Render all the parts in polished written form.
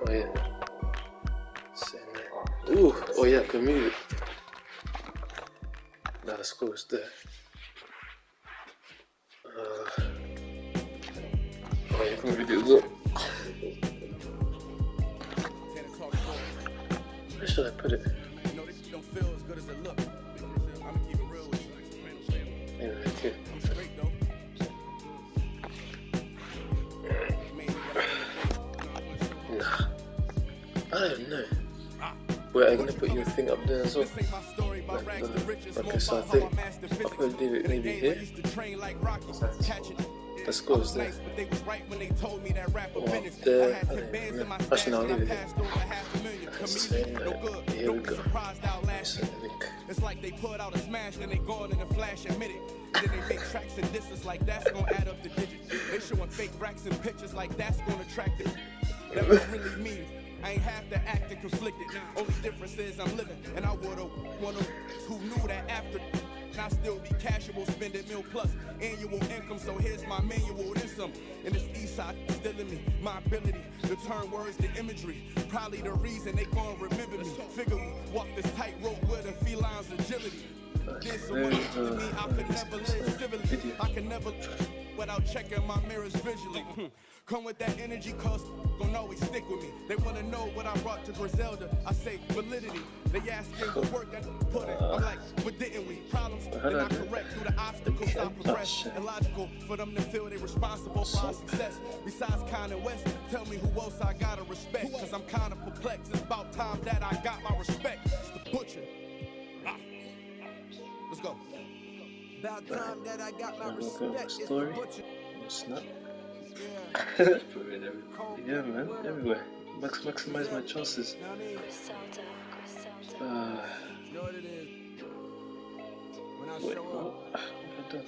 Oh yeah. Ooh, oh yeah, I can move it. Nah, that's cool, it's there. Oh yeah, you can move it as well. Where should I put it? Maybe right here. Nah, I don't know. Wait, I'm gonna put your thing up there as well. Okay, so I think I'll probably leave it maybe here. Let's go, it's there. Or up there. I don't even know. Actually, no, I'll leave it here. So, here we go. It's like they put out a smash, then they go in a flash and admit it. And then they make tracks and distance like that's gonna add up the digits. They showing fake racks and pictures like that's gonna attract it. That don't really mean I ain't have to act and conflicted. Only difference is I'm living, and I would've one of who knew that after. And I still be casual, spending mil plus annual income. So here's my manual, then some. And this east side still in me, my ability to turn words to imagery. Probably the reason they gon' remember me. Figure we walk this tightrope with a feline's agility. Did so much to me, I could never live civilly. I can never without checking my mirrors visually. Come with that energy, cause gon' always stick with me. They wanna know what I brought to Griselda. I say validity. They asking what work I put in. I'm like, but didn't we? Problems then I correct through the obstacles I progress. Illogical for them to feel they responsible for our success. Besides Kanye West, tell me who else I gotta respect. Cause I'm kinda perplexed. It's about time that I got my respect. It's the butcher. Let's go. About time that I got my respect. It's the butcher. Snap. Yeah, man, everywhere. Maximize my chances. You know what it is. When I Wait, show what? up, What have I done?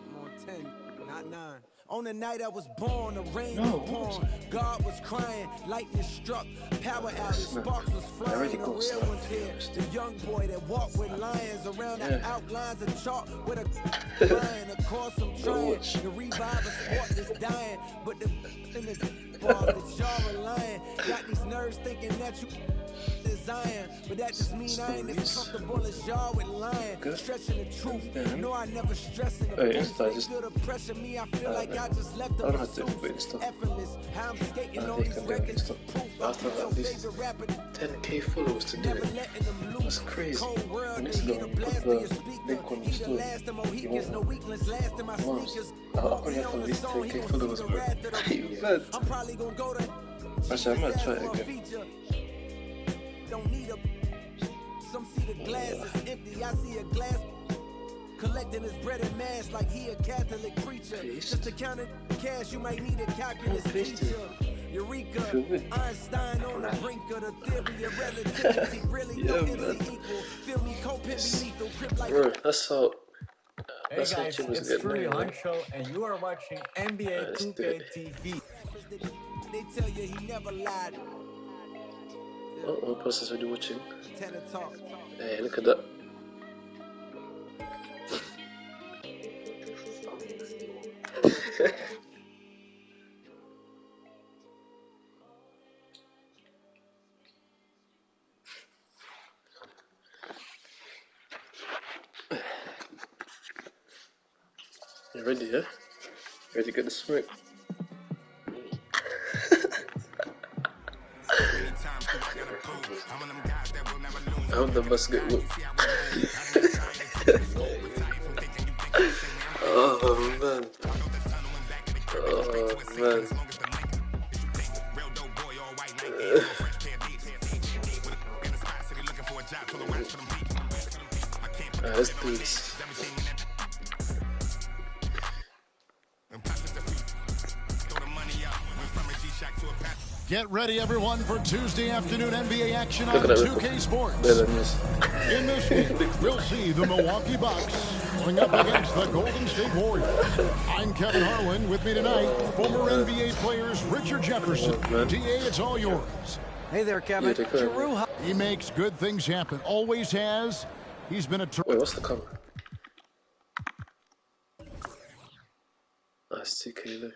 I'm on 10, not 9. On the night I was born, the rain was pouring, God was crying, lightning struck, power outage, sparks was flying, the real ones here, the young boy that walked with lions around the outlines of chalk with a lion. Of course I'm trying to revive a sport that's dying, but the in the bars that y'all relying, got these nerves thinking that you design, but that just mean I ain't as comfortable as y'all with lying, stretching the truth. No, I never stressing the boost. They feel the pressure me, I feel like I just left the masseuse. Effortless, how I'm skating on these records. After at least 10k followers to do it. That's crazy. I need to go and put the link on the story. Wow. I'll probably have at least 10k followers, bro. I'm probably gonna go to. Actually, I might try it again. Don't need a. Some see the glass is empty. I see a glass collecting his bread and mass like he a Catholic preacher. Just to count it cash, you might need a calculus teacher. Eureka, Einstein on the brink of the theory of relativity. Really no equal. Feel me, co-pit lethal, crip like. Bro, that's how. Hey guys, it's Truly Honcho, and you are watching NBA 2K TV. They tell you he never lied. Oh, one person's already watching. Talk. Hey, look at that. You ready, yeah? Ready to get the smoke? I hope the bus get whooped. Oh man. Oh man. Let's do this. Get ready, everyone, for Tuesday afternoon NBA action on 2K Sports. In this game, we'll see the Milwaukee Bucks going up against the Golden State Warriors. I'm Kevin Harlan. With me tonight, former NBA players Richard Jefferson. DA, it's all yours. Hey there, Kevin. He makes good things happen. Always has. He's been a... Wait, what's the cover? That's 2K though.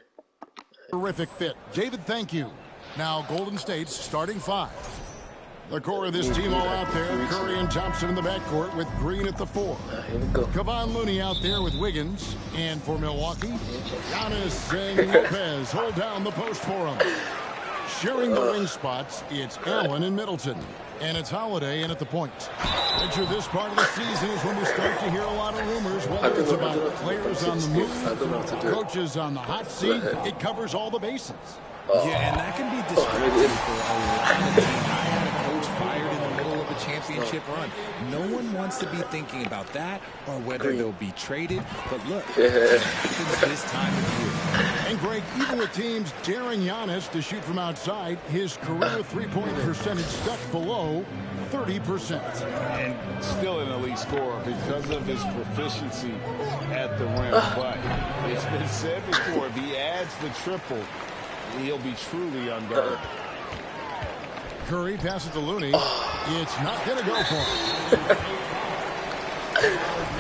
Terrific fit. David, thank you. Now Golden State's starting 5. The core of this team all out there. Curry and Thompson in the backcourt with Green at the 4. Kevon Looney out there with Wiggins. And for Milwaukee, Giannis and Lopez hold down the post for him. Sharing the wing spots, it's Allen and Middleton. And it's Holiday in at the point. Enter this part of the season is when we start to hear a lot of rumors, whether it's about players on the move, coaches on the hot seat. It covers all the bases. Yeah, and that can be distracting for a lot of teams. I had a coach fired in the middle of a championship run. No one wants to be thinking about that or whether they'll be traded. But look, it happens this time of year. And Greg, even with teams daring Giannis to shoot from outside, his career three-point percentage stuck below 30%. And still an elite scorer because of his proficiency at the rim. But it's been said before, if he adds the triple, he'll be truly unguarded. Curry passes to Looney. It's not going to go for him.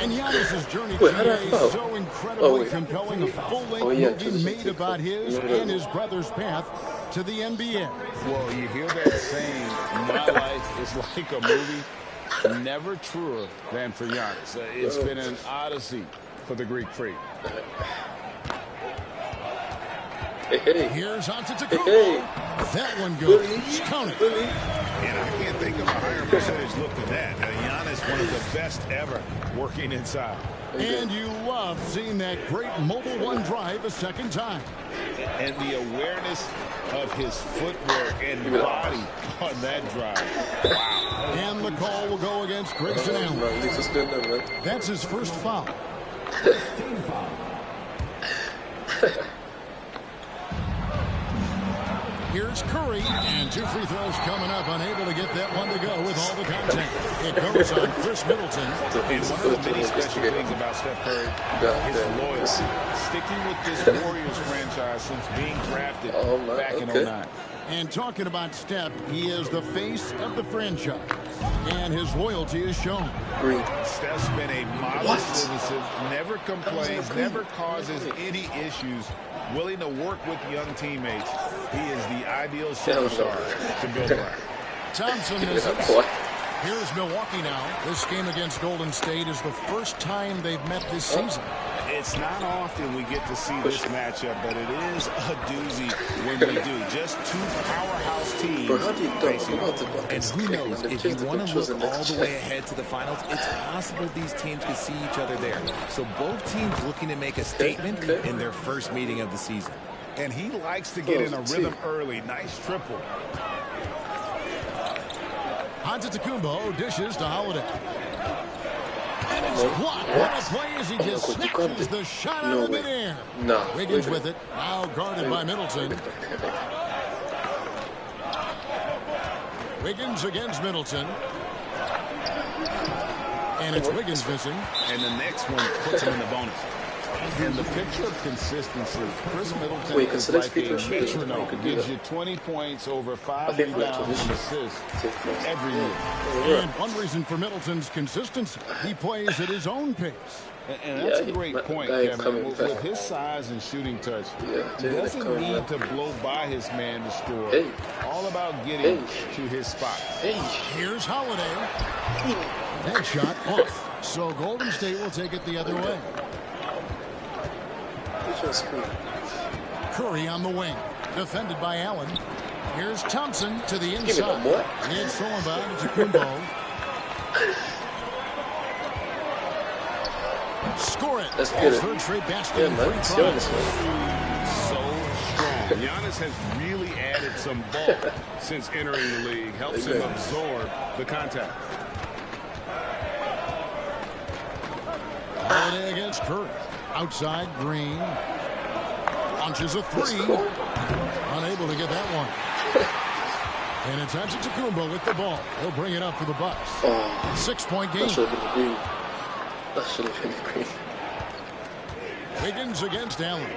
And Giannis' journey today is so incredibly compelling. A full-length movie made about his and his brother's path to the NBA. Well, you hear that saying, my life is like a movie. Never truer than for Giannis. It's been an odyssey for the Greek freak. Here's Antetokounmpo. That one goes. Count it. And I can't think of a higher percentage look than that. Giannis, one of the best ever working inside. And you love seeing that great mobile one drive a second time. And the awareness of his footwork and body on that drive. Wow. And the call will go against Grayson Allen. That's his first foul. Here's Curry, and 2 free throws coming up, unable to get that one to go with all the contact. It goes on Chris Middleton. And one of the many special things about Steph Curry is loyalty. Sticking with this Warriors franchise since being drafted back in 09. And talking about Steph, he is the face of the franchise, and his loyalty is shown. Steph's been a model citizen, never complains, never causes any issues, willing to work with young teammates. He is the ideal superstar to build around. Thompson is Here's Milwaukee now. This game against Golden State is the first time they've met this season. It's not often we get to see this matchup, but it is a doozy when we do. Just two powerhouse teams facing off. And who knows, if you want to look all the way ahead to the finals, it's possible these teams could see each other there. So both teams looking to make a statement in their first meeting of the season. And he likes to get in a rhythm early. Nice triple. Antetokounmpo dishes to Holiday. And it's blocked. What a play as he just snatches the shot out of midair. Wiggins with it. Now guarded by Middleton. Wiggins against Middleton. And it's Wiggins missing. And the next one puts him in the bonus. And the picture of consistency, Chris Middleton is like a metronome. Gives you 20 points, over 5 rebounds and assists every year. And one reason for Middleton's consistency, he plays at his own pace. And that's a great point, Kevin. With his size and shooting touch, he doesn't need to blow by his man to score. All about getting to his spot. Here's Holiday. That shot off. So Golden State will take it the other way. Curry on the wing, defended by Allen. Here's Thompson to the inside. It's thrown by Antetokounmpo. Score it. That's good. Third straight basket in 3 tries. So strong. Giannis has really added some bulk since entering the league. Helps him absorb the contact. Holiday against Curry. Outside, Green. Launches a 3. Unable to get that one. And it's Antetokounmpo with the ball. He'll bring it up for the Bucks. 6-point game. That should have been Green. Wiggins against Allen.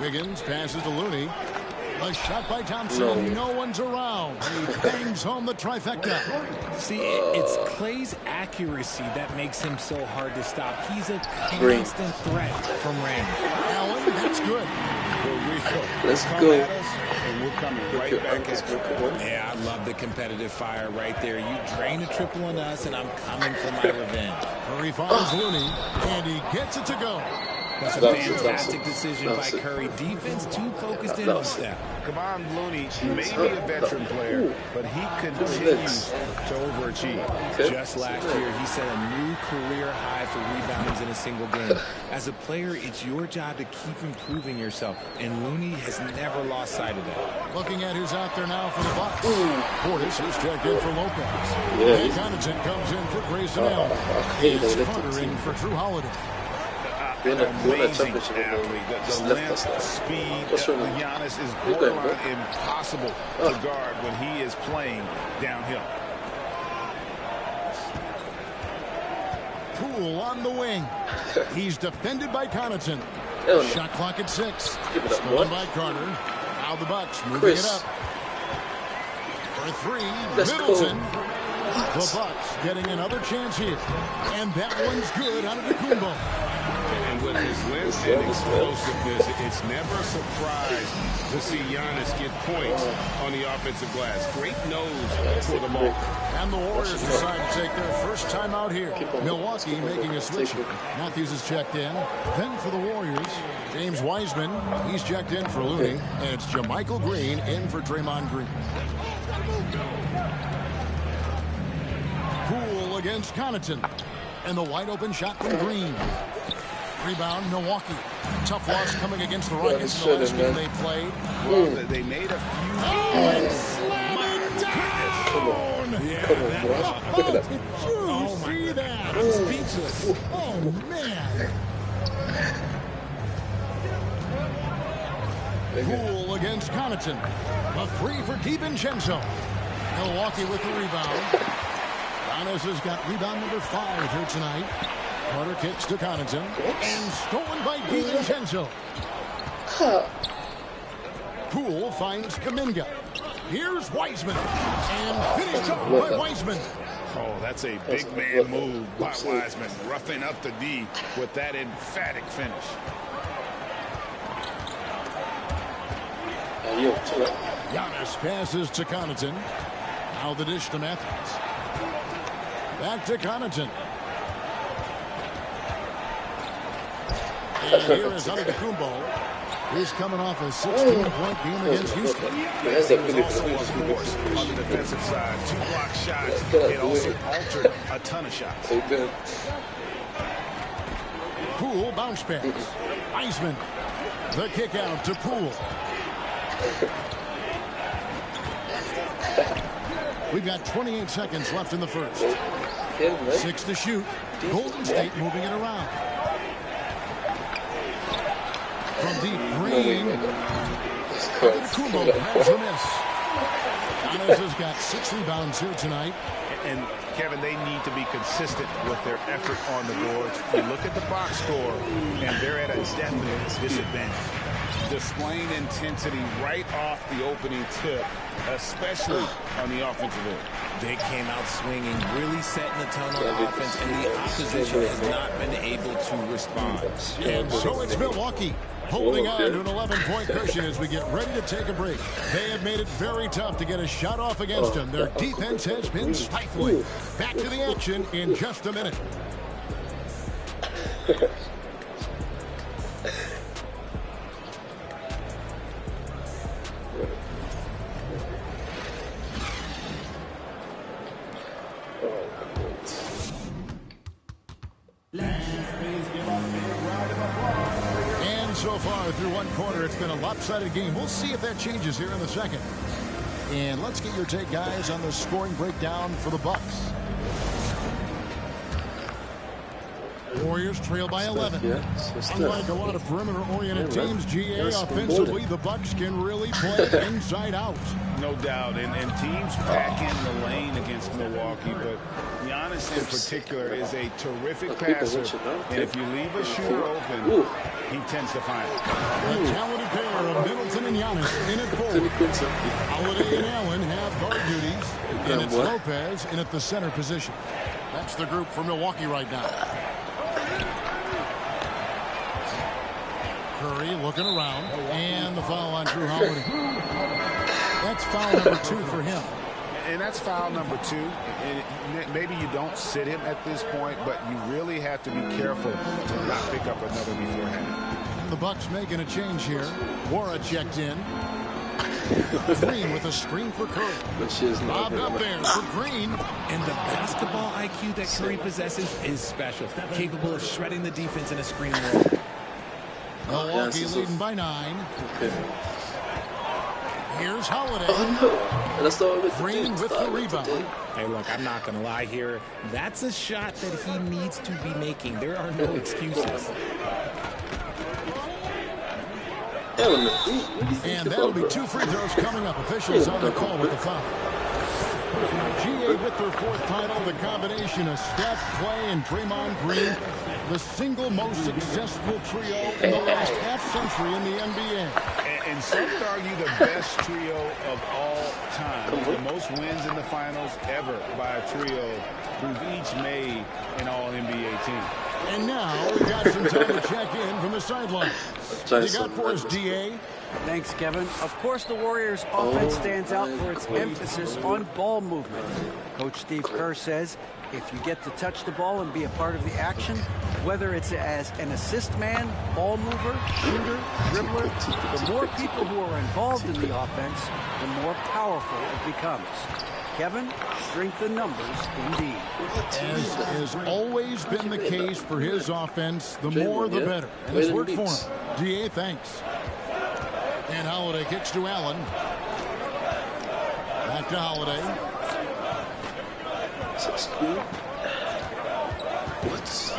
Wiggins passes to Looney. A shot by Thompson. No one's around. He bangs home the trifecta. See, it's Clay's accuracy that makes him so hard to stop. He's a constant threat from range. Allen, that's good. Let's go. And we're coming right back at you. Yeah, I love the competitive fire right there. You drain a triple on us, and I'm coming for my revenge. Curry finds Looney, and he gets it to go. That's a fantastic decision by Curry. Defense too focused in on step. Kevon Looney may be a veteran player, but he continues to overachieve. Just last year, he set a new career high for reboundings in a single game. As a player, it's your job to keep improving yourself, and Looney has never lost sight of that. Looking at who's out there now for the Bucks. Portis is checked in for Lopez. Yeah, Connaughton comes in for Grayson Allen. He's Hunter in for Drew Holiday. An amazing athlete. The length, speed, Giannis is borderline impossible to guard when he is playing downhill. Poole on the wing. He's defended by Connaughton. Shot clock at 6. Stolen by Carter. Now the Bucks moving it up. For 3, Middleton. The Bucks getting another chance here. And that one's good out of the Kumbo. And with his length and explosiveness, it's never a surprise to see Giannis get points on the offensive glass. Great nose for the ball. And the Warriors decide to take their first time out here. Milwaukee making a switch. Matthews is checked in. Then for the Warriors, James Wiseman. He's checked in for Looney. And it's JaMychal Green in for Draymond Green. Poole against Connaughton. And the wide open shot from Green. Rebound, Milwaukee. Tough loss coming against the Rockets in the last game they played. Well, they made a few. Slam it down! Look at that. Did you see that? I'm speechless. Oh, man. Poole against Connaughton. A 3 for DiVincenzo. Milwaukee with the rebound. Giannis has got rebound number 5 here tonight. Carter kicks to Connaughton. And stolen by DiVincenzo. Poole finds Kuminga. Here's Wiseman. And finished up by Wiseman. Oh, that's a big man move by Wiseman. Roughing up the D with that emphatic finish. Giannis passes to Connaughton. Now the dish to Matthews. Back to Connaughton. And here is Antetokounmpo. He's coming off a 16-point game against Houston. He was also, of course, on the defensive side. 2 block shots. It also altered a ton of shots. Poole bounce pass. Wiseman. The kick out to Poole. We've got 28 seconds left in the first. 6 to shoot. Golden State moving it around. From deep, Green. Antetokounmpo has a miss. Giannis has got 6 rebounds here tonight. And, Kevin, they need to be consistent with their effort on the boards. You look at the box score, and they're at a definite disadvantage. Displaying intensity right off the opening tip, especially on the offensive end. They came out swinging, really setting the tone on offense, and the opposition has not been able to respond. And so it's Milwaukee holding on to an 11-point cushion as we get ready to take a break. They have made it very tough to get a shot off against them. Their defense has been stifling. Back to the action in just a minute. So far through one quarter, it's been a lopsided game. We'll see if that changes here in the second. And let's get your take, guys, on the scoring breakdown for the Bucks. Warriors trail by 11. Unlike a lot of perimeter-oriented teams, GA, offensively, the Bucks can really play inside out. No doubt, and teams pack in the lane against Milwaukee, but Giannis in particular is a terrific passer, and if you leave a shooter open, he tends to find it. A talented pair of Middleton and Giannis in at forward. Holiday and Allen have guard duties, and it's Lopez in at the center position. That's the group for Milwaukee right now. Curry looking around, and the foul on Drew Holiday. That's foul number 2 for him. And that's foul number 2. And maybe you don't sit him at this point, but you really have to be careful to not pick up another beforehand. The Bucks making a change here. Wara checked in. Green with a screen for Curry. Bobbed up there for Green. And the basketball IQ that Curry possesses is special. Capable of shredding the defense in a screen roll. Milwaukee leading by 9. Okay. Here's Holiday. Oh no, that's not what Green with the rebound. Hey, look, I'm not going to lie here. That's a shot that he needs to be making. There are no excuses. And that'll be 2 free throws coming up. Officials on the call with the foul. GA with their 4th title, the combination of Steph, Clay, and Draymond Green, the single most successful trio in the last half-century in the NBA. And some would argue the best trio of all time. The most wins in the finals ever by a trio who've each made an All-NBA team. And now we got some time to check in from the sideline. You got for us, DA? Thanks, Kevin. Of course, the Warriors' offense stands out for its emphasis on ball movement. Coach Steve Kerr says if you get to touch the ball and be a part of the action, whether it's as an assist man, ball mover, shooter, dribbler, the more people who are involved in the offense, the more powerful it becomes. Kevin, strength in numbers, indeed. As has always been the case for his offense, the more the better. And it's worked for him. DA, thanks. And Holiday kicks to Allen. Back to Holiday.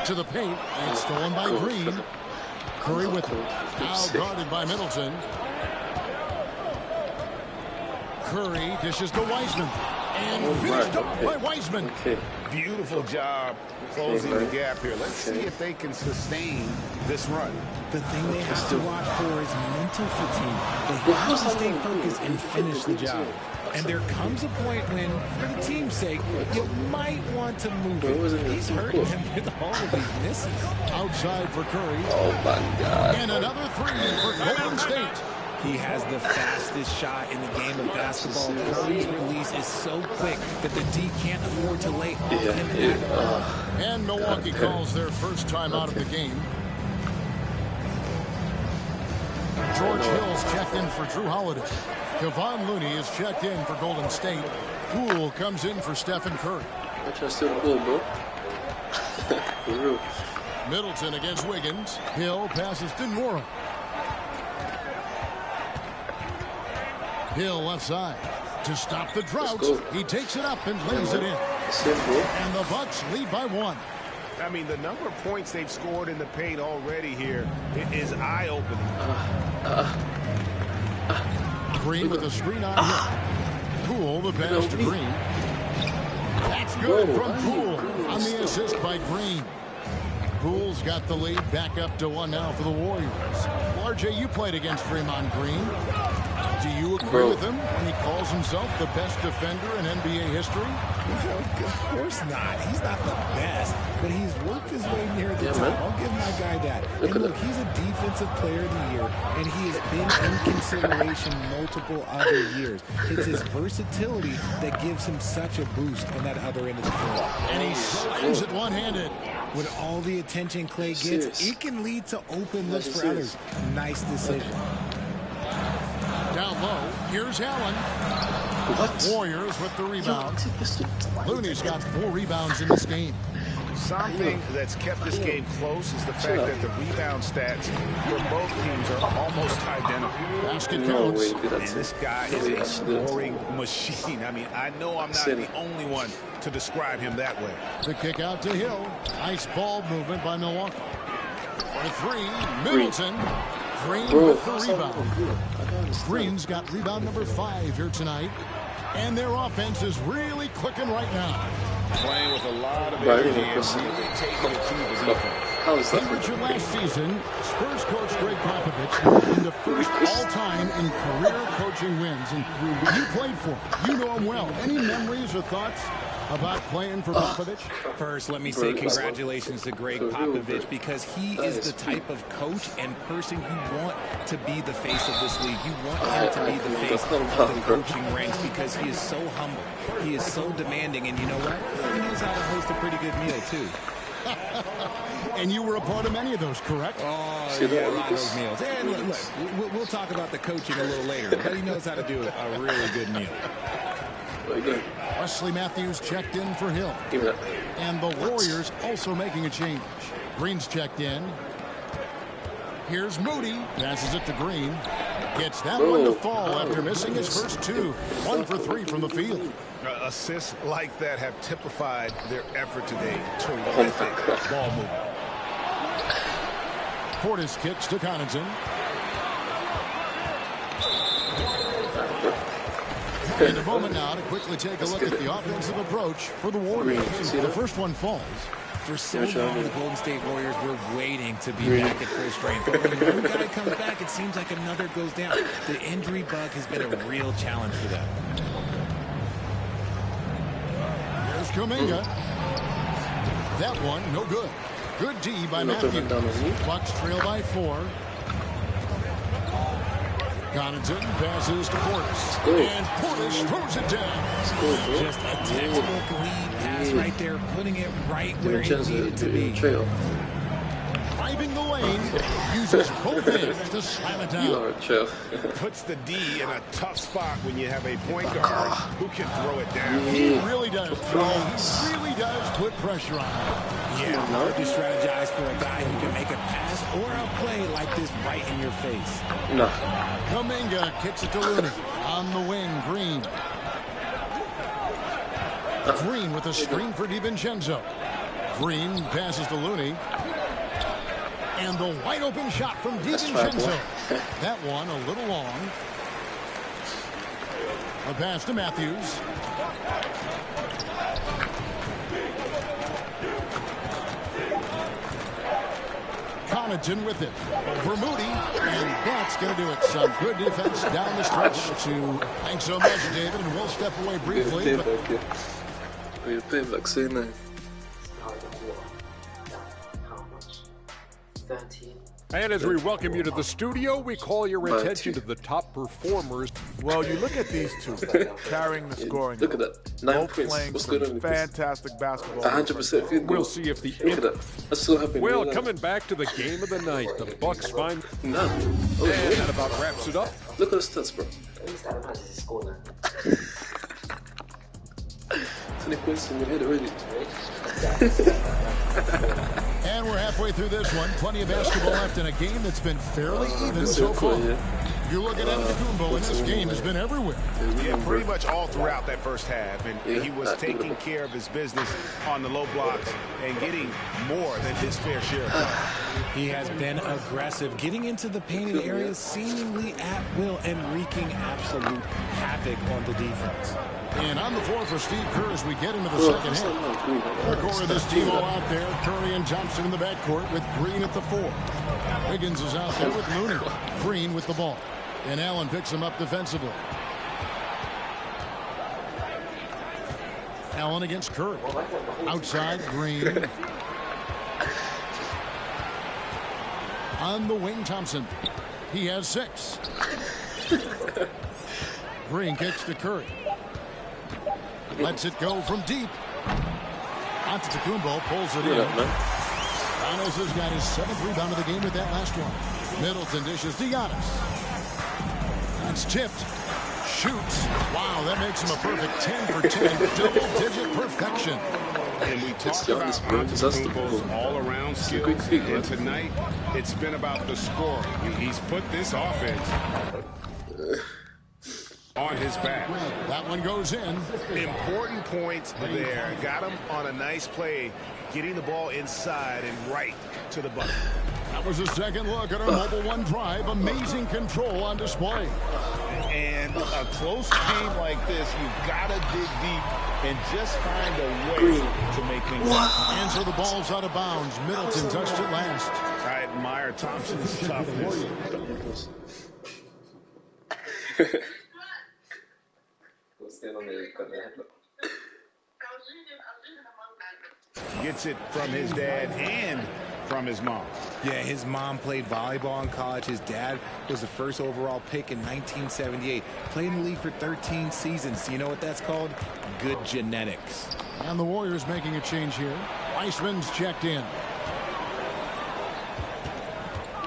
To the paint. And stolen by Green. Curry with it. Now guarded by Middleton. Curry dishes to Wiseman. And finished up by Wiseman. Beautiful job closing the gap here. Let's see if they can sustain this run. The thing they have to watch for is mental fatigue. They have to stay focused and finish the job. And there comes a point when, for the team's sake, you might want to move it. He's hurting them with all of these misses. Outside for Curry. Oh my God. And another 3 for Golden State. He has the fastest shot in the game of basketball. Curry's release is so quick that the D can't afford to lay off him. And Milwaukee calls their first time out of the game. George Hill's checked in for Drew Holiday. Kevon Looney is checked in for Golden State. Poole comes in for Stephen Curry. Middleton against Wiggins. Hill passes to Nora. Hill left side to stop the drought. He takes it up and lays it in. And the Bucks lead by 1. I mean, the number of points they've scored in the paint already here is eye-opening. Green with a screen on Hill. Poole the pass to Green. That's good from Poole on the assist by Green. Poole's got the lead back up to 1 now for the Warriors. RJ, you played against Draymond Green. Do you agree with him when he calls himself the best defender in NBA history? Of course not. He's not the best, but he's worked his way near the top. I'll give my guy that. And look, he's a defensive player of the year, and he has been in consideration multiple other years. It's his versatility that gives him such a boost on that other end of the floor. And he slams it one-handed. With all the attention Clay gets, it can lead to open looks for others. Nice decision. Down low, here's Allen. Warriors with the rebound. Looney's got 4 rebounds in this game. Something that's kept this game close is the fact that the rebound stats for both teams are almost identical. Basket counts. And this guy is a scoring machine. I mean, I know I'm not the only one to describe him that way. The kick out to Hill. Nice ball movement by Milwaukee. For 3, Middleton. Green with the rebound. Green's got rebound number 5 here tonight. And their offense is really clicking right now. Playing with a lot of energy and really taking it to the defense. Temperature last season, Spurs coach Greg Popovich in the first all-time in career coaching wins. And you played for him. You know him well. Any memories or thoughts about playing for Popovich? First, let me say congratulations to Greg Popovich, because he is the type of coach and person you want to be the face of this league. You want him to be the face of the coaching ranks, because he is so humble. He is so demanding, and you know what? He knows how to host a pretty good meal, too. And you were a part of many of those, correct? Oh, yeah, a lot of those meals. And look, we'll talk about the coaching a little later, but he knows how to do a really good meal. Wesley Matthews checked in for Hill. And the Warriors also making a change. Green's checked in. Here's Moody. Passes it to Green. Gets that one to fall after missing his first two. 1 for 3 from the field. Assists like that have typified their effort today. Terrific ball movement. Portis kicks to Connaughton. And a moment now to quickly take a look at the offensive approach for the Warriors. The first one falls. For so long, the Golden State Warriors were waiting to be back at full strength. But when one guy comes back, it seems like another goes down. The injury bug has been a real challenge for them. There's Kuminga. That one, no good. Good D by Matthews. Bucks trail by 4. Connaughton passes to Portis. And Portis throws it down. Just a textbook lead pass right there, putting it right where it needed to be. Driving the lane, uses both hands to slam it down. Puts the D in a tough spot when you have a point guard who can throw it down. He really does. He really does put pressure on him. Yeah, hard to strategize for a guy who can make a pass or a play like this right in your face. No. Kuminga kicks it to Looney. On the wing, Green. Green with a screen for DiVincenzo. Green passes to Looney. And the wide open shot from DiVincenzo. That one a little long. A pass to Matthews. Connaughton with it. Over Moody. And that's going to do it. Some good defense down the stretch to thanks so much, David. And we'll step away briefly. We'll pay back soon now. How much? 13. And as we welcome you to the studio, we call your attention to the top performers. Well, you look at these two carrying the scoring. Look at that. 9 points. What's going on with fantastic basketball. 100% field goal. We'll see if the... Look at that. That's so happy. Well, coming back to the game of the night, the Bucks find... No. Oh, and that about wraps it up. Look at the stats, bro. At least Adam has his score now. 20 points in your head already. And we're halfway through this one. Plenty of basketball left in a game that's been fairly even so far. You look at Antetokounmpo, and this game has been everywhere. Yeah, pretty much all throughout that first half. And he was taking care of his business on the low blocks and getting more than his fair share. He has been aggressive, getting into the painted areas seemingly at will and wreaking absolute havoc on the defense. And on the floor for Steve Kerr as we get into the second half. The core of this team all out there. Curry and Thompson in the backcourt with Green at the 4. Wiggins is out there with Looney. Green with the ball. And Allen picks him up defensively. Allen against Curry. Outside, Green. On the wing, Thompson. He has 6. Green kicks to Curry. Lets it go from deep. Antetokounmpo pulls it in. Giannis has got his 7th rebound of the game with that last one. Middleton dishes to Giannis. It's tipped. Shoots. Wow, that makes him a perfect 10 for 10. Double-digit perfection. And we talk about Antetokounmpo's all-around skills. And tonight, it's been about the scoring. He's put this offense on his back. That one goes in. Important points there. Got him on a nice play, getting the ball inside and right to the bucket. That was a second look at our Mobile One drive. Amazing control on display. And a close game like this, you've got to dig deep and just find a way to make things happen. And so the ball's out of bounds. Middleton touched it last. I admire Thompson's toughness. What's going on there? You've got the headlock. Gets it from his dad and from his mom. Yeah, his mom played volleyball in college. His dad was the first overall pick in 1978. Played in the league for 13 seasons. You know what that's called? Good genetics. And the Warriors making a change here. Weissman's checked in.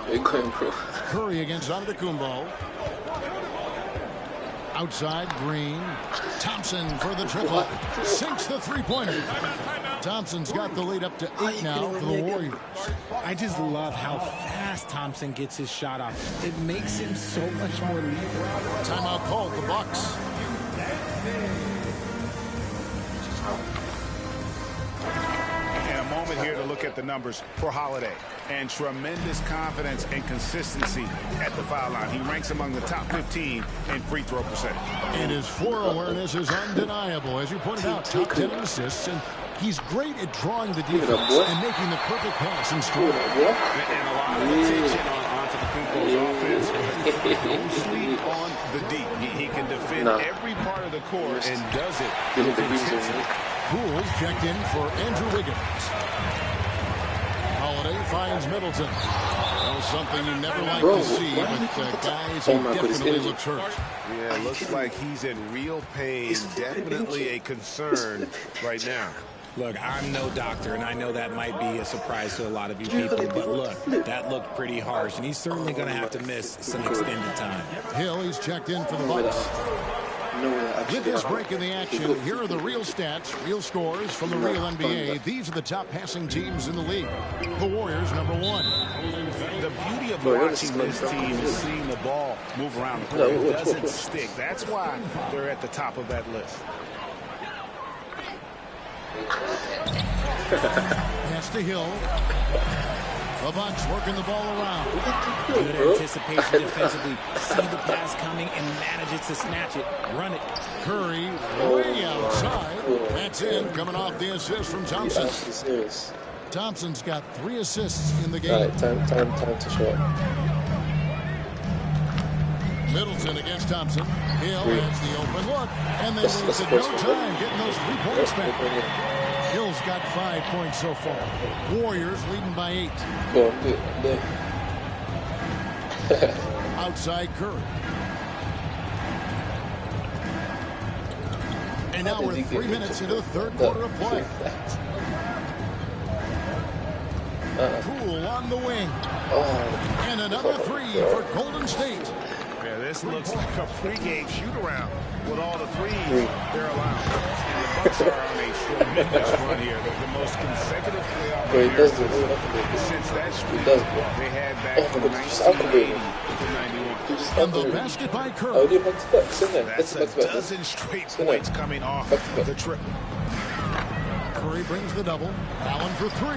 Curry against Antetokounmpo. Outside, Green. Thompson for the triple. Sinks the three-pointer. Thompson's got the lead up to 8 now for the Warriors. I just love how fast Thompson gets his shot off. It makes him so much more lethal. Timeout called, the Bucks. And a moment here to look at the numbers for Holiday. And tremendous confidence and consistency at the foul line. He ranks among the top 15 in free throw percentage. And his floor awareness is undeniable. As you pointed out, top 10 assists. And he's great at drawing the defense and making the perfect pass and score. And a lot of attention onto the Antetokounmpo's offense. Don't sleep on the D. He can defend every part of the court and does it with intensity. Poole's checked in for Andrew Wiggins. Holiday finds Middleton. Well, something you never like to see, but guys, he definitely looks hurt. Yeah, looks like he's in real pain. Definitely a concern right now. Look, I'm no doctor, and I know that might be a surprise to a lot of you people, but look, that looked pretty harsh, and he's certainly going to have to miss some extended time. Hill, he's checked in for the Bucks. With this break in the action, here are the real stats, real scores from the real NBA. These are the top passing teams in the league. The Warriors, number 1. The beauty of watching this team is seeing the ball move around the court. It doesn't stick. That's why they're at the top of that list. Pass to Hill. The Bucks working the ball around. Good anticipation defensively. See the pass coming and manages to snatch it. Run it. Curry way outside. That's in, coming off the assist from Thompson. Thompson's got 3 assists in the game. Time to show. Middleton against Thompson. Hill has the open look, and they wasted no time getting those 3 points back. Hill's got 5 points so far. Warriors leading by 8. Outside Curry. And now we're 3 minutes into the third quarter of play. Poole on the wing. And another 3 for Golden State. Yeah, this looks like a pregame shoot-around with all the threes they're allowed. And the Bucks are on a tremendous run here. They're the most consecutive playoff appearances since that streak they had back from 1980 to 91. And the basket by Curry. That's a dozen straight points coming off the triple. Curry brings the double. Allen for 3.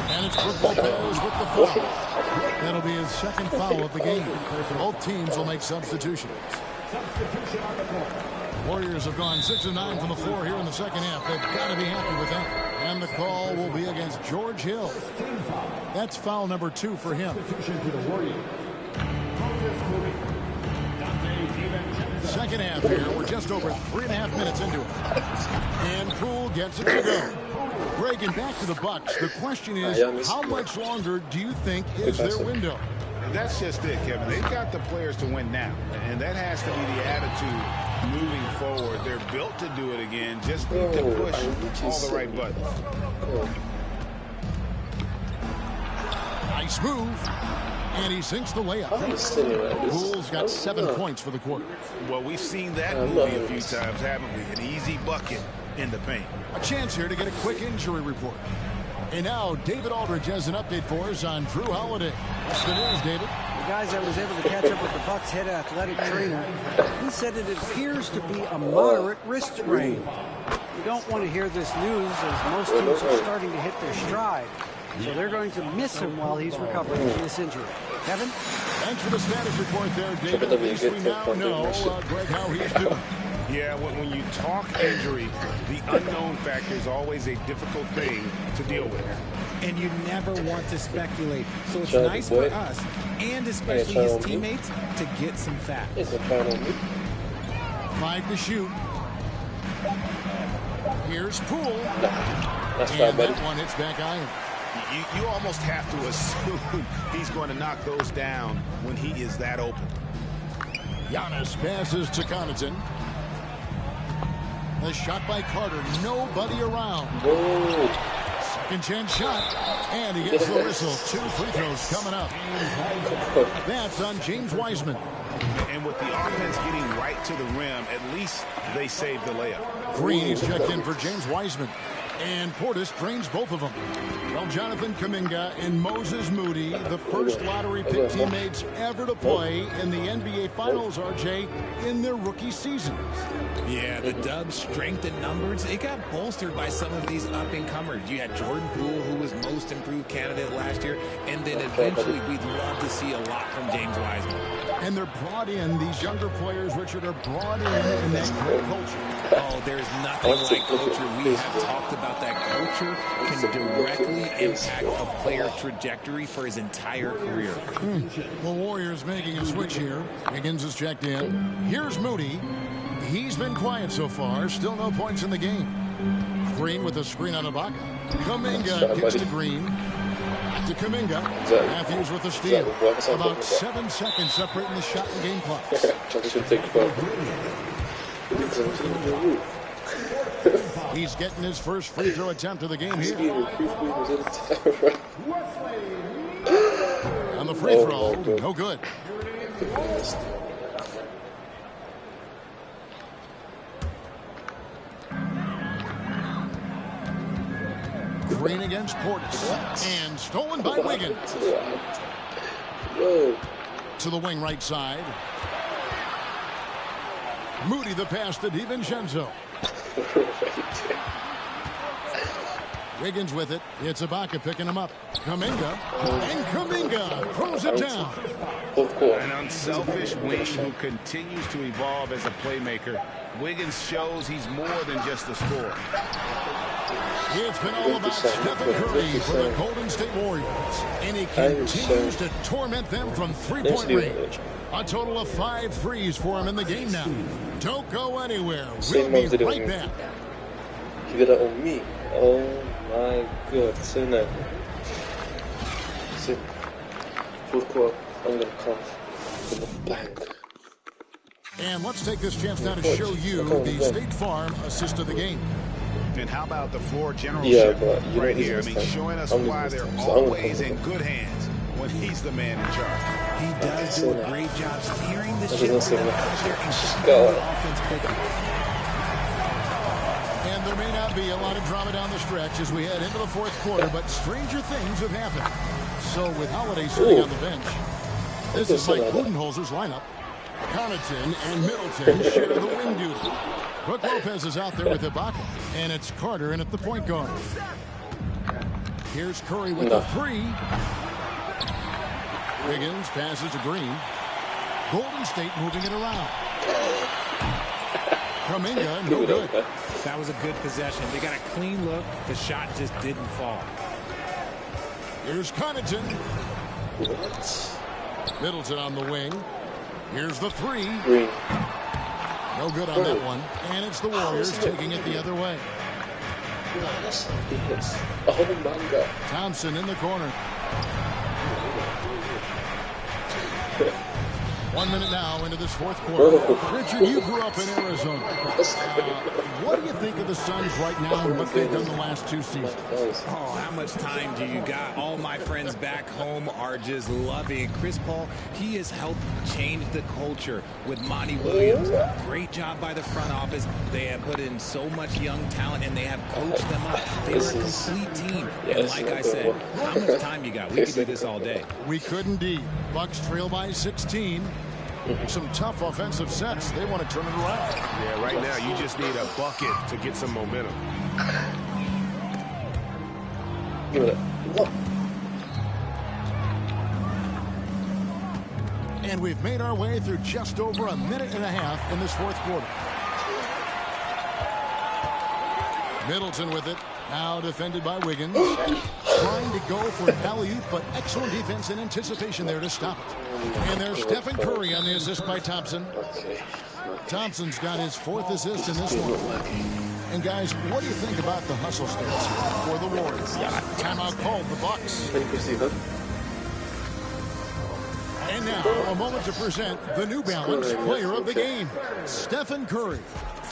And it's Brook Lopez with the foul. That'll be his second foul of the game. Both teams will make substitutions. Warriors have gone 6 of 9 from the floor here in the second half. They've got to be happy with that. And the call will be against George Hill. That's foul number 2 for him. Second half here. We're just over 3.5 minutes into it. And Poole gets it to go. Greg, and back to the Bucks. The question is, how much longer do you think is their window? That's just it, Kevin. They've got the players to win now, and that has to be the attitude moving forward. They're built to do it again. Just need to push all the right buttons. Nice move. And he sinks the layup. Poole's got 7 points for the quarter. Well, we've seen that movie a few times, haven't we? An easy bucket in the paint. A chance here to get a quick injury report. And now David Aldridge has an update for us on Drew Holiday. What's the news, David? The guys, I was able to catch up with the Bucks head athletic trainer. He said it appears to be a moderate wrist sprain. You don't want to hear this news as most teams are starting to hit their stride. So they're going to miss him while he's recovering from this injury. Kevin? Thanks for the status report there, David. At least we now know, Greg, how he's doing. Yeah, when you talk injury, the unknown factor is always a difficult thing to deal with. And you never want to speculate. So it's nice for us, and especially his teammates, to get some facts. 5 to shoot. Here's Poole. That's and right, buddy. That one hits back iron. You almost have to assume he's going to knock those down when he is that open. Giannis passes to Connaughton. The shot by Carter. Nobody around. Whoa. Second chance shot. And he gets the whistle. 2 free throws coming up. That's on James Wiseman. And with the offense getting right to the rim, at least they saved the layup. Green is checked in for James Wiseman. And Portis drains both of them. Well, Jonathan Kuminga and Moses Moody, the first lottery pick teammates ever to play in the NBA Finals, RJ, in their rookie seasons. Yeah, the Dubs' strength in numbers, it got bolstered by some of these up-and-comers. You had Jordan Poole, who was most improved candidate last year, and then eventually we'd love to see a lot from James Wiseman. And they're brought in, these younger players, Richard, are brought in that great culture. Oh, there's nothing like culture. We have talked about that culture can directly impact a player's trajectory for his entire career. The Warriors making a switch here. Higgins is checked in. Here's Moody. He's been quiet so far. Still no points in the game. Green with a screen on Ibaka. Kuminga kicks to Green. To Kuminga. Matthews with a steal. About 7 seconds separating the shot and game clock. He's getting his first free throw attempt of the game here. On the free throw, no good. Green against Portis. And stolen by Wiggins. To the wing right side. Moody the pass to DiVincenzo. Wiggins with it. It's Ibaka picking him up. Kuminga. And Kuminga throws it down. An unselfish wing who continues to evolve as a playmaker. Wiggins shows he's more than just a scorer. It's been all about Stephen Curry for the Golden State Warriors. And he continues to torment them from three-point range. A total of 5 threes for him in the game now. Don't go anywhere. We'll be right back. He did it on me. Oh my god. So now. So, fourth quarter, I'm going to cough with a bang. And let's take this chance now to show you the State Farm assist of the game. And how about the floor generalship right here? I mean, showing us why they're always in good hands when he's the man in charge. He does do a great job steering the ship to the offense quickly. And there may not be a lot of drama down the stretch as we head into the fourth quarter, but stranger things have happened. So with Holiday sitting on the bench, this is Mike Budenholzer's lineup. Connaughton and Middleton share the wing duty. Brook Lopez is out there with Ibaka, and it's Carter in at the point guard. Here's Curry with the three. Wiggins passes to Green. Golden State moving it around. Kuminga, no good. That was a good possession. They got a clean look. The shot just didn't fall. Here's Connaughton. Middleton on the wing. Here's the three. Green. No good on that one. And it's the Warriors taking it the other way. Oh my god. Thompson in the corner. 1 minute now into this fourth quarter. Richard, you grew up in Arizona. What do you think of the Suns right now and what they've done the last 2 seasons? Oh, how much time do you got? All my friends back home are just loving Chris Paul. He has helped change the culture with Monty Williams. Great job by the front office. They have put in so much young talent, and they have coached them up. They were a complete team. And like I said, how much time you got? We could do this all day. We could indeed. Bucks trail by 16. Some tough offensive sets. They want to turn it around. Yeah, right now you just need a bucket to get some momentum. Give it a what? And we've made our way through just over a minute and a half in this fourth quarter. Middleton with it. Now defended by Wiggins. Trying to go for an alley-oop, but excellent defense and anticipation there to stop it. And there's Stephen Curry on the assist by Thompson. Thompson's got his 4th assist in this one. And guys, what do you think about the hustle stance for the Warriors? Timeout called the Bucks. And now, a moment to present the New Balance Player of the Game, Stephen Curry.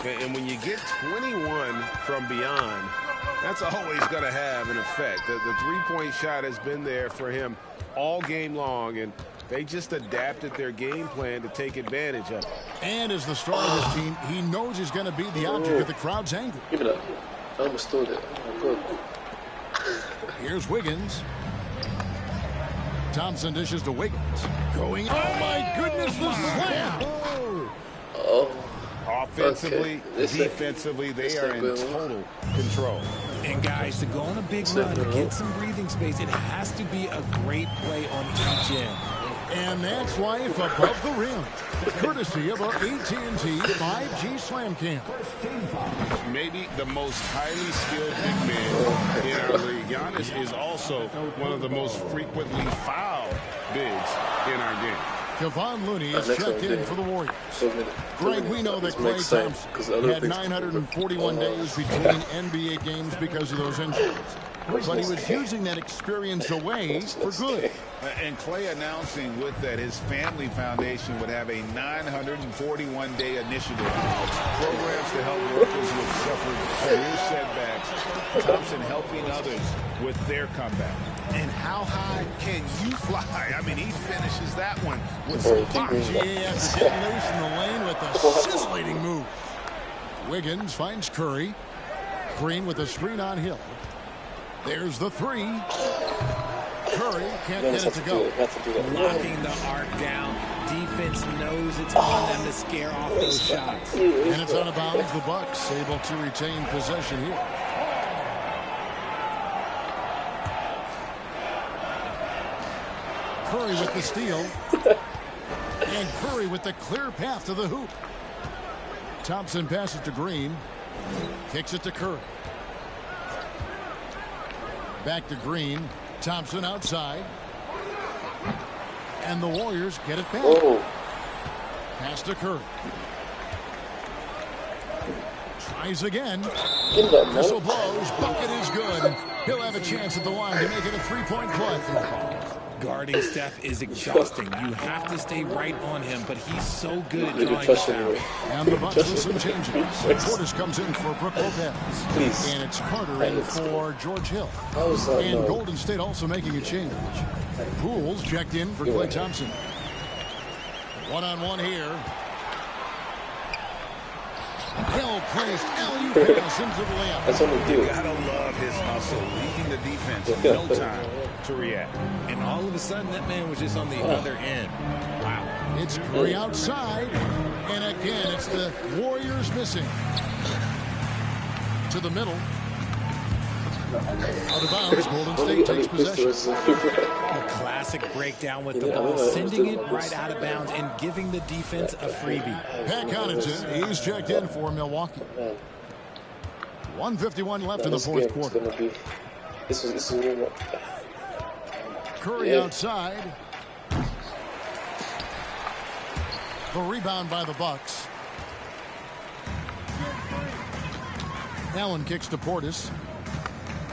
And when you get 21 from beyond, that's always going to have an effect. The three-point shot has been there for him all game long, and they just adapted their game plan to take advantage of it. And as the star of his team, he knows he's going to be the object of the crowd's anger. Give it up. I almost stole it. Oh, good. Here's Wiggins. Thompson dishes to Wiggins. Going. Oh, my goodness, the slam. Oh. Offensively, defensively, they are in total control. And guys, to go on a big run, get some breathing space, it has to be a great play on each end. And that's life above the rim, courtesy of our AT&T 5G Slam Cam. Maybe the most highly skilled big man in our league. Giannis is also one of the most frequently fouled bigs in our game. Kevon Looney is checked in for the Warriors. Greg, we know that Klay Thompson had 941 days between NBA games because of those injuries. But he was using that experience away for good. And Klay announcing with that his family foundation would have a 941-day initiative. Programs to help workers who have suffered career setbacks. Thompson helping others with their comeback. And how high can you fly? I mean, he finishes that one with some pop. Yeah, after getting loose in the lane with a scintillating move. Wiggins finds Curry. Green with a screen on Hill. There's the three. Curry can't get it to go. Locking the arc down. Defense knows it's on them to scare off those shots. And it's out of bounds. The Bucks able to retain possession here. Curry with the steal. And Curry with the clear path to the hoop. Thompson passes to Green. Kicks it to Curry. Back to Green. Thompson outside. And the Warriors get it back. Pass to Curry. Tries again. Whistle blows. Bucket is good. He'll have a chance at the line to make it a three-point play. Guarding Steph is exhausting. You have to stay right on him, but he's so good at drawing the foul. And the Bucks with some changes. Portis comes in for Brook Lopez. And it's Carter in for George Hill. And Golden State also making a change. Pools checked in for Klay Thompson. One-on-one here. Hill placed alley-oop pass into the layup. That's what we do. You gotta love his hustle, leading the defense with no time to react. And all of a sudden, that man was just on the other end. Wow. It's Curry outside. And again, it's the Warriors missing. To the middle. Out of bounds, Golden State takes possession. A classic breakdown with the ball, sending it right out of bounds and giving the defense a freebie. Pat Connaughton, he's checked in for Milwaukee. 1:51 left in the fourth quarter. Curry outside. The rebound by the Bucks. Allen kicks to Portis.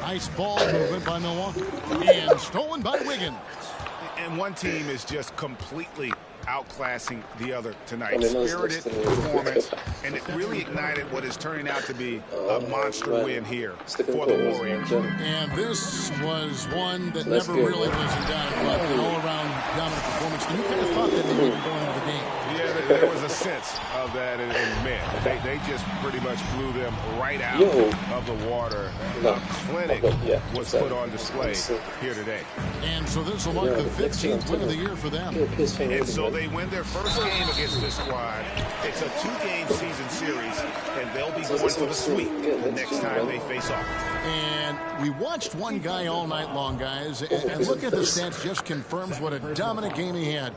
Nice ball movement by Milwaukee. And stolen by Wiggins. And one team is just completely outclassing the other tonight. Spirited performance, and it really ignited what is turning out to be a monster win here for the Warriors. And this was one that never really was in doubt, but an all-around dominant performance. And you kind of thought that they would be going into the game. Yeah, there was a sense of that, and man, they just pretty much blew them right out of the water. A clinic was put on display here today. And so this will mark the 15th win of the year for them. And so they win their first game against this squad. It's a 2-game season series, and they'll be going for the sweep the next time they face off. And we watched one guy all night long, guys, and look at the stats, just confirms what a dominant game he had.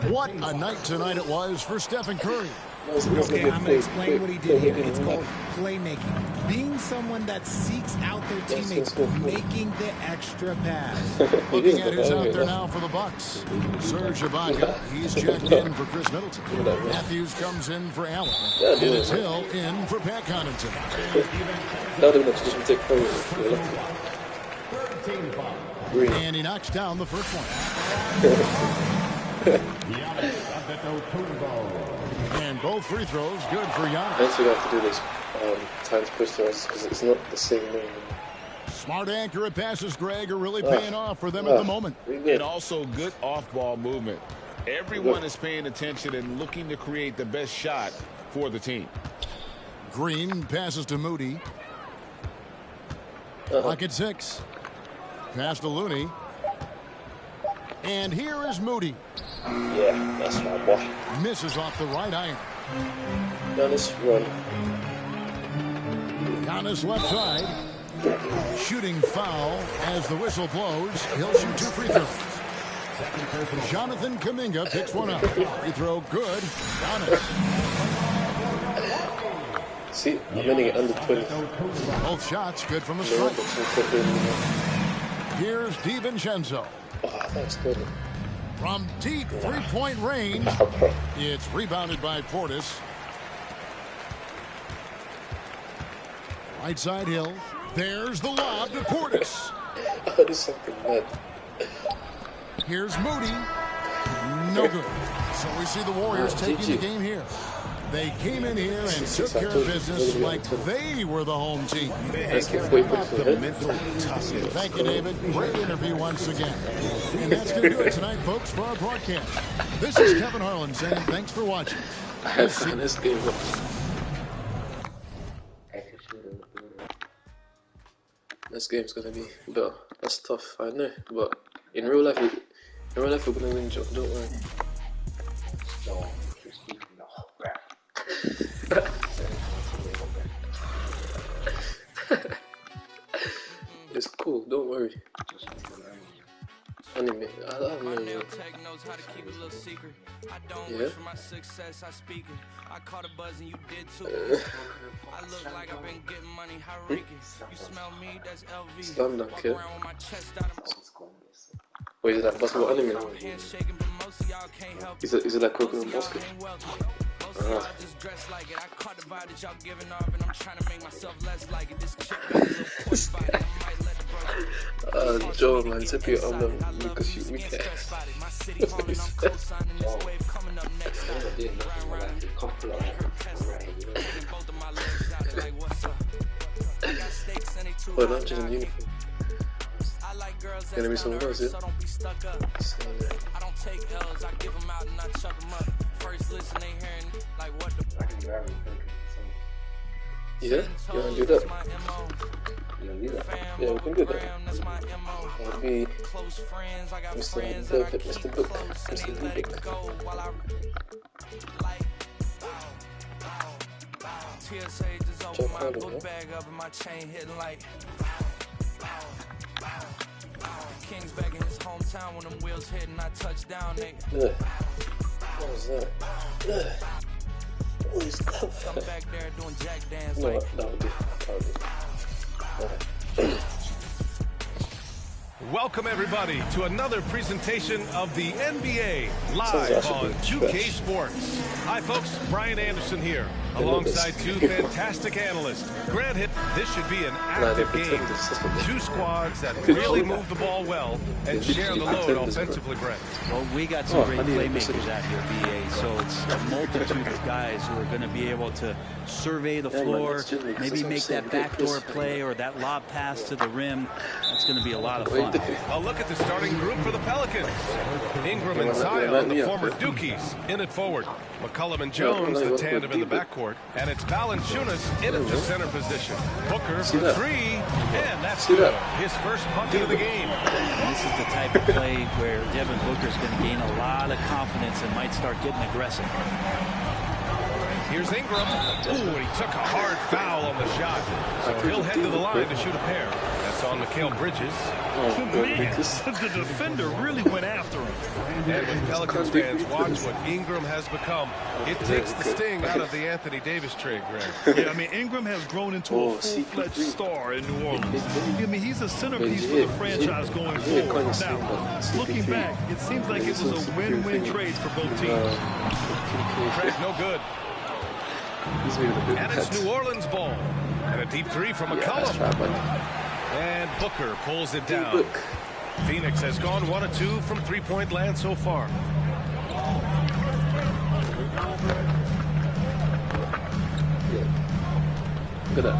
What a night tonight it was for Stephen Curry. Okay, I'm going to explain what he did here. It's called playmaking. Being someone that seeks out their teammates, making the extra pass. Looking at who's out there now for the Bucks. Serge Ibaka, he's checked in for Chris Middleton. Matthews comes in for Allen. And it's Hill in for Pat Connaughton. And he knocks down the first one. And both free throws good for Giannis. I think we have to do this times push to us because it's not the same way. Smart accurate passes, Greg, are really paying off for them at the moment. And also good off-ball movement. Everyone is paying attention and looking to create the best shot for the team. Green passes to Moody. Lock at 6. Pass to Looney. And here is Moody. Yeah, that's my boy. Misses off the right iron. Giannis run. Giannis left side. Shooting foul as the whistle blows. He'll shoot 2 free throws. Jonathan Kuminga picks one up. Free throw good. Giannis. See, I'm hitting it under 20. Both shots good from the strike. Here's DiVincenzo. Oh, that's good. From deep three-point range, it's rebounded by Portis. Right side Hill. There's the lob to Portis. That is something mad. Here's Moody. No good. So we see the Warriors taking the game here. They came in here and took care of business like they were the home team. Thank you, David. Great interview once again. And that's going to do it tonight, folks, for our broadcast. This is Kevin Harlan saying thanks for watching. This game. This game's gonna be better. That's tough, I know, but in real life, we're gonna win, Joe. Don't worry. It's cool. Don't worry. Anime. I don't know. Yeah. I caught a buzz and you did too. I look like I've been getting money, how reeking. You smell me, that's LV. Slam dunk, yeah. Wait, is that basketball anime? Is it like Pokemon basket? I just dress like it. I caught the vibe that y'all giving off, and I'm trying to make myself less like it. This chick Joe, man, zip your arm because you weak ass. Well, not just in uniform. Gonna be some girls, yeah? I don't take L's, I give them out and I chuck them up. First listen, they hearing like what the. Yeah, you wanna do that? Yeah, we can do that. I'll be Mr. Book, Mr. Book, Mr. Book. TSA just opened my book bag up and my chain hitting like. King's back in his hometown when them wheels hit and I touch down, nigga. What was that? What is that? I'm back there doing jack dance no, like. That would be. Welcome everybody to another presentation of the NBA live on 2K Sports. Hi folks, Brian Anderson here, alongside two fantastic analysts. Granted, this should be an active game. Two squads that really move the ball well and share the load offensively, Brett. Well, we got some great playmakers out here, BA, so it's a multitude of guys who are going to be able to survey the floor, maybe make that backdoor play or that lob pass to the rim. That's going to be a lot of fun. A look at the starting group for the Pelicans. Ingram and Zion, the former Dukies, in it forward. McCollum and Jones, the tandem in the backcourt. And it's Valanciunas in at the center position. Booker for three, and that's good. His first bucket of the game. This is the type of play where Devin Booker's going to gain a lot of confidence and might start getting aggressive. Here's Ingram. Ooh, and he took a hard foul on the shot. So he'll head to the line to shoot a pair. That's on Mikal Bridges. Man, the defender really went after him. And when Pelicans fans watch what Ingram has become, it takes the sting out of the Anthony Davis trade, Greg. Yeah, I mean, Ingram has grown into a full-fledged star in New Orleans. I mean, he's a centerpiece for the franchise going forward. Now, looking back, it seems like it was a win-win trade for both teams. Craig, no good. And it's New Orleans ball. And a deep three from McCollum. And Booker pulls it down. Phoenix has gone 1 of 2 from three-point land so far. Look at that.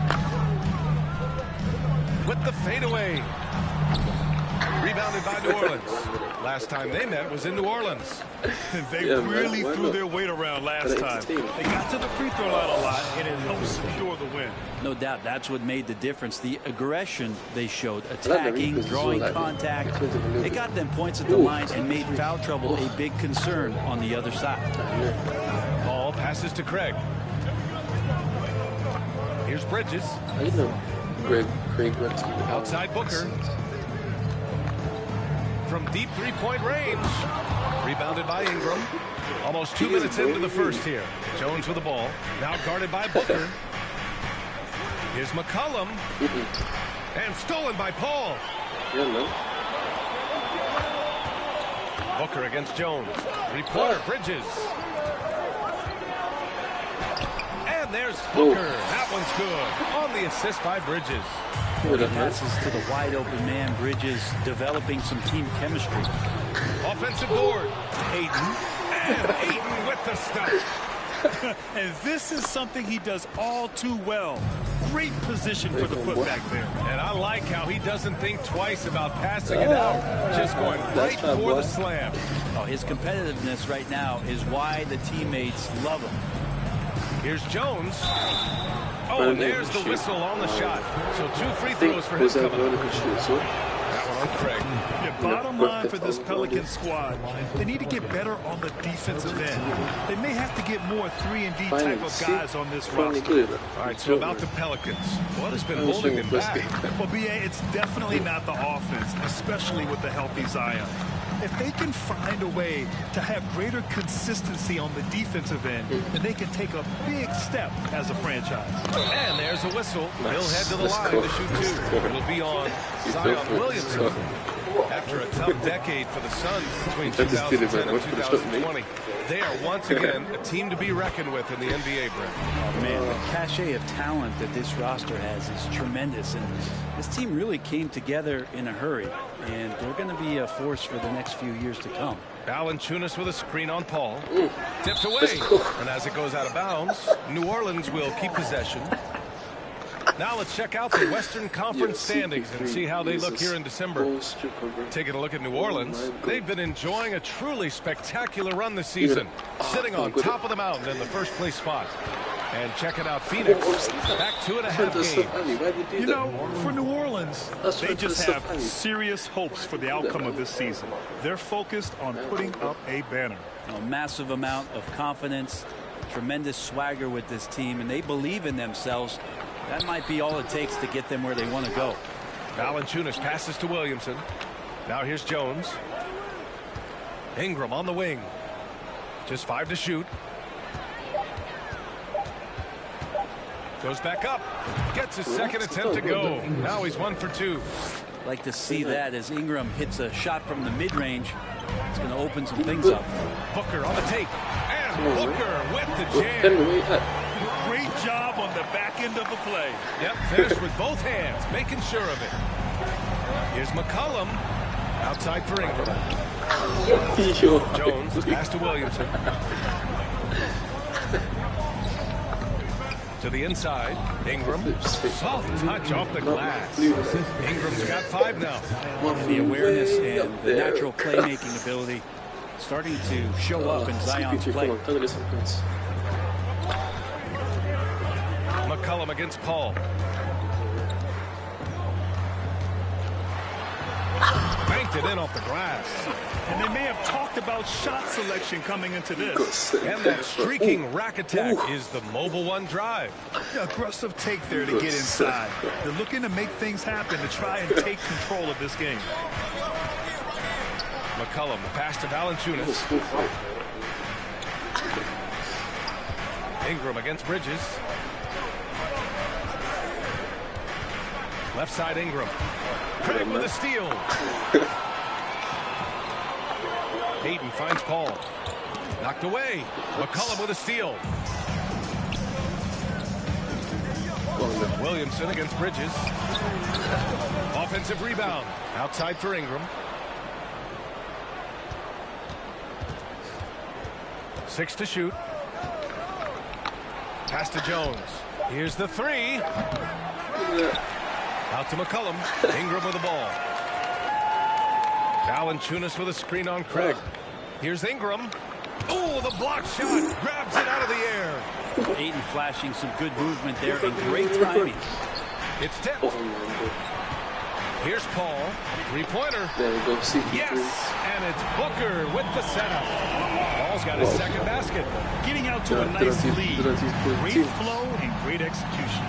With the fadeaway. Rebounded by New Orleans. Last time they met was in New Orleans. They really threw their weight around last time. They got to the free throw line a lot, and it helped secure the win. No doubt that's what made the difference. The aggression they showed, attacking, drawing contact. They got them points at the line and made foul trouble a big concern on the other side. Ball passes to Craig. Here's Bridges. I know Craig outside Booker. From deep three-point range. Rebounded by Ingram. Almost 2 minutes into the first here. Jones with the ball. Now guarded by Booker. Here's McCollum. And stolen by Paul. Booker against Jones. Three-pointer Bridges. And there's Booker. That one's good. On the assist by Bridges. Passes to the wide-open man. Bridges developing some team chemistry. Offensive board. Ayton. And Ayton with the stuff. And this is something he does all too well. Great position for the putback there. And I like how he doesn't think twice about passing it out. Just going right for the slam. Oh, his competitiveness right now is why the teammates love him. Here's Jones. Oh, and there's the whistle on the shot. So 2 free throws for him coming up. That one on Craig. Yeah, bottom line for this Pelican squad, they need to get better on the defensive end. They may have to get more 3-and-D type of guys on this roster. All right, so about the Pelicans. What has been holding them back? Well, B.A., it's definitely not the offense, especially with the healthy Zion. If they can find a way to have greater consistency on the defensive end, then they can take a big step as a franchise. And there's a whistle. He'll head to the line to shoot 2. It'll be on Zion Williamson. After a tough decade for the Suns between 2010 and 2020, they are once again a team to be reckoned with in the NBA, Brent. Oh, man, the cachet of talent that this roster has is tremendous. And this team really came together in a hurry. And they're going to be a force for the next few years to come. Valanciunas with a screen on Paul. Tipped away. And as it goes out of bounds, New Orleans will keep possession. Now let's check out the Western Conference standings and see how they look here in December. Taking a look at New Orleans, they've been enjoying a truly spectacular run this season, sitting on top of the mountain in the first place spot. And checking out Phoenix, back 2.5 games. You know, for New Orleans, they just have serious hopes for the outcome of this season. They're focused on putting up a banner. A massive amount of confidence, tremendous swagger with this team, and they believe in themselves. That might be all it takes to get them where they want to go. Valanciunas passes to Williamson. Now here's Jones. Ingram on the wing. Just 5 to shoot. Goes back up. Gets his second attempt to go. Now he's 1 for 2. Like to see that as Ingram hits a shot from the mid-range. It's going to open some things up. Booker on the take. And Booker with the jam. Great job on the back end of the play. Yep, finished with both hands, making sure of it. Here's McCollum. Outside for Ingram. Jones, pass to Williamson. To the inside, Ingram. Soft touch off the glass. Ingram's got 5 now. The awareness and the natural playmaking ability starting to show up in Zion's play. McCollum against Paul. Banked it in off the glass. And they may have talked about shot selection coming into this. And that streaking rack attack is the Mobile One drive. Aggressive take there to get inside. They're looking to make things happen to try and take control of this game. McCollum, the pass to Valanciunas. Ingram against Bridges. Left side Ingram. Craig with a steal. Hayden finds Paul. Knocked away. McCollum with a steal. Williamson against Bridges. Offensive rebound. Outside for Ingram. 6 to shoot. Pass to Jones. Here's the three. Out to McCollum. Ingram with the ball. Valanciunas with a screen on Craig. Here's Ingram. Oh, the block shot. Grabs it out of the air. Hayden flashing some good movement there and great timing. It's tipped. Here's Paul. Three-pointer. There we go. Yes, and it's Booker with the setup. Paul's got his second basket. Getting out to a nice lead. Great flow and great execution.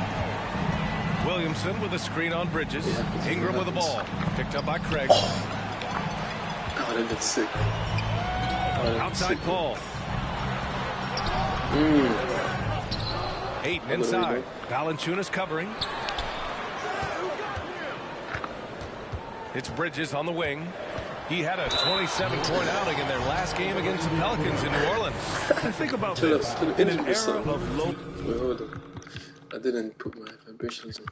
Williamson with a screen on Bridges. Ingram with the ball. Picked up by Craig. God, that's sick. Outside Paul. Hayden inside. Valanciunas covering. It's Bridges on the wing. He had a 27-point outing in their last game against the Pelicans in New Orleans. And think about this. In an era of low... Wait, hold on. I didn't put my vibrations on.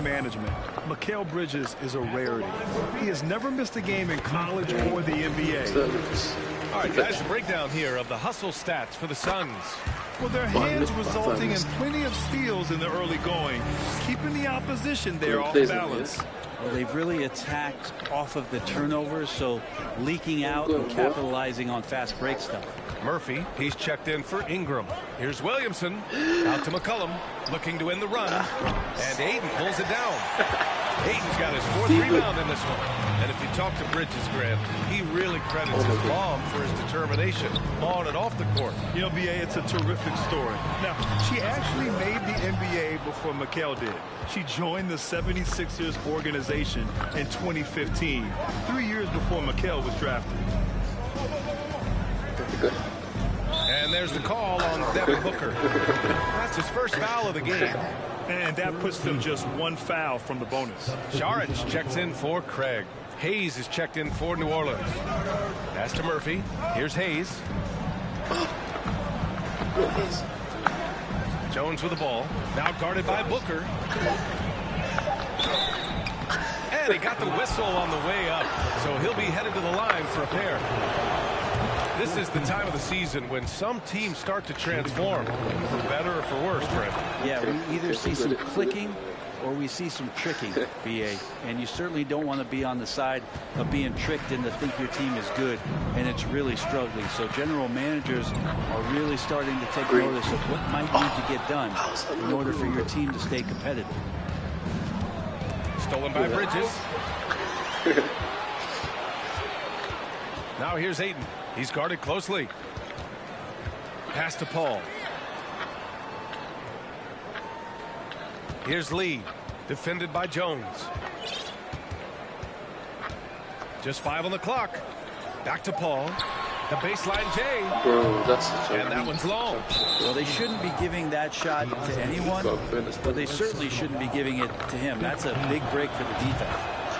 Management. Mikal Bridges is a rarity. He has never missed a game in college or the NBA. All right, guys, a breakdown here of the hustle stats for the Suns. Well, their hands resulting in plenty of steals in the early going, keeping the opposition there off balance. Well, they've really attacked off of the turnovers, so leaking out and capitalizing on fast break stuff. Murphy, he's checked in for Ingram. Here's Williamson. Out to McCollum, looking to end the run. And Hayden pulls it down. Hayden's got his 4th rebound in this one. And if you talk to Bridges, Grant, he really credits his mom for his determination on and off the court. You know, BA, it's a terrific story. Now, she actually made the NBA before Mikal did. She joined the 76ers organization in 2015, 3 years before Mikal was drafted. And there's the call on Devin Booker. That's his first foul of the game. And that puts them just 1 foul from the bonus. Saric checks in for Craig. Hayes is checked in for New Orleans. Pass to Murphy. Here's Hayes. Jones with the ball. Now guarded by Booker. And he got the whistle on the way up. So he'll be headed to the line for a pair. This is the time of the season when some teams start to transform, for better or for worse, Brent. Yeah, we either see some clicking or we see some tricking, BA. And you certainly don't want to be on the side of being tricked into think your team is good and it's really struggling. So general managers are really starting to take notice of what might need to get done in order for your team to stay competitive. Stolen by Bridges. Now here's Hayden. He's guarded closely. Pass to Paul. Here's Lee, defended by Jones. Just 5 on the clock. Back to Paul. The baseline J. Bro, that's and that one's long. Well, they shouldn't be giving that shot to anyone, but they certainly shouldn't be giving it to him. That's a big break for the defense.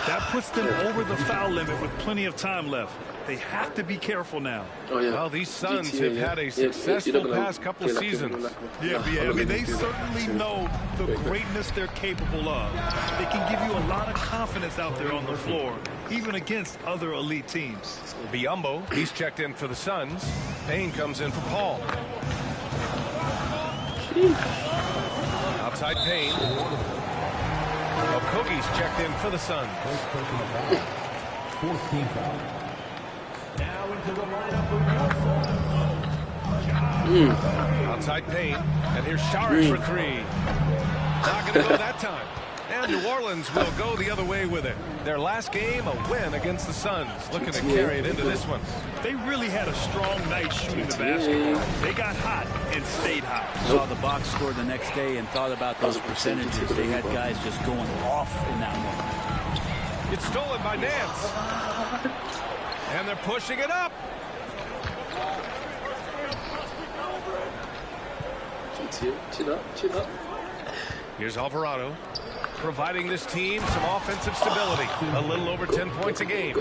That puts them over the foul limit with plenty of time left. They have to be careful now. Well, these Suns have had a successful past couple of seasons. Yeah, I mean, they certainly know the greatness they're capable of. They can give you a lot of confidence out there on the floor, even against other elite teams. Biyombo, he's checked in for the Suns. Payne comes in for Paul. Outside Payne. Okogie's checked in for the Suns. 14 foul. Now into the lineup Outside Payne. And here's Saric for 3. Not going to go that time. And New Orleans will go the other way with it. Their last game, a win against the Suns. Looking to carry it into this one. They really had a strong night shooting the basketball. They got hot and stayed hot. Saw the box score the next day and thought about those percentages. They had guys just going off in that moment. It's stolen by Nance. And they're pushing it up. Chin up. Here's Alvarado, providing this team some offensive stability. A little over 10 points a game.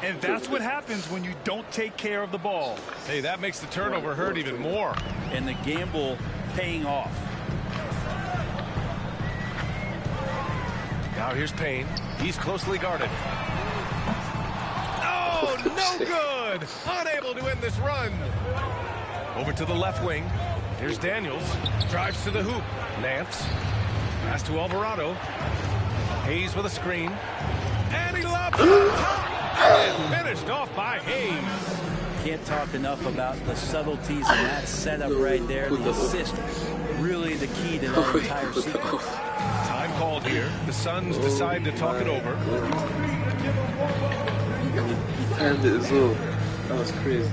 And that's what happens when you don't take care of the ball. Hey, that makes the turnover hurt even more. And the gamble paying off. Now here's Payne. He's closely guarded. Oh, no good! Unable to end this run. Over to the left wing. Here's Daniels. Drives to the hoop. Nance. Pass to Alvarado. Hayes with a screen. And he lobs it on top. And finished off by Hayes. Can't talk enough about the subtleties in that setup right there. The assist, really the key to that entire sequence. Time called here. The Suns decide to talk it over. And it as well. That was crazy.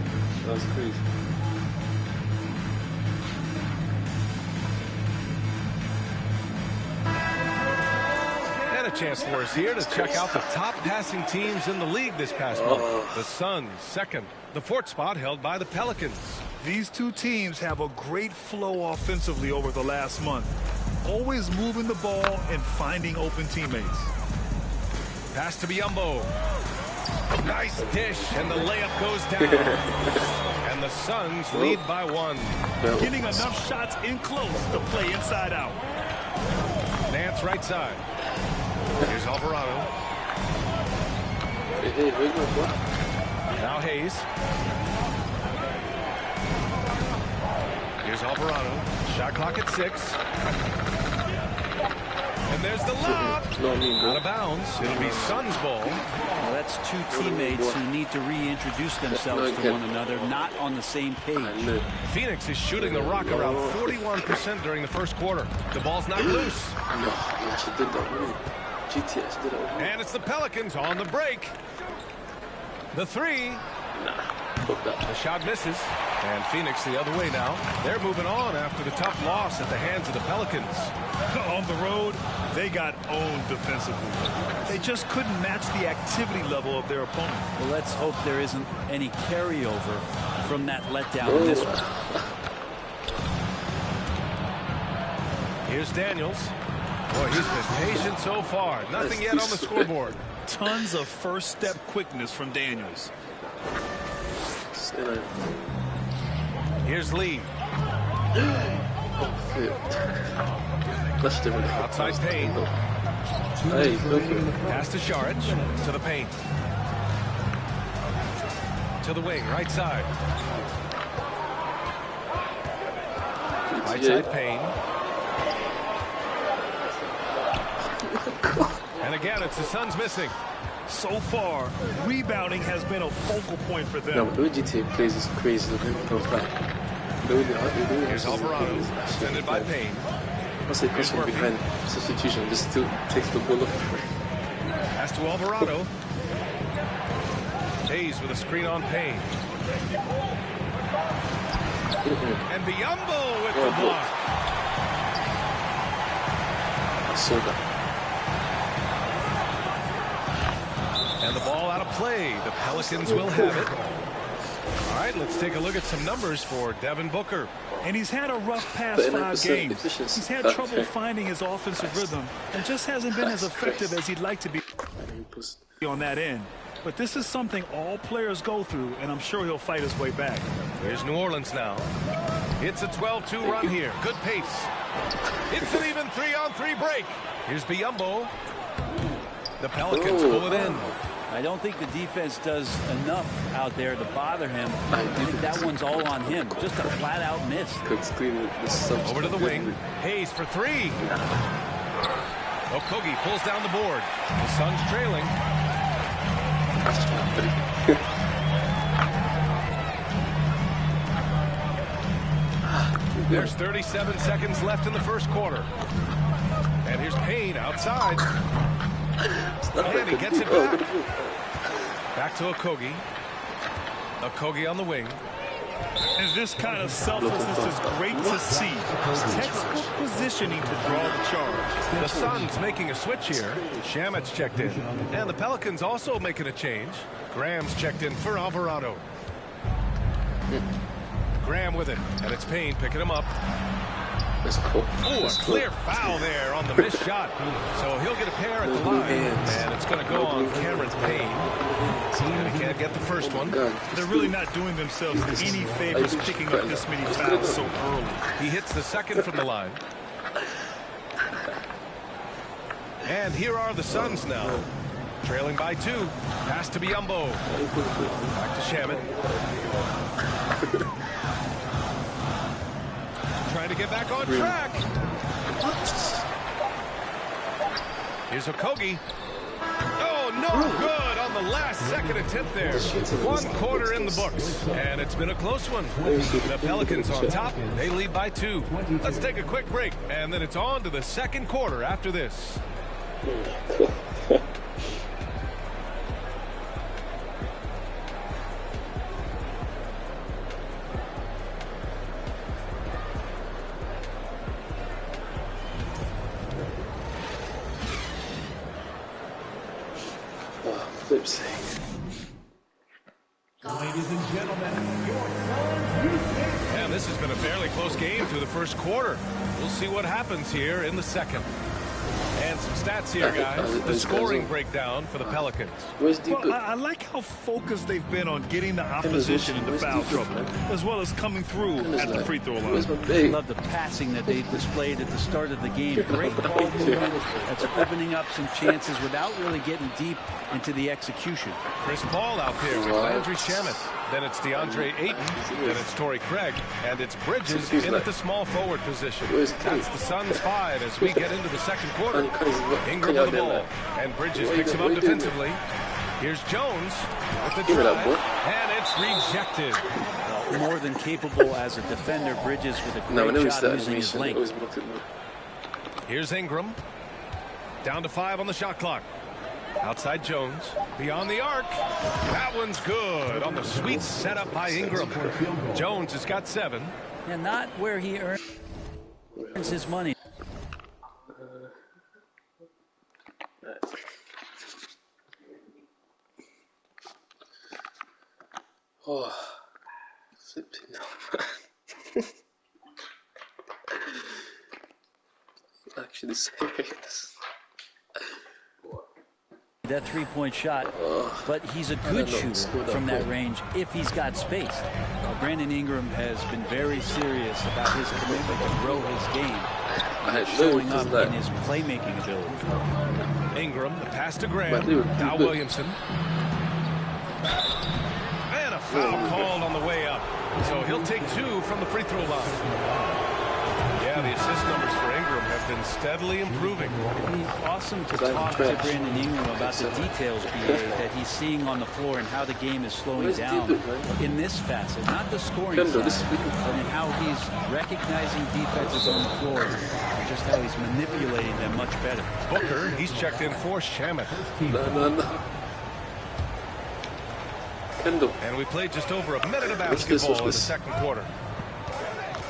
A chance for us here to check out the top passing teams in the league this past month. The Suns, second. The fourth spot held by the Pelicans. These two teams have a great flow offensively over the last month. Always moving the ball and finding open teammates. Pass to Biyombo. Nice dish, and the layup goes down. And the Suns lead by 1. Getting enough shots in close to play inside out. Nance right side. Here's Alvarado. Now Hayes. Here's Alvarado. Shot clock at 6. And there's the lob. Out of bounds. It'll be Suns ball. Well, that's two teammates who need to reintroduce themselves to one another, not on the same page. Phoenix is shooting the rock around 41% during the first quarter. The ball's not loose. And it's the Pelicans on the break. The 3. The shot misses. And Phoenix the other way now. They're moving on after the tough loss at the hands of the Pelicans. On the road, they got owned defensively. They just couldn't match the activity level of their opponent. Well, let's hope there isn't any carryover from that letdown in this one. Here's Daniels. Boy, he's been patient so far. Nothing yet on the scoreboard. Tons of first step quickness from Daniels. Here's Lee. Outside Payne. Pass to Šarić. To the paint. To the wing, right side. Right side Payne. And again, it's the Suns missing. So far, rebounding has been a focal point for them. No, but the way GTA plays is crazy. Here's Alvarado, defended by Payne. What's the question behind substitution? Just still takes the ball off. Pass to Alvarado. Hayes with a screen on Payne. And Biyombo with the block. So that. And the ball out of play. The Pelicans will have it. All right, let's take a look at some numbers for Devin Booker. And he's had a rough past 5 games. He's had trouble finding his offensive rhythm and just hasn't been as effective as he'd like to be on that end. But this is something all players go through, and I'm sure he'll fight his way back. Here's New Orleans now. It's a 12-2 run here. Good pace. It's an even 3-on-3 break. Here's Biyombo. The Pelicans pull it in. I don't think the defense does enough out there to bother him. I think that one's all on him. Just a flat-out miss. Over to the wing. Hayes for 3. Okogie pulls down the board. The Suns trailing. There's 37 seconds left in the first quarter. And here's Payne outside. And he gets it back. Back to Okogie. Okogie on the wing. And this kind of selflessness is great to see. Textbook positioning to draw the charge. The Suns making a switch here. Shamet's checked in. And the Pelicans also making a change. Graham's checked in for Alvarado. Graham with it. And it's Payne picking him up. Oh, a clear foul there on the missed shot. So he'll get a pair at the line. And it's going to go on Cameron Payne. And he can't get the first one. They're really not doing themselves any favors picking up this many fouls so early. He hits the second from the line. And here are the Suns now. Trailing by 2. Pass to Biyombo. Back to Shamet. Trying to get back on track. Here's Okogie. Oh, no good on the last second attempt there. 1 quarter in the books. And it's been a close one. The Pelicans on top. They lead by 2. Let's take a quick break. And then it's on to the second quarter after this. Ladies and gentlemen, and this has been a fairly close game through the first quarter. We'll see what happens here in the second. And some stats here, guys. The scoring breakdown for the Pelicans. Well, I like how focused they've been on getting the opposition into foul trouble, as well as coming through at the free throw line. I love the passing that they displayed at the start of the game. Great ball movement that's opening up some chances without really getting deep into the execution. Chris Paul out there with Landry Shamet. Then it's DeAndre Ayton. Then it's Torrey Craig. And it's Bridges in at the small forward position. That's the Suns 5 as we get into the second quarter. Ingram with the ball. And Bridges picks him up defensively. Here's Jones with the drive. And it's rejected. More than capable as a defender. Bridges with a great shot using his length. Here's Ingram. Down to 5 on the shot clock. Outside Jones. Beyond the arc. That one's good on the sweet setup by Ingram. Jones has got 7. And not where he earns his money. Oh, flipping now. Actually serious. That three-point shot, but he's a good shooter from that range if he's got space. Brandon Ingram has been very serious about his commitment to grow his game, showing up in his playmaking ability. Ingram, the pass to Graham. Now Williamson. And a foul called on the way up. So he'll take 2 from the free throw line. Yeah, the assist numbers for Ingram have been steadily improving. It's awesome to talk to Brandon Ingram about the details, BA, that he's seeing on the floor and how the game is slowing down in this facet. Not the scoring side, but in how he's recognizing defenses on the floor and just how he's manipulating them much better. Booker, he's checked in for Shamet. And we played just over a minute of basketball in the second quarter.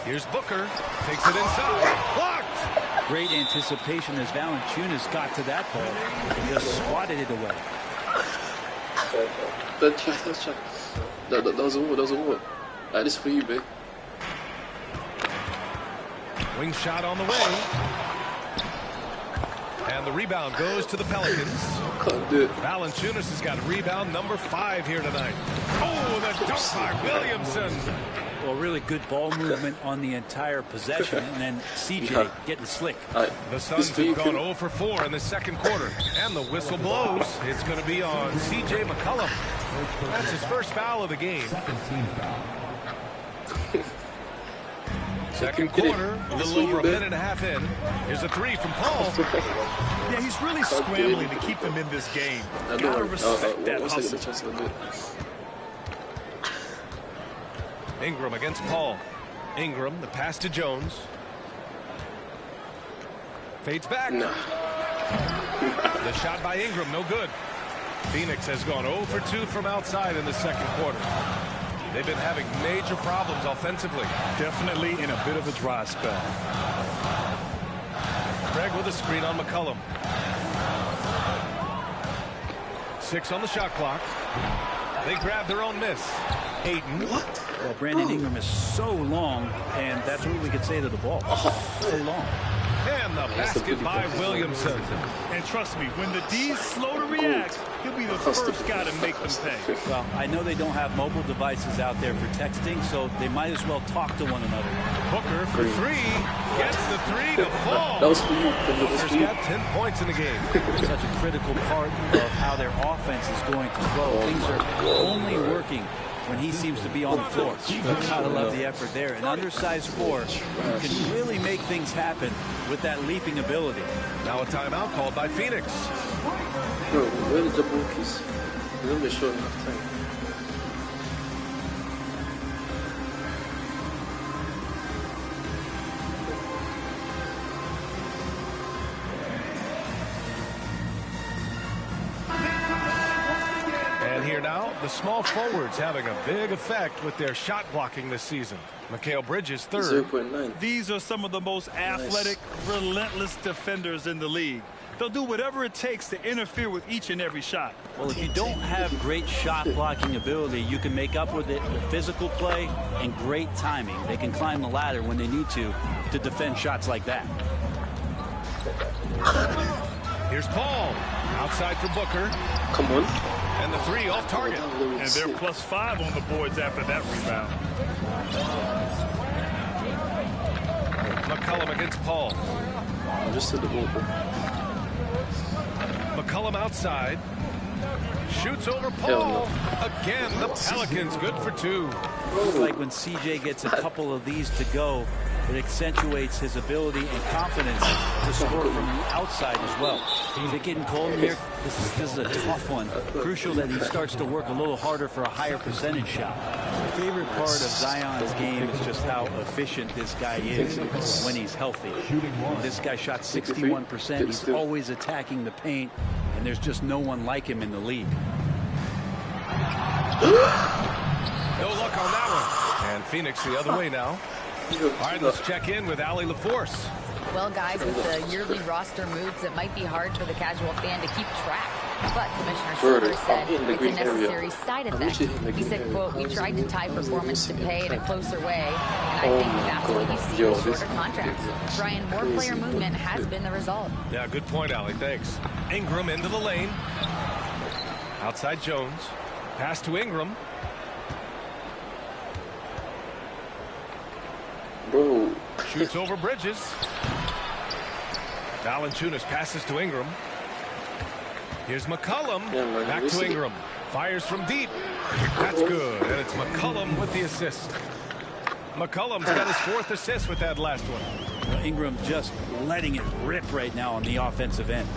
Here's Booker, takes it inside, blocked! Great anticipation as Valanciunas got to that ball and just swatted it away. That was a what? This for you, babe. Wing shot on the way. And the rebound goes to the Pelicans. Valanciunas has got rebound number 5 here tonight. Oh, the dunk by Williamson. Well, really good ball movement on the entire possession, and then CJ getting slick. The Suns have gone 0 for 4 in the second quarter, and the whistle blows. It's going to be on CJ McCollum. That's his first foul of the game. Second quarter, a little over a minute and a half in. Here's a 3 from Paul. Yeah, he's really scrambling to keep them in this game. Gotta respect that hustle. Ingram against Paul. Ingram, the pass to Jones. Fades back. Nah. The shot by Ingram, no good. Phoenix has gone 0 for 2 from outside in the second quarter. They've been having major problems offensively. Definitely in a bit of a dry spell. Craig with a screen on McCollum. 6 on the shot clock. They grab their own miss. Ayton. What? Well, Brandon Ingram is so long, and that's what we could say to the ball. So long. And the basket by Williamson. And trust me, when the D's slow to react, he'll be the first guy to make them pay. Well, I know they don't have mobile devices out there for texting, so they might as well talk to one another. Booker for 3. Gets the 3 to fall. That was for you. Booker's got 10 points in the game. Such a critical part of how their offense is going to flow. Things are only working when he seems to be on the floor. Gotta love the effort there. An undersized four can really make things happen with that leaping ability. Now a timeout called by Phoenix. Bro, where the double keys? They're not short enough time. And here now, the small forwards having a big effect with their shot blocking this season. Mikal Bridges, 3rd. 0.9. These are some of the most athletic, relentless defenders in the league. They'll do whatever it takes to interfere with each and every shot. Well, if you don't have great shot blocking ability, you can make up with it with physical play and great timing. They can climb the ladder when they need to defend shots like that. Here's Paul. Outside for Booker. Come on. And the 3 off target. And they're +5 on the boards after that rebound. McCollum against Paul. Just to the ball. McCollum outside. Shoots over Paul. Again, the Pelicans good for 2. It's like when CJ gets a couple of these to go, it accentuates his ability and confidence to score from the outside as well. Is it getting cold in here? This is a tough one. Crucial that he starts to work a little harder for a higher percentage shot. My favorite part of Zion's game is just how efficient this guy is when he's healthy. This guy shot 61%. He's always attacking the paint, and there's just no one like him in the league. No luck on that one. And Phoenix the other way now. All right, let's check in with Allie LaForce. Well, guys, with the yearly roster moves, it might be hard for the casual fan to keep track. But Commissioner Silver said it's a necessary side effect. He said, quote, "We tried to tie performance to pay in a closer way, and I think that's what you see with shorter contracts. Brian, more player movement has been the result." Yeah, good point, Allie. Thanks. Ingram into the lane. Outside Jones. Pass to Ingram. Bro. Shoots over Bridges. Valanciunas passes to Ingram. Here's McCollum. Back to Ingram. Fires from deep. That's good. And it's McCollum with the assist. McCollum's got his 4th assist with that last one. Well, Ingram just letting it rip right now on the offensive end.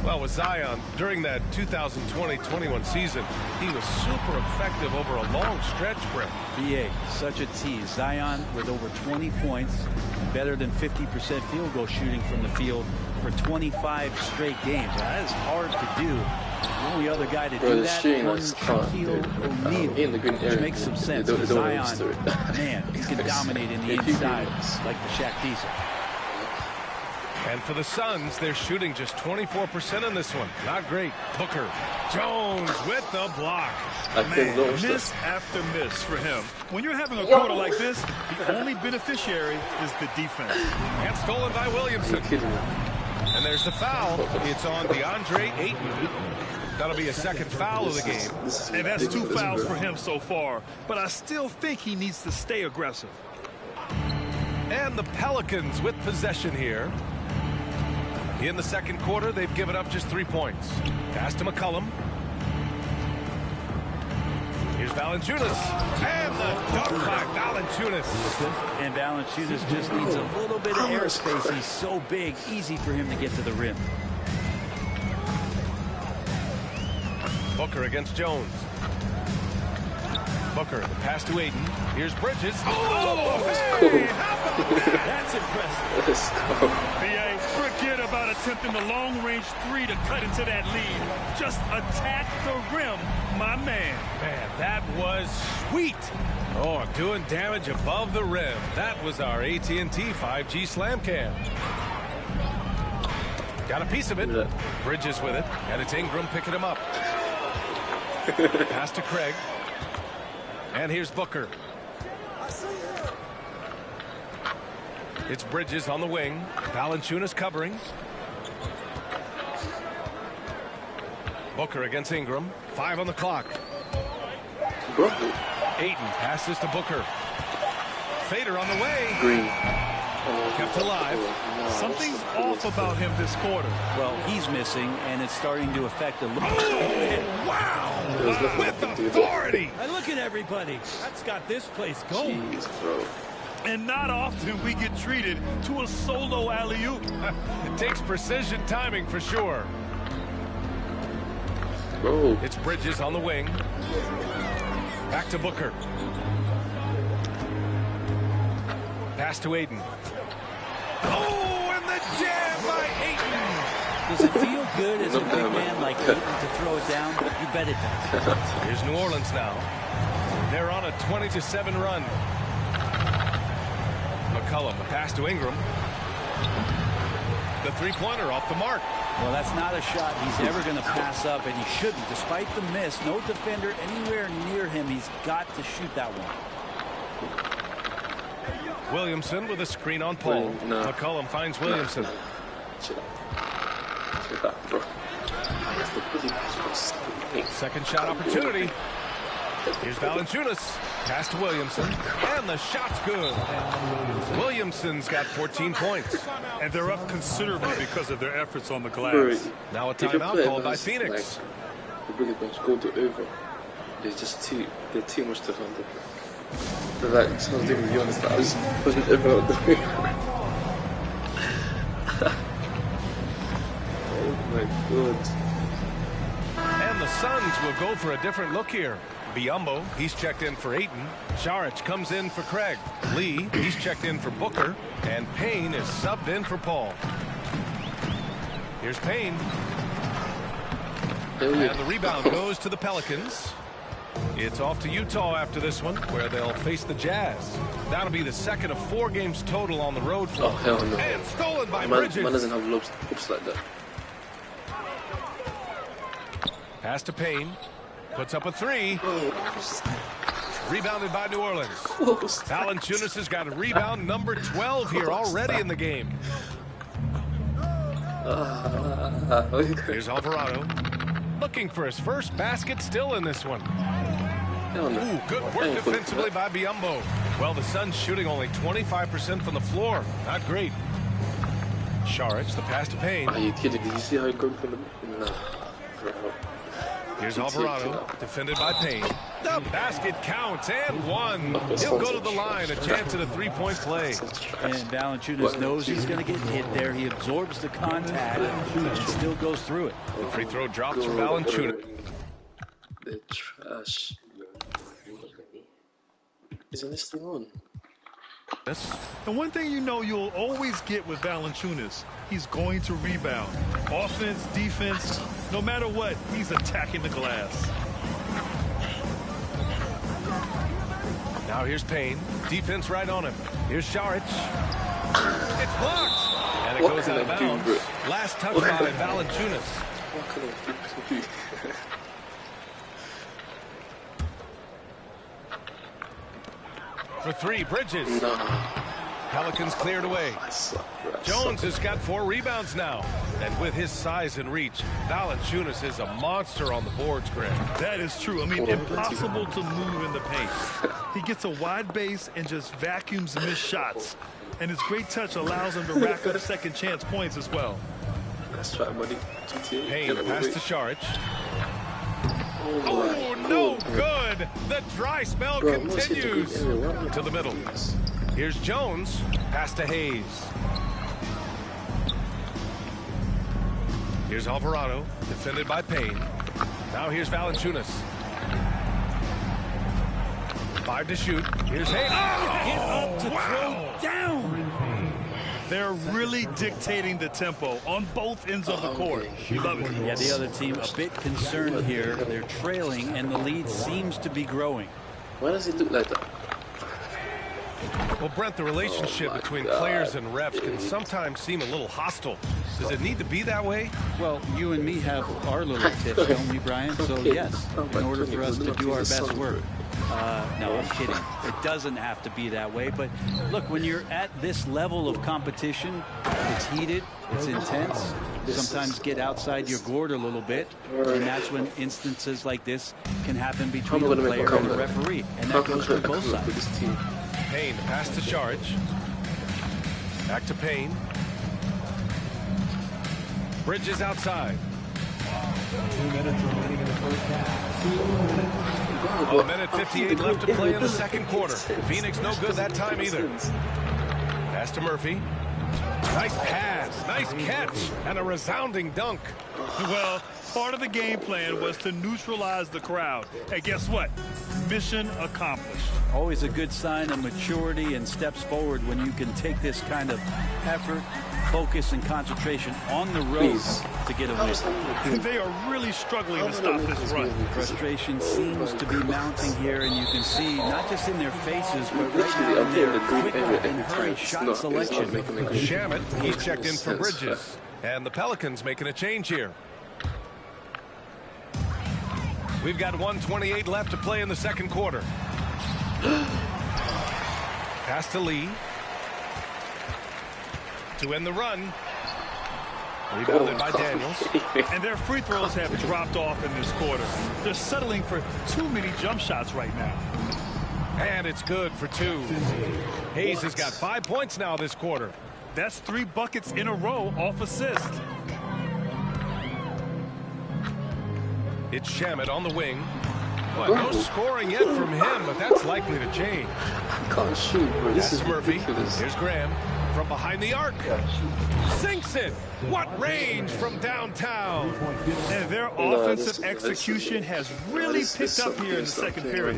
Well, with Zion, during that 2020-21 season, he was super effective over a long stretch, Brent. BA, such a tease. Zion with over 20 points, better than 50% field goal shooting from the field for 25 straight games. Now, that is hard to do. The only other guy to do that was Shaquille O'Neal, which makes some sense. Zion, man, he can dominate in the inside like the Shaq Diesel. And for the Suns, they're shooting just 24% in this one. Not great. Booker. Jones with the block. Man, miss after miss for him. When you're having a quarter like this, the only beneficiary is the defense. And stolen by Williamson. And there's the foul. It's on DeAndre Ayton. That'll be a second foul of the game. And that's 2 fouls for him so far. But I still think he needs to stay aggressive. And the Pelicans with possession here. In the second quarter, they've given up just 3 points. Pass to McCollum. Here's Valanciunas. And the dunk by Valanciunas. And Valanciunas just needs a little bit of airspace. He's so big, easy for him to get to the rim. Booker against Jones. Booker, the pass to Ayton. Here's Bridges. Oh, hey, that's impressive. Let's go. BA, forget about long-range three to cut into that lead. Just attack the rim, my man. Man, that was sweet. Oh, doing damage above the rim. That was our AT&T 5G Slam Cam. Got a piece of it. Bridges with it. And it's Ingram picking him up. Pass to Craig. And here's Booker. It's Bridges on the wing. Valanciunas covering. Booker against Ingram. 5 on the clock. Ayton passes to Booker. Fader on the way. Green. Kept alive. Something's off about him this quarter. Well, he's missing, and it's starting to affect a little. Wow! With authority. Hey, look at everybody. That's got this place going. Jeez, bro. And not often we get treated to a solo alley-oop. It takes precision timing for sure. Bro. It's Bridges on the wing. Back to Booker. Pass to Ayton. Oh, and the jam by Ayton. Does it feel good as a big man like Ayton to throw it down? You bet it does. Here's New Orleans now. They're on a 20-7 run. McCollum, the pass to Ingram. The three-pointer off the mark. Well, that's not a shot he's ever going to pass up, and he shouldn't. Despite the miss, no defender anywhere near him. He's got to shoot that one. Williamson with a screen on Paul. No. McCollum finds Williamson. Chill out, bro. Second shot opportunity. Here's Valanciunas. Pass to Williamson. And the shot's good. Williamson's got 14 points. And they're up considerably because of their efforts on the glass. Now a timeout called by Phoenix. The Brooklyn Nets go to over. They're too much to handle. They're like, so to be honest, I was wasn't ever out there. Oh my god. And the Suns will go for a different look here. Biyombo, he's checked in for Ayton. Saric comes in for Craig. Lee, he's checked in for Booker. And Payne is subbed in for Paul. Here's Payne. And the rebound goes to the Pelicans. It's off to Utah after this one, where they'll face the Jazz. That'll be the second of 4 games total on the road for them. Oh, hell no. And stolen by Man Bridges. doesn't have looks like that. Pass to Payne. Puts up a 3. Rebounded by New Orleans. Valanciunas has got a rebound number 12 here already in the game. Here's Alvarado. Looking for his first basket still in this one. Ooh, good work defensively by Biyombo. Well, the Suns shooting only 25% from the floor. Not great. Saric, the pass to Payne. Are you kidding? Did you see how he got from the... No. Here's Alvarado, defended by Payne. The basket counts, and one. He'll go to the line, a chance at a three-point play. And Valanciunas knows he's going to get hit there. He absorbs the contact and still goes through it. The free throw drops for Valanciunas. They're trash. Isn't this thing on? And one thing you know you'll always get with Valanciunas, he's going to rebound. Offense, defense, no matter what, he's attacking the glass. Now here's Payne. Defense right on him. Here's Saric. It's blocked. And it goes out of bounds. Last touch by Valanciunas. What can I do? For 3, Bridges. No. Pelicans cleared away. Jones has got 4 rebounds now. And with his size and reach, Valanciunas is a monster on the boards, Greg. That is true. I mean, impossible to move in the paint. He gets a wide base and just vacuums missed shots. And his great touch allows him to rack up second chance points as well. That's right, buddy. Payne pass to Saric. Oh, no good. The dry spell continues. To the middle. Here's Jones. Pass to Hayes. Here's Alvarado. Defended by Payne. Now here's Valanciunas. 5 to shoot. Here's Hayes. Get up to throw down. They're really dictating the tempo on both ends of the court. Love it. Yeah, the other team a bit concerned here. They're trailing, and the lead seems to be growing. Why does it look like that? Well, Brent, the relationship between players and refs can sometimes seem a little hostile. Does it need to be that way? Well, you and me have our little tips, don't we, Brian? So, yes, in order for us to do our best work. No, I'm kidding. It doesn't have to be that way. But, look, when you're at this level of competition, it's heated, it's intense. Sometimes get outside your gourd a little bit. And that's when instances like this can happen between the player and the referee. And that goes for both sides. Payne, pass to Charge. Back to Payne. Bridges outside. 2 minutes remaining in the first half. 1 minute 58 left to play in the second quarter. Phoenix no good that time either. Pass to Murphy. Nice pass, nice catch, and a resounding dunk. Well, part of the game plan was to neutralize the crowd. And guess what? Mission accomplished. Always a good sign of maturity and steps forward when you can take this kind of effort, focus, and concentration on the road to get a win. They are really struggling to stop this run. Frustration seems to be mounting here, and you can see not just in their faces, but right now in their quick and hurried shot selection. Shamet, he's checked in for Bridges. And the Pelicans making a change here. We've got 1:28 left to play in the second quarter. Pass to Lee. To end the run. Rebounded by Daniels. And their free throws have dropped off in this quarter. They're settling for too many jump shots right now. And it's good for 2. Hayes has got 5 points now this quarter. That's 3 buckets in a row off assist. It's Shamet on the wing. Well, no scoring yet from him, but that's likely to change. I can't shoot, bro. This is Murphy. ridiculous. Here's Graham from behind the arc. Sinks it. What range from downtown. And their offensive execution has really picked up here in the second period.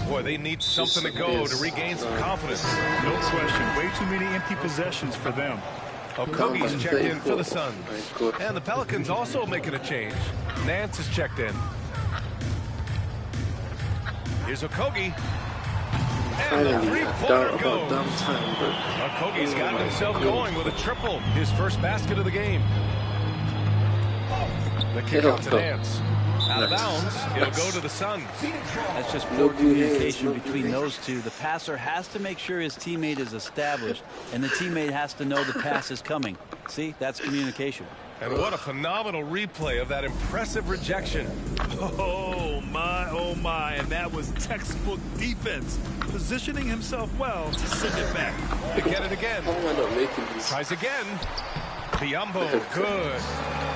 Boy, they need something to go to regain some confidence. No question. Way too many empty possessions for them. Okogie's checked in for the Suns. And the Pelicans also making a change. Nance is checked in. Here's Okogie. And the three-pointer goes. Okogie's got himself going with a triple. His first basket of the game. The kick out to Nance. Out of bounds. It'll go to the Suns. That's just poor communication between those two. The passer has to make sure his teammate is established, and the teammate has to know the pass is coming. See, that's communication. And what a phenomenal replay of that impressive rejection. Oh, my. And that was textbook defense. Positioning himself well to send it back. They get it again. Tries again. Biyombo, good.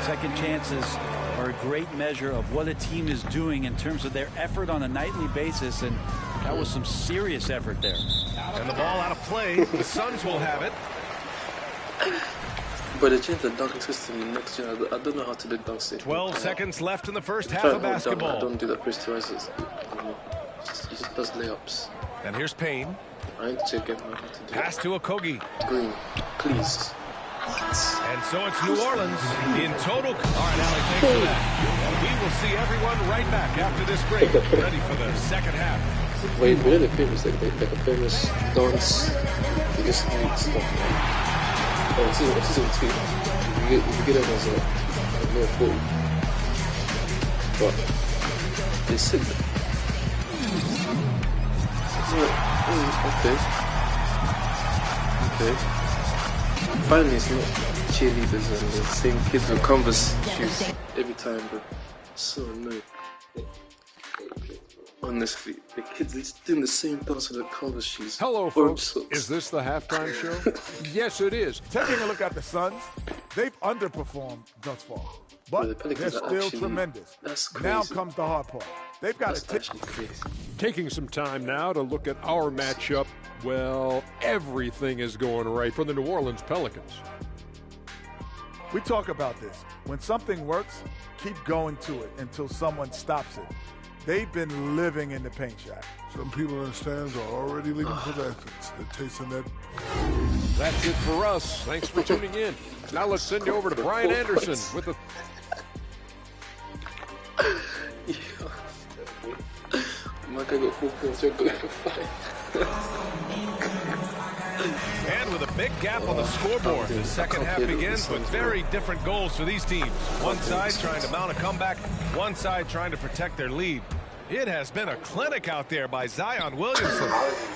Second chances are a great measure of what a team is doing in terms of their effort on a nightly basis, and that was some serious effort there. And the ball out of play. The Suns will have it. But they changed the dunking system next year. I don't know how to do dunks. 12 seconds left in the first half of basketball. I don't do that press-to-rises. He just does layups. And here's Payne. I need to check out how to do Pass to Okogie. Green, please. And so it's New Orleans in total. All right, Allie, thanks for that. And we will see everyone right back after this break, ready for the second half. Wait, we had a famous, like a famous dance. They just need stuff. Oh, this is tweet. You get it as a no quote. But they said that. Okay. Finally, it's not cheerleaders and the same kids with Converse shoes every time, but so annoying. Honestly, the kids, they're doing the same dance with the Converse shoes. Hello, folks. Is this the halftime show? Yes, it is. Taking a look at the Suns, they've underperformed thus far, but they're still tremendous. That's crazy. Now comes the hard part. They've got to Taking some time now to look at our matchup. Well, everything is going right for the New Orleans Pelicans. We talk about this. When something works, keep going to it until someone stops it. They've been living in the paint shot. Some people in the stands are already leaving possessions. They're tasting that That's it for us. Thanks for tuning in. Now let's send you over to Brian Anderson with the... Mike, I got 4 points, you're going for 5. And with a big gap on the scoreboard, the second half begins with very different goals for these teams. One side trying to mount a comeback, one side trying to protect their lead. It has been a clinic out there by Zion Williamson.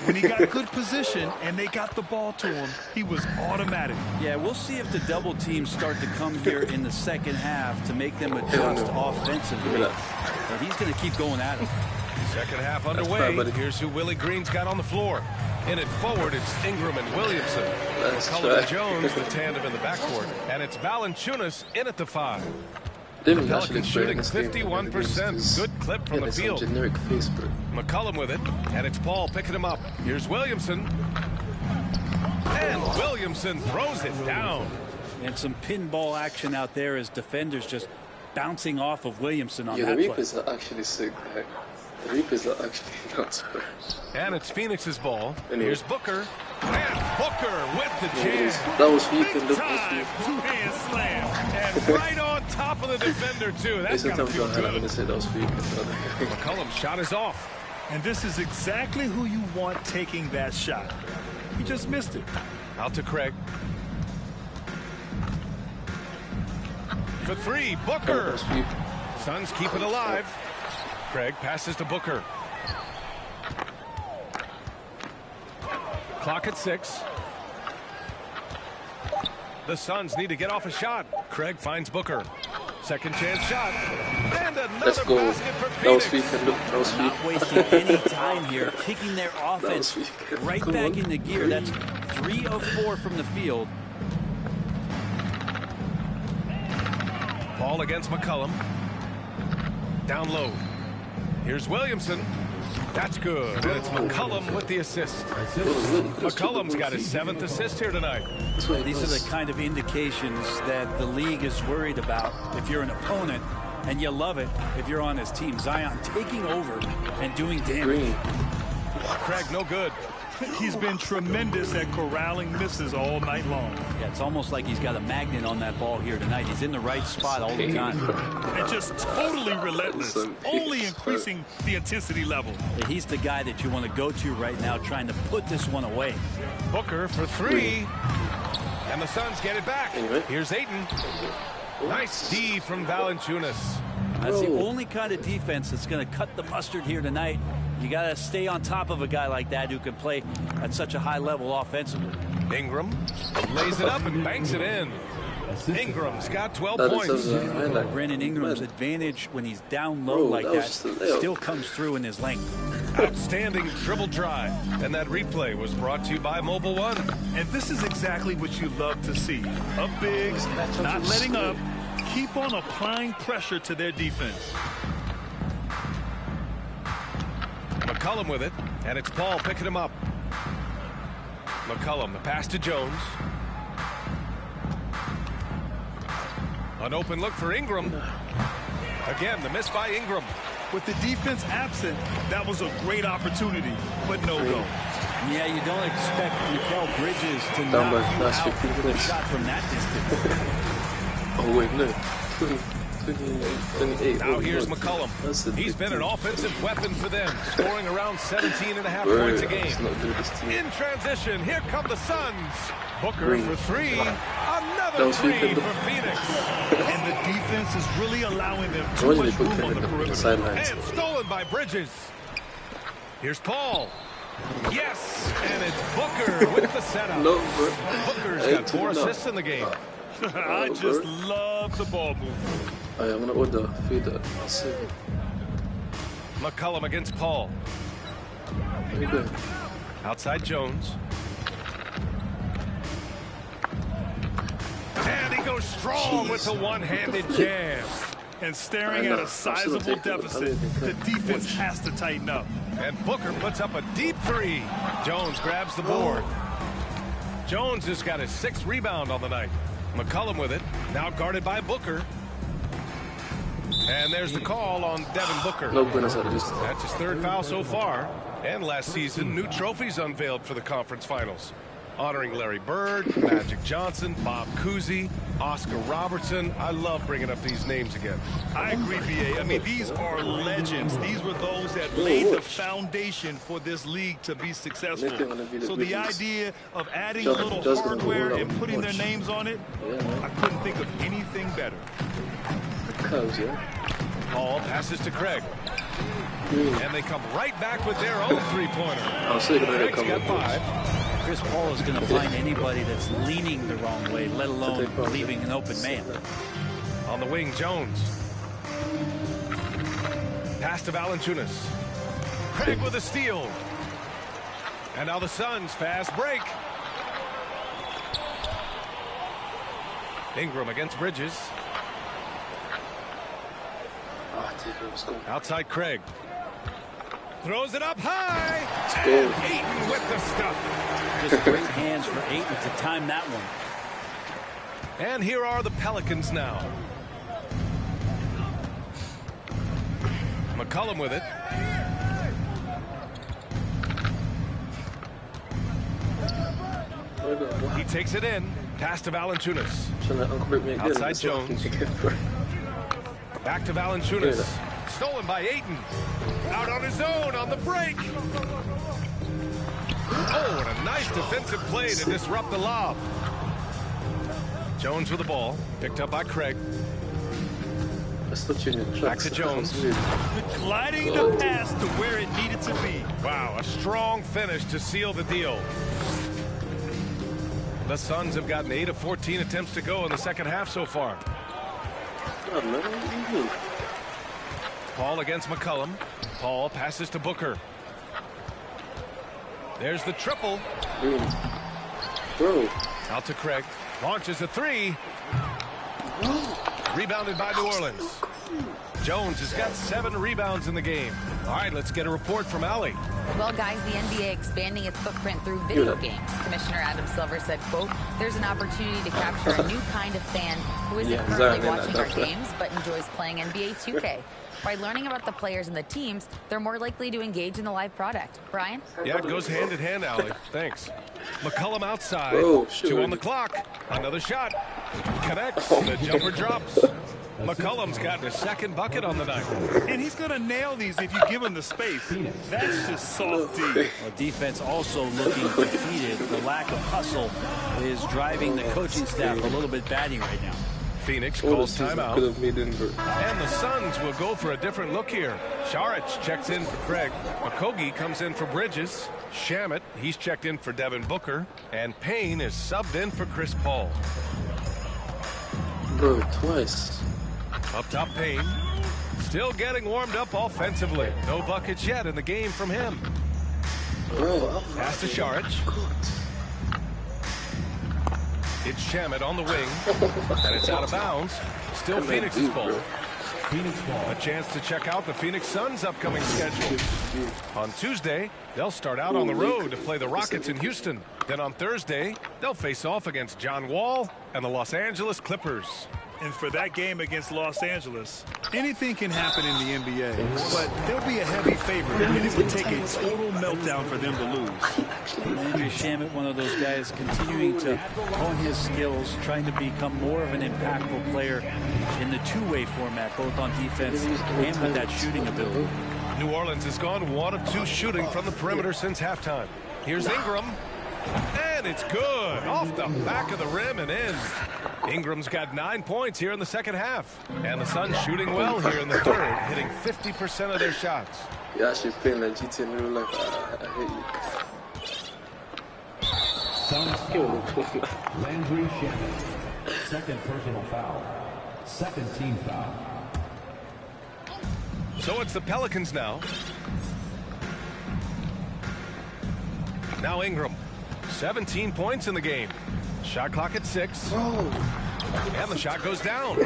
When he got good position and they got the ball to him, he was automatic. Yeah, we'll see if the double teams start to come here in the second half to make them adjust offensively. But he's going to keep going at him. Second half underway. Here's who Willie Green's got on the floor. In it forward, it's Ingram and Williamson. McCullum and Jones, the tandem in the backcourt. And it's Valanciunas in at the 5. The Pelicans shooting 51%. Good clip from the field. McCullum with it. And it's Paul picking him up. Here's Williamson. And Williamson throws it down. And some pinball action out there as defenders just bouncing off of Williamson on that the play. Reapers are actually sick. Like, the Reapers are actually nuts. And it's Phoenix's ball. Here's Booker. And Booker with the jam. That was weak and two-hand slam. And right on top of the defender, too. That's got to feel good. McCullum's shot is off. And this is exactly who you want taking that shot. He just missed it. Out to Craig. For 3, Booker. Suns keep it alive. Craig passes to Booker. Clock at 6. The Suns need to get off a shot. Craig finds Booker. Second chance shot. And another basket for Phoenix. That was not wasting any time here. Kicking their offense right back into gear. That's 3 of 4 from the field. Ball against McCullum. Down low. Here's Williamson. That's good. And it's McCullum with the assist. McCullum's got his 7th assist here tonight. These are the kind of indications that the league is worried about if you're an opponent, and you love it if you're on his team. Zion taking over and doing damage. Craig, no good. He's been tremendous at corralling misses all night long. Yeah, it's almost like he's got a magnet on that ball here tonight. He's in the right spot all the time. And just totally relentless, only increasing the intensity level. Yeah, he's the guy that you want to go to right now, trying to put this one away. Booker for 3. And the Suns get it back. Here's Ayton. Nice D from Valanciunas. That's the only kind of defense that's going to cut the mustard here tonight. You got to stay on top of a guy like that who can play at such a high level offensively. Ingram lays it up and banks it in. Ingram's got 12 points. Brandon Ingram's advantage when he's down low like that still comes through in his length. Outstanding dribble drive. And that replay was brought to you by Mobile One. And this is exactly what you love to see. Up big, not letting up. Keep on applying pressure to their defense. McCullum with it, and it's Paul picking him up. McCullum, the pass to Jones. An open look for Ingram. Again, the miss by Ingram. With the defense absent, that was a great opportunity, but no go. Yeah, you don't expect Mikal Bridges to knock you out with a shot from that distance. Oh, wait, no. 28. Now here's McCullum. He's been an offensive weapon for them, scoring around 17.5 points a game. In transition, here come the Suns. Booker for 3. Another 3 for Phoenix. And the defense is really allowing them too much room on the perimeter. And stolen by Bridges. Here's Paul. Yes, and it's Booker with the setup. Booker's got 4 assists in the game. I just love the ball movement. I'm gonna order feeder. McCullum against Paul. Outside Jones. And he goes strong with the one-handed jam. And staring at a sizable deficit, the defense has to tighten up. And Booker puts up a deep 3. Jones grabs the board. Jones has got his 6th rebound on the night. McCullum with it, now guarded by Booker. And there's the call on Devin Booker. That's his 3rd foul so far. And last season, new trophies unveiled for the conference finals. honoring Larry Bird, Magic Johnson, Bob Cousy, Oscar Robertson. I love bringing up these names again. I agree, B.A. I mean, these are legends. These were those that laid the foundation for this league to be successful. So the idea of adding a little hardware and putting their names on it, I couldn't think of anything better. Paul passes to Craig. And they come right back with their own three-pointer. Craig's got 5. Chris Paul is going to find anybody that's leaning the wrong way, let alone leaving an open man. On the wing, Jones. Pass to Valanciunas. Craig with a steal. And now the Suns fast break. Ingram against Bridges. Outside Craig. Throws it up high. And Ayton with the stuff. Just great hands for Ayton to time that one. And here are the Pelicans now. McCollum with it. He takes it in. Pass to Valanciunas. Outside Jones. Back to Valanciunas. Stolen by Ayton. Out on his own on the break. Oh, and a nice defensive play to disrupt the lob. Jones with the ball. Picked up by Craig. Back to Jones. Gliding the pass to where it needed to be. Wow, a strong finish to seal the deal. The Suns have gotten 8 of 14 attempts to go in the second half so far. Paul against McCollum. Paul passes to Booker. There's the triple. Out to Craig. Launches a 3. Rebounded by New Orleans. Jones has got 7 rebounds in the game. All right, let's get a report from Allie. Well, guys, the NBA expanding its footprint through video games. Commissioner Adam Silver said, quote, there's an opportunity to capture a new kind of fan who isn't currently watching our games but enjoys playing NBA 2K. By learning about the players and the teams, they're more likely to engage in the live product. Brian? Yeah, it goes hand in hand, Allie. Thanks. McCollum outside. 2 on the clock. Another shot. Connects. The jumper drops. McCollum's gotten a second bucket on the night. And he's going to nail these if you give him the space. That's just soft D. Well, defense also looking defeated. The lack of hustle is driving the coaching staff a little bit batty right now. Phoenix calls timeout. And the Suns will go for a different look here. Saric checks in for Craig. Okogie comes in for Bridges. Shamet, he's checked in for Devin Booker. And Payne is subbed in for Chris Paul. Bro, twice. Up top, Payne. Still getting warmed up offensively. No buckets yet in the game from him. Pass to Saric. It's Shamet on the wing. And it's out of bounds. Still Phoenix's ball. A chance to check out the Phoenix Suns' upcoming schedule. On Tuesday, they'll start out on the road to play the Rockets in Houston. Then on Thursday, they'll face off against John Wall and the Los Angeles Clippers. And for that game against Los Angeles, anything can happen in the NBA, but they'll be a heavy favorite, and it would take a total meltdown for them to lose. Landry Shamet, one of those guys continuing to hone his skills, trying to become more of an impactful player in the two-way format, both on defense and with that shooting ability. New Orleans has gone 1 of 2 shooting from the perimeter since halftime. Here's Ingram. And it's good. Off the back of the rim and in. Ingram's got 9 points here in the second half. And the Suns shooting well here in the third, hitting 50% of their shots. You're actually playing like GTA in real life. I hate you. Landry Shamet. Second personal foul. Second team foul. So it's the Pelicans now. Now Ingram. 17 points in the game. Shot clock at 6. And the shot goes down.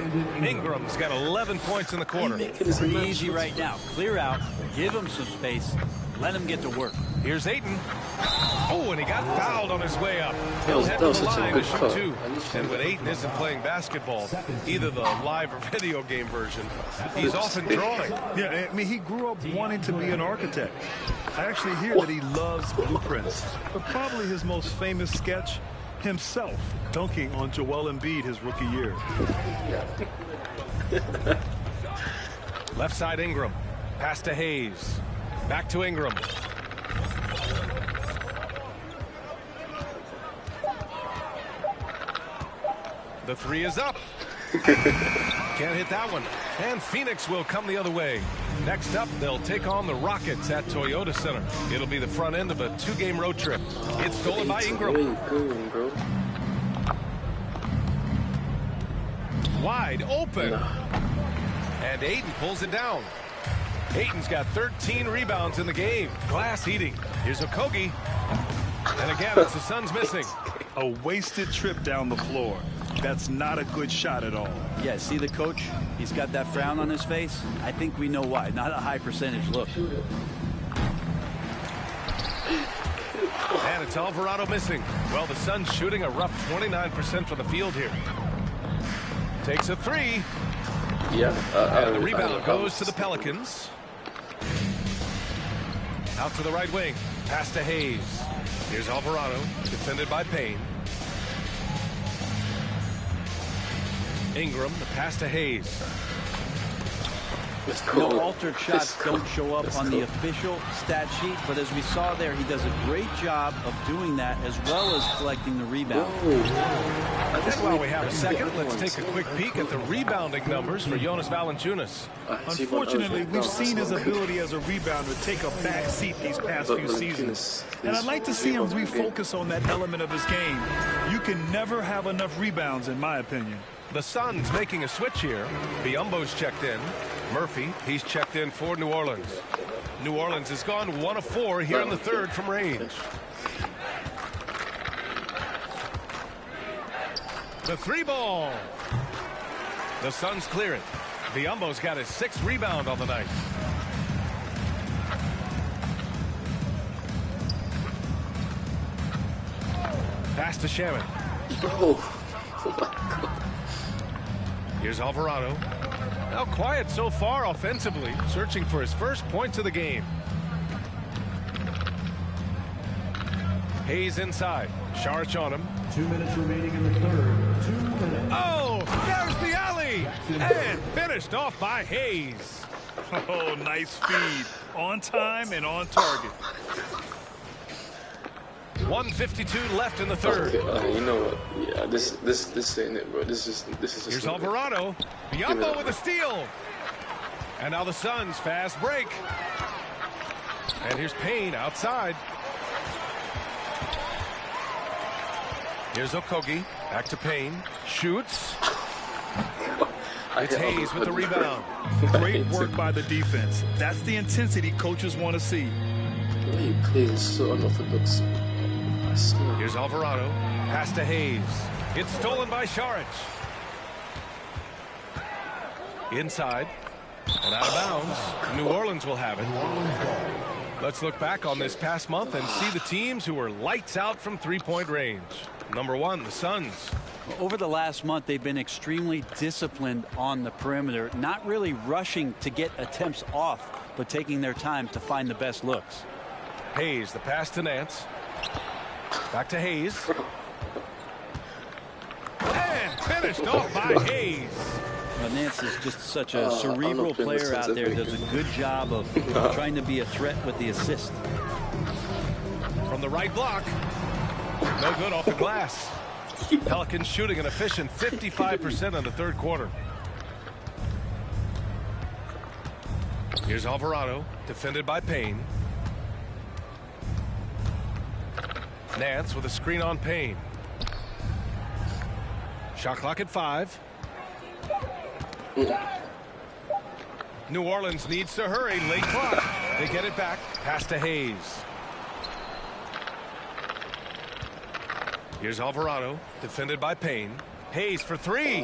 Ingram's got 11 points in the quarter. Pretty easy right now. Clear out. Give him some space. Let him get to work. Here's Ayton. Oh, and he got fouled on his way up. He'll head that to was the such a line good to shoot call. 2. And when Ayton isn't playing basketball, either the live or video game version, he's often drawing. Yeah, I mean, he grew up wanting to be an architect. I actually hear that he loves blueprints. But probably his most famous sketch, himself dunking on Joel Embiid his rookie year. Left side Ingram. Pass to Hayes. Back to Ingram. The 3 is up. Can't hit that one. And Phoenix will come the other way. Next up, they'll take on the Rockets at Toyota Center. It'll be the front end of a 2-game road trip. It's stolen by Ingram. Where you going, bro? Wide open. And Ayton pulls it down. Ayton's got 13 rebounds in the game. Glass eating. Here's Okogie. And again, it's the Suns missing. A wasted trip down the floor. That's not a good shot at all. Yeah, see the coach? He's got that frown on his face. I think we know why. Not a high percentage look. And it's Alvarado missing. Well, the Suns shooting a rough 29% from the field here. Takes a 3. Yeah. And the rebound goes to the Pelicans. Out to the right wing. Pass to Hayes. Here's Alvarado. Defended by Payne. Ingram, the pass to Hayes. No altered shots don't show up on the official stat sheet, but as we saw there, he does a great job of doing that as well as collecting the rebound. And while we have a second, let's take a quick peek at the rebounding numbers for Jonas Valanciunas. Unfortunately, we've seen his ability as a rebounder take a back seat these past few seasons. And I'd like to see him refocus on that element of his game. You can never have enough rebounds, in my opinion. The Suns making a switch here. Biyombo's checked in. Murphy, he's checked in for New Orleans. New Orleans has gone 1 of 4 here in the third from range. The 3 ball. The Suns clear it. Biyombo's got his 6th rebound on the night. Pass to Shaman. Here's Alvarado. Now quiet so far offensively, searching for his first points of the game. Hayes inside. Saric on him. 2 minutes remaining in the third. 2 minutes. Oh, there's the alley. And finished off by Hayes. Oh, nice feed. On time and on target. 1:52 left in the third. Okay, you know what? Yeah, this ain't it, bro. This is just. Here's Alvarado. Biyombo with a steal. And now the Suns fast break. And here's Payne outside. Here's Okogie. Back to Payne. Shoots. It's Hayes with the rebound. Great work by the defense. That's the intensity coaches want to see. He plays so unorthodox. Here's Alvarado. Pass to Hayes. It's stolen by Saric. Inside. And out of bounds. New Orleans will have it. Let's look back on this past month and see the teams who were lights out from three-point range. Number 1, the Suns. Over the last month, they've been extremely disciplined on the perimeter, not really rushing to get attempts off, but taking their time to find the best looks. Hayes, the pass to Nance. Back to Hayes. And finished off by Hayes. Well, Nance is just such a cerebral player out there. Does a good job of trying to be a threat with the assist. From the right block. No good off the glass. Pelicans shooting an efficient 55% in the third quarter. Here's Alvarado, defended by Payne. Nance with a screen on Payne. Shot clock at 5. New Orleans needs to hurry. Late clock. They get it back. Pass to Hayes. Here's Alvarado, defended by Payne. Hayes for three.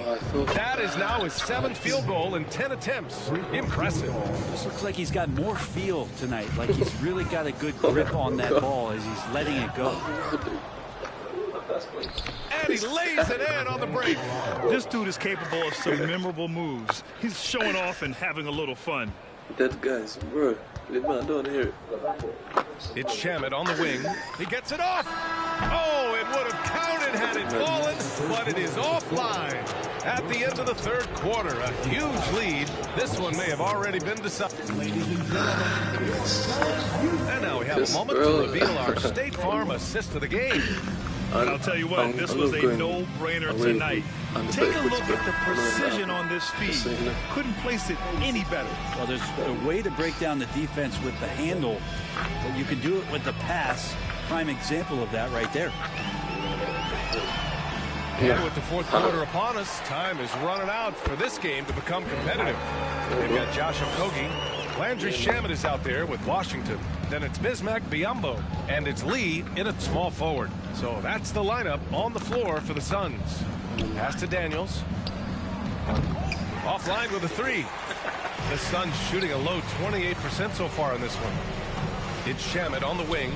That is now his 7th field goal in 10 attempts. Impressive. This looks like he's got more feel tonight. Like he's really got a good grip on that ball as he's letting it go. And he lays it in on the break. This dude is capable of some memorable moves. He's showing off and having a little fun. Dead guys, bro. I don't want to hear it. It's Shamet on the wing. He gets it off. Oh, it would have counted had it fallen, but it is offline. At the end of the 3rd quarter, a huge lead. This one may have already been decided. And now we have a moment to reveal our State Farm assist of the game. And I'll tell you what, this was a no-brainer tonight. Take a look at the precision on this feed. Couldn't place it any better. Well, there's a way to break down the defense with the handle, but you can do it with the pass. Prime example of that right there. And with the 4th quarter upon us, time is running out for this game to become competitive. They've got Josh Okogie. Landry Shamet is out there with Washington. Then it's Bismack Biyombo. And it's Lee in at small forward. So that's the lineup on the floor for the Suns. Pass to Daniels. Offline with a 3. The Suns shooting a low 28% so far in this one. It's Shamet on the wing.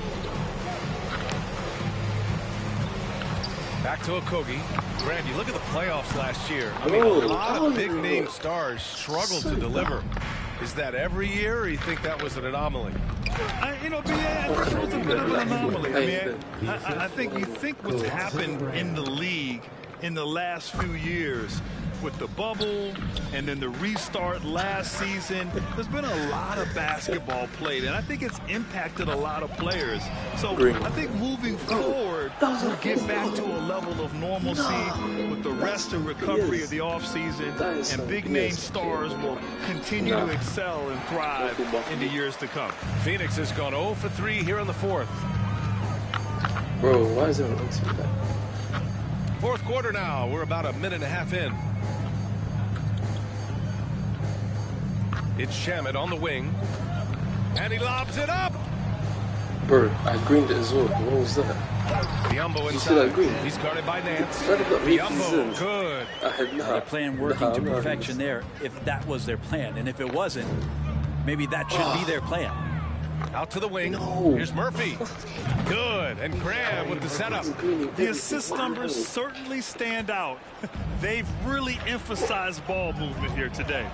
Back to Okogie. Randy, look at the playoffs last year. I mean, a lot of big-name stars struggled to deliver. Is that every year, or you think that was an anomaly? You know, I think it was a bit of an anomaly. I think you think what's happened in the league in the last few years with the bubble and then the restart last season, there's been a lot of basketball played, and I think it's impacted a lot of players. So I think moving forward, we'll get back to a level of normalcy with the rest and recovery of the offseason, and big-name stars will continue to excel and thrive in the years to come. Phoenix has gone 0 for 3 here in the 4th. Bro, why is everyone like that? 4th quarter now. We're about a minute and a half in. It's Shamet on the wing. And he lobs it up. Bro, I greened it as well. What was that? Biyombo inside. He's guarded by Nance. Biyombo, good. Their plan working to perfection there, if that was their plan. And if it wasn't, maybe that should be their plan. Out to the wing. Here's Murphy. Good. And Graham with the setup. The assist numbers certainly stand out. They've really emphasized ball movement here today.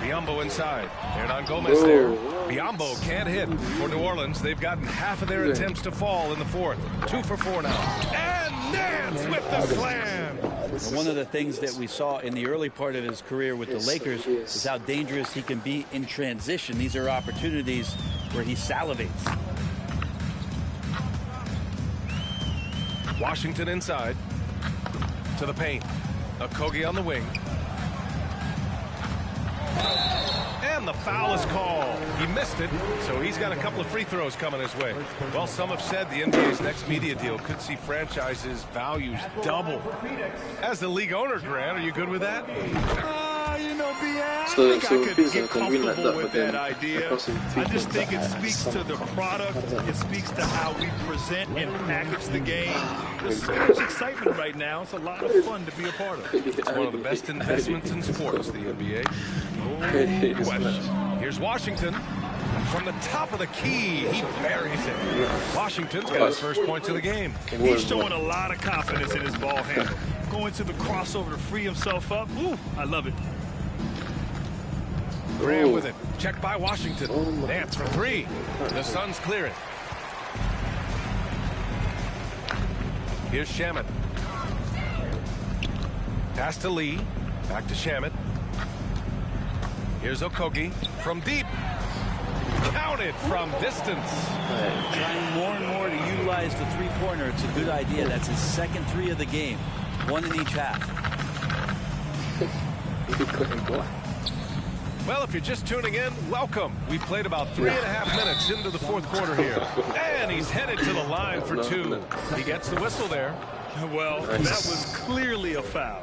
Biyombo inside. Hernan Gomez there. Biyombo can't hit. For New Orleans, they've gotten half of their attempts to fall in the 4th. 2 for 4 now. And Nance with the slam. One of the things that we saw in the early part of his career with the Lakers is how dangerous he can be in transition. These are opportunities where he salivates. Washington inside. To the paint. Okogie on the wing. And the foul is called. He missed it, so he's got a couple of free throws coming his way. Well, some have said the NBA's next media deal could see franchises' values double. As the league owner, Grant, are you good with that? You know, I think I could get comfortable with that idea. I just think it speaks to the product. It speaks to how we present and package the game. There's so much excitement right now. It's a lot of fun to be a part of. It's one of the best investments in sports, the NBA. No question. Here's Washington. From the top of the key, he buries it. Washington's got his first points of the game. He's showing a lot of confidence in his ball handle. Going to the crossover to free himself up. Ooh, I love it. Graham with it. Checked by Washington. Nance for 3. The Suns clear it. Here's Shamet. Pass to Lee. Back to Shamet. Here's Okogie from deep. Counted from distance. Trying more and more to utilize the three-pointer. It's a good idea. That's his second 3 of the game. 1 in each half. Well, if you're just tuning in, welcome. We played about 3.5 minutes into the 4th quarter here. And he's headed to the line for 2. He gets the whistle there. Well, that was clearly a foul.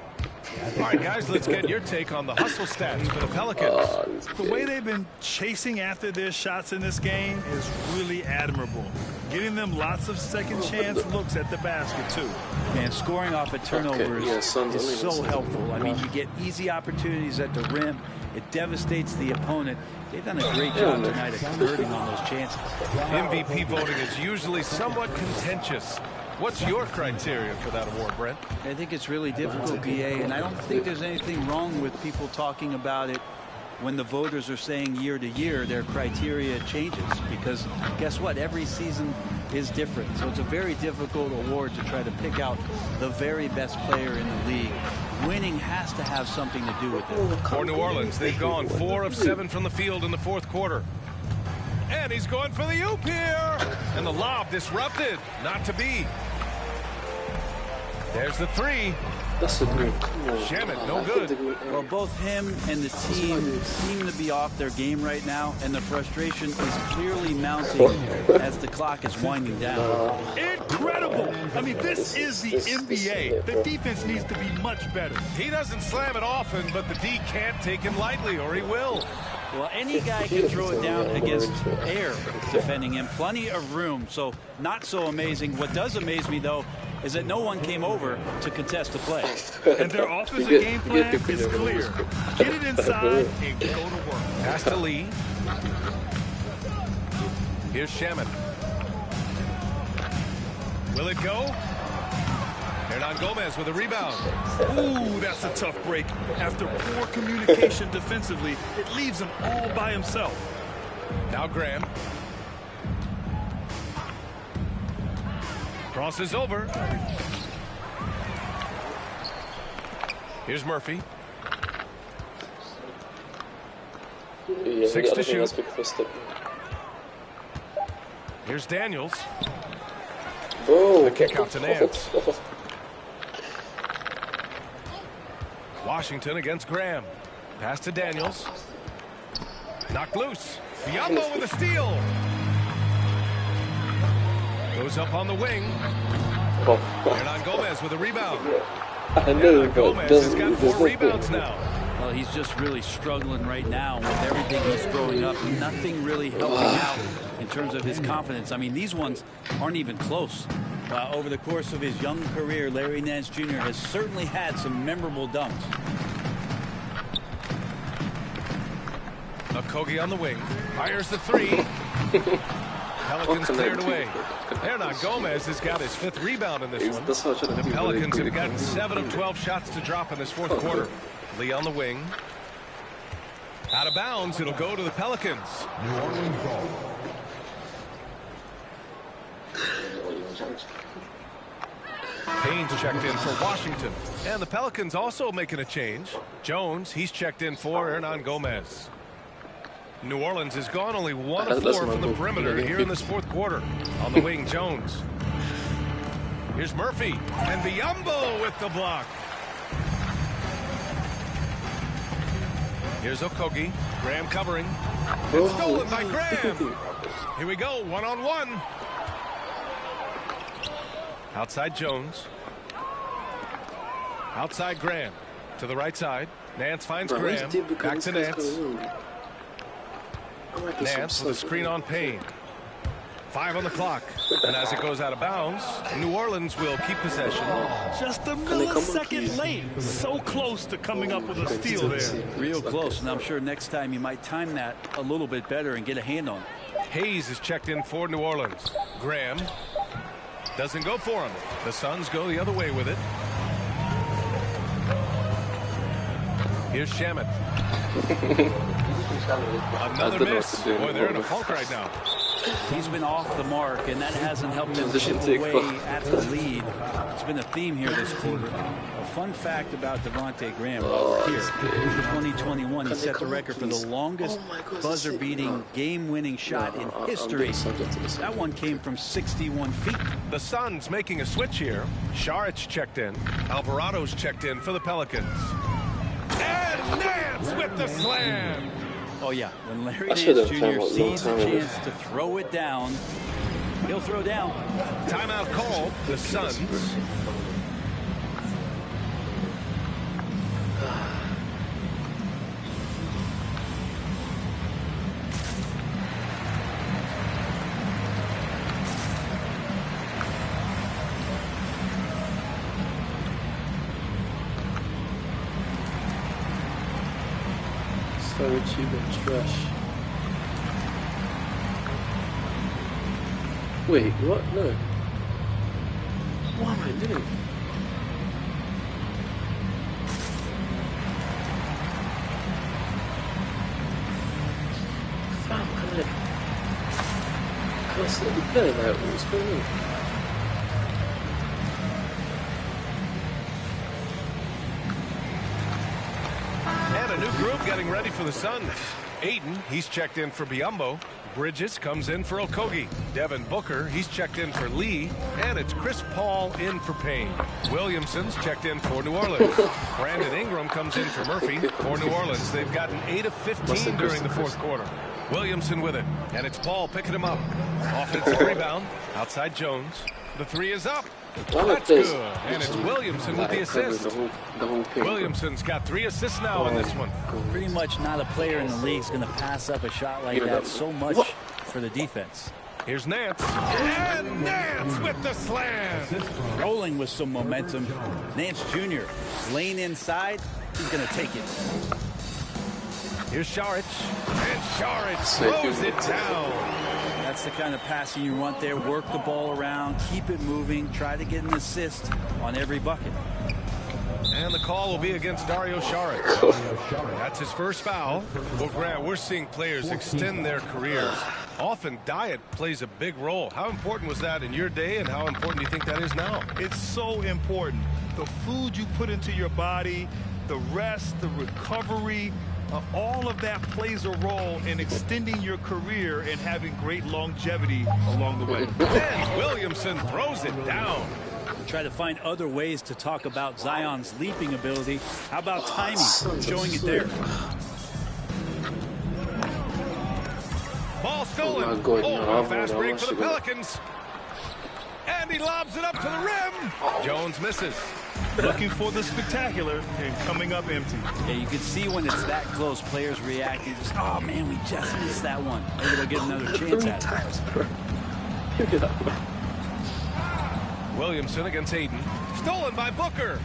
All right, guys, let's get your take on the hustle stats for the Pelicans. The way they've been chasing after their shots in this game is really admirable. getting them lots of second chance looks at the basket, too. Man, scoring off of turnovers is so helpful. I mean, you get easy opportunities at the rim. It devastates the opponent. They've done a great job tonight of converting on those chances. MVP voting is usually somewhat contentious. What's your criteria for that award, Brent? I think it's really difficult, BA, and I don't think there's anything wrong with people talking about it when the voters are saying year to year their criteria changes, because guess what? Every season is different. So it's a very difficult award to try to pick out the very best player in the league. Winning has to have something to do with it. For New Orleans, they've gone 4 of 7 from the field in the fourth quarter. And he's going for the oop here. And the lob disrupted. Not to be. There's the 3. That's a great. Shamet, no good. Well, both him and the team seem to be off their game right now, and the frustration is clearly mounting as the clock is winding down. Incredible! I mean, this is the NBA. The defense needs to be much better. He doesn't slam it often, but the D can't take him lightly, or he will. Well, any guy can throw it down against air defending him. Plenty of room, so not so amazing. What does amaze me, though, is that no one came over to contest the play. And their offensive game plan is clear. Get it inside and go to work. Pass to Lee. Here's Shamet. Will it go? Hernan Gomez with a rebound. Ooh, that's a tough break. After poor communication defensively, it leaves him all by himself. Now Graham. Crosses over. Here's Murphy. 6 to shoot. Here's Daniels. The kick out to Nance. Washington against Graham. Pass to Daniels. Knocked loose. Biombo with a steal. Goes up on the wing. Hernan Gomez with a rebound. Hernan Gomez has got 4 rebounds now. Well, he's just really struggling right now with everything he's throwing up. Nothing really helping out in terms of his confidence. I mean, these ones aren't even close. Over the course of his young career, Larry Nance Jr. has certainly had some memorable dunks. Okogie on the wing. Fires the 3. Pelicans cleared away. Hernan Gomez has got his 5th rebound in this one. The Pelicans have gotten 7 of 12 shots to drop in this fourth quarter. Lee on the wing. Out of bounds. It'll go to the Pelicans. New Orleans ball. Payne's checked in for Washington. And the Pelicans also making a change. Jones, he's checked in for Hernan Gomez. New Orleans has gone only 1 of 4 from the perimeter here in this fourth quarter. On the wing, Jones. Here's Murphy. And Biombo with the block. Here's Okogie. Graham covering. It's stolen by Graham. Here we go, 1-on-1. Outside Jones. Outside Graham. To the right side. Nance finds Graham. Back to Nance. Nance with a screen on Payne. 5 on the clock. And as it goes out of bounds, New Orleans will keep possession. Just a millisecond late. So close to coming up with a steal there. Real close. And I'm sure next time you might time that a little bit better and get a hand on it. Hayes is checked in for New Orleans. Graham doesn't go for him. The Suns go the other way with it. Here's Shamet. Another miss. Boy, they're in a funk right now. He's been off the mark, and that hasn't helped him chip away at the lead. It's been a theme here this quarter. A fun fact about Devontae Graham while we're here. In 2021, he set the record for the longest buzzer-beating, game-winning shot in history. That one came from 61 feet. The Suns making a switch here. Saric checked in. Alvarado's checked in for the Pelicans. And Nance with the slam. Oh, yeah. When Larry Nance Jr. sees a chance to throw it down, he'll throw down. Timeout called. The Suns. Sorry, achievement trash. Wait, what? No. What am I doing? Fam, can I see the play? Like, what's going on? And a new group getting ready for the Suns. Aiden, he's checked in for Biyombo. Bridges comes in for Okogie. Devin Booker, he's checked in for Lee. And it's Chris Paul in for Payne. Williamson's checked in for New Orleans. Brandon Ingram comes in for Murphy. For New Orleans, they've gotten 8 of 15 during the fourth quarter. Williamson with it. And it's Paul picking him up. Offensive rebound. Outside Jones. The three is up. That's good. And it's Williamson with the assist. Williamson's got 3 assists now in this one. Pretty much not a player in the league is going to pass up a shot like that so much for the defense. Here's Nance. And Nance with the slam. Rolling with some momentum. Nance Jr. lane inside. He's going to take it. Here's Šarić. And Šarić throws it down. That's the kind of passing you want there. Work the ball around, keep it moving, try to get an assist on every bucket. And the call will be against Dario Šarić. That's his first foul. Well, Grant, we're seeing players extend their careers. Often diet plays a big role. How important was that in your day, and how important do you think that is now? It's so important. The food you put into your body, the rest, the recovery, all of that plays a role in extending your career and having great longevity along the way. And Williamson throws it down. Try to find other ways to talk about Zion's leaping ability. How about timing? Showing it there. Ball stolen. A fast break for the Pelicans. And he lobs it up to the rim. Jones misses. Looking for the spectacular and coming up empty. Yeah, you can see when it's that close, players reacting. Just, oh man, we just missed that one. Maybe they'll get another chance at it. Williamson against Aiden. Stolen by Booker.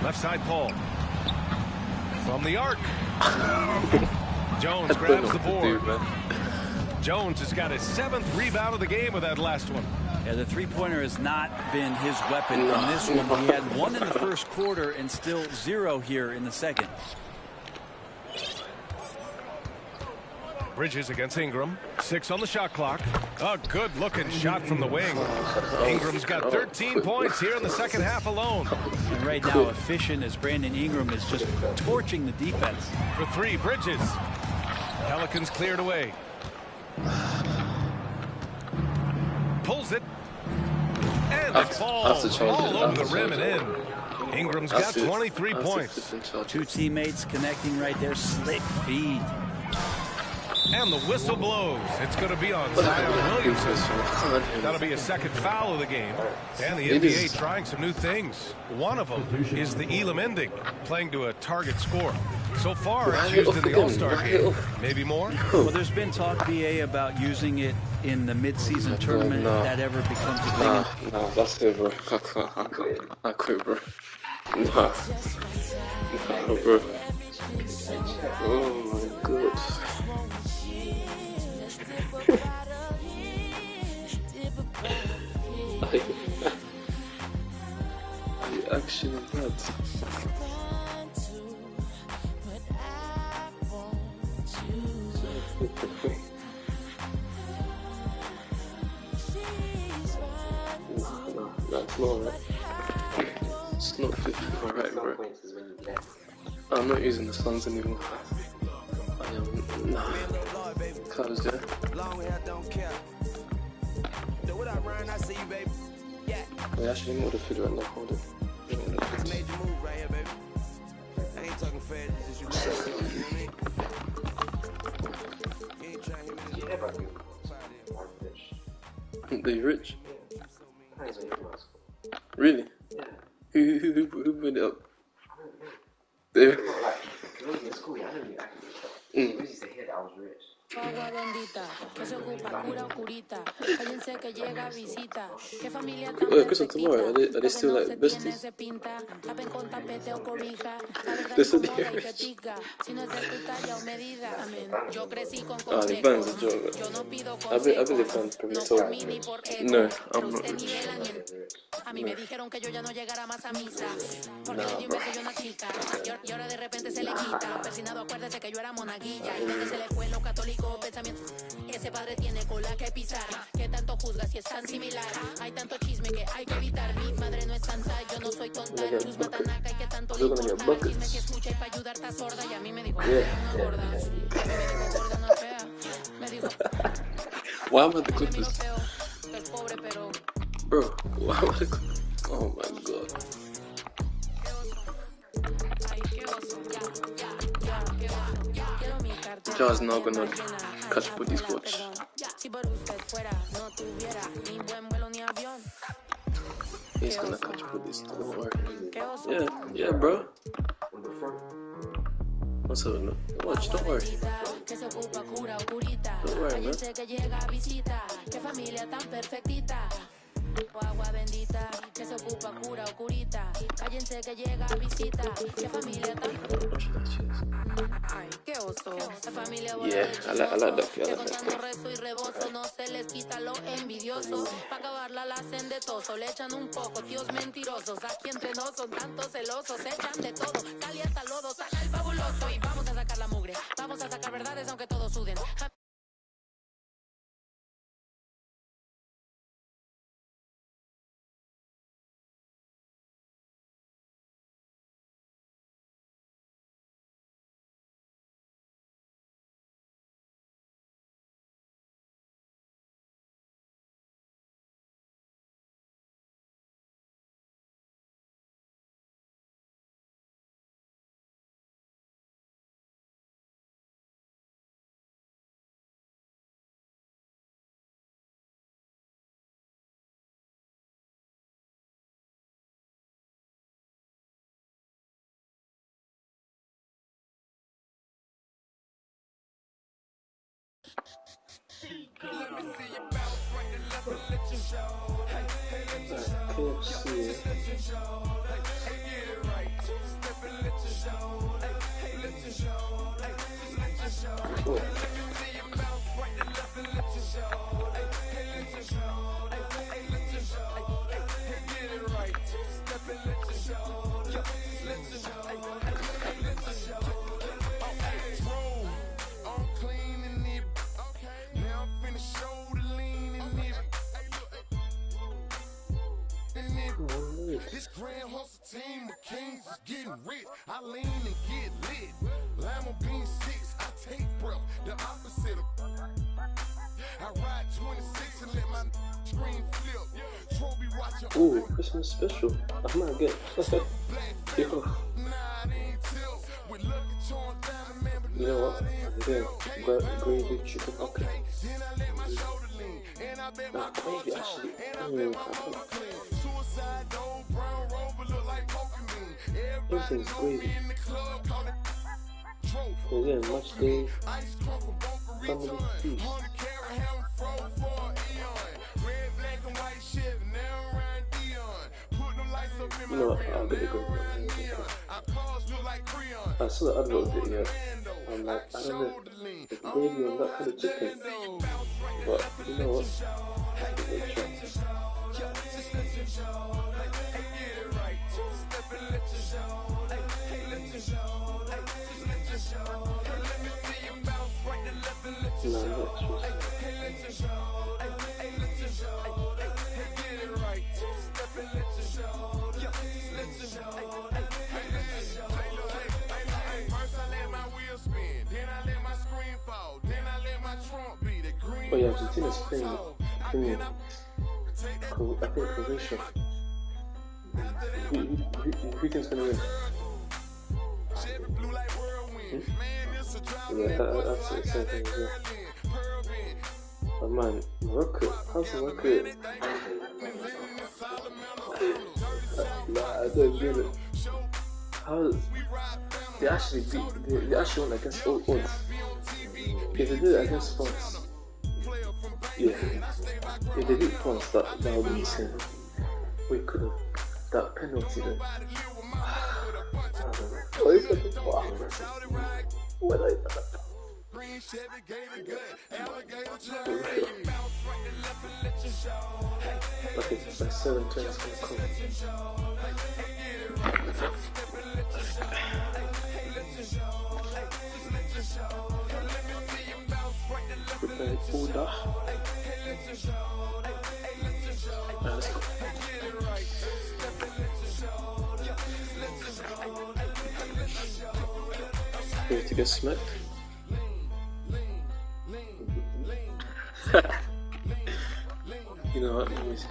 Left side Paul. From the arc. Jones grabs the board. Jones has got his 7th rebound of the game with that last one. Yeah, the three-pointer has not been his weapon in this one. He had 1 in the first quarter and still 0 here in the second. Bridges against Ingram. 6 on the shot clock. A good-looking shot from the wing. Ingram's got 13 points here in the second half alone. And right now, efficient as Brandon Ingram is just torching the defense. For 3, Bridges. Pelicans cleared away. Pulls it. And it falls all over the rim and in. Ingram's got 23 points. 2 teammates connecting right there. Slick feed. And the whistle blows. It's going to be on Zion Williamson. That'll be a second foul of the game. And the NBA trying some new things. One of them is the Elam ending, playing to a target score. So far, it's used in the All-Star game. Maybe more? Well, there's been talk, BA, about using it in the mid-season tournament. If that ever becomes a thing. Nah, that's it, bro. I quit, bro. Nah, bro. Oh, my God. You actually bad. That's not right. It's not alright, bro. I'm not using the Suns anymore. I am nah. Close there. We actually need more to figure out now. Hold it. They rich? Really? Yeah. Who made it up? They. Like, when I was in school, I didn't really act rich. It was just to hear that I was rich. Agua bendita, que se ocupa, cura o curita. Cállense que llega visita. Qué familia tan perfectita. Lo que no se tiene se pinta. Tapen con tapete o cobija. La verdad incomoda y petica. Si no es de tu talla o medida. Amén. Yo crecí con complejos. Yo no pido consejos. No por mí ni por ego. Pero usted nivelan y a mí me dijeron que yo ya no llegara más a misa. Porque le dio un beso a una chica. Y ahora de repente se le quita. Persinado, acuérdese que yo era monaguilla. Y donde se le fue lo católico pensamiento. Ese padre tiene cola que pisar. Que tanto juzga si es tan similar. Hay tanto chisme que hay que evitar. Mi madre no es santa, yo no soy tonta. Luz matanaca y que tanto le importa. El chisme que escucha y para ayudar está sorda. Y a mí me dijo, una gorda. A mí me dijo gorda, una fea. Me dijo, why am I the clippers? que es pobre pero... Bro, why am I the clippers? Oh my god. Jar's not gonna catch Buddy's watch. He's gonna catch Buddy's, don't worry. Yeah, bro. What's up, no? Watch, don't worry. Don't worry, man. Agua bendita, que se ocupa, cura o curita. Cállense que llega visita. Qué familia tan... Ay, qué oso. Esa familia I like that. Que contando rezo y rebozo no se les quita lo envidioso. Pa' acabarla la hacen de toso. Le echan un poco, tíos mentirosos. Aquí entre nos son tantos celosos. Echan de todo, sale hasta lodo. Saca el fabuloso y vamos a sacar la mugre. Vamos a sacar verdades aunque todos suden. Let me see you bounce right to left and let you show. Hey, let you show. Just let you show. Hey, get it right. Two-step and let you show. Hey, let you show. Hey, just let you show. Let me see you bounce right to left and let you show. Hey, let you show. Hey, let you show. Hey, get it right. Two-step and let you show. Just let you show. Hey, let you show. Roll on clean and nip. Now I'm finna show the lean and nip. This grand hustle team of kings is getting rich. I lean and get lit. Lima bean 6, I take breath. The opposite of I ride 26 and let my screen flip. Trophy watching. Ooh, Christmas special. I might get. Yo. You know what? Yeah, gravy chicken. Okay. Nah, gravy actually. Everything's gravy. So yeah, match day, family feast. You know what? I'll get the gravy. I saw the advert of it, yeah. I'm like, I don't know, it's gravy on that kind of chicken. But you know what? Give it a try. No, not true. Oh yeah, Argentina's playing. I think Croatia. Who think's gonna win? Yeah, that's the same thing as well. But man, Morocco, how's Morocco? Nah, I don't get it. How they actually beat? They actually won against all odds. If they did it against France, yeah. If they did France, that would be insane. We could have that penalty then. Oh, it's like a wow. What like that? Okay, like 7 turns gonna come. Prepare order. Let's go. Ready to get smacked? You know what? Let me see.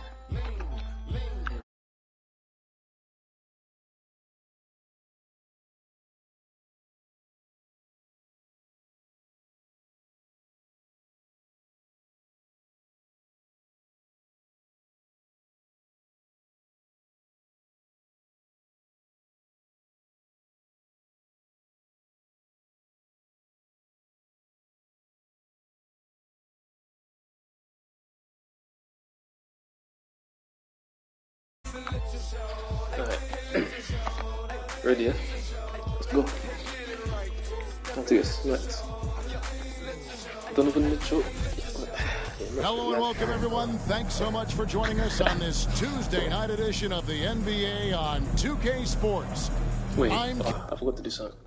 Alright. Ready, yeah? Let's go. Time to get smacked. Donovan Mitchell. Hello and welcome, everyone. Thanks so much for joining us on this Tuesday night edition of the NBA on 2K Sports. Wait, I forgot to do something.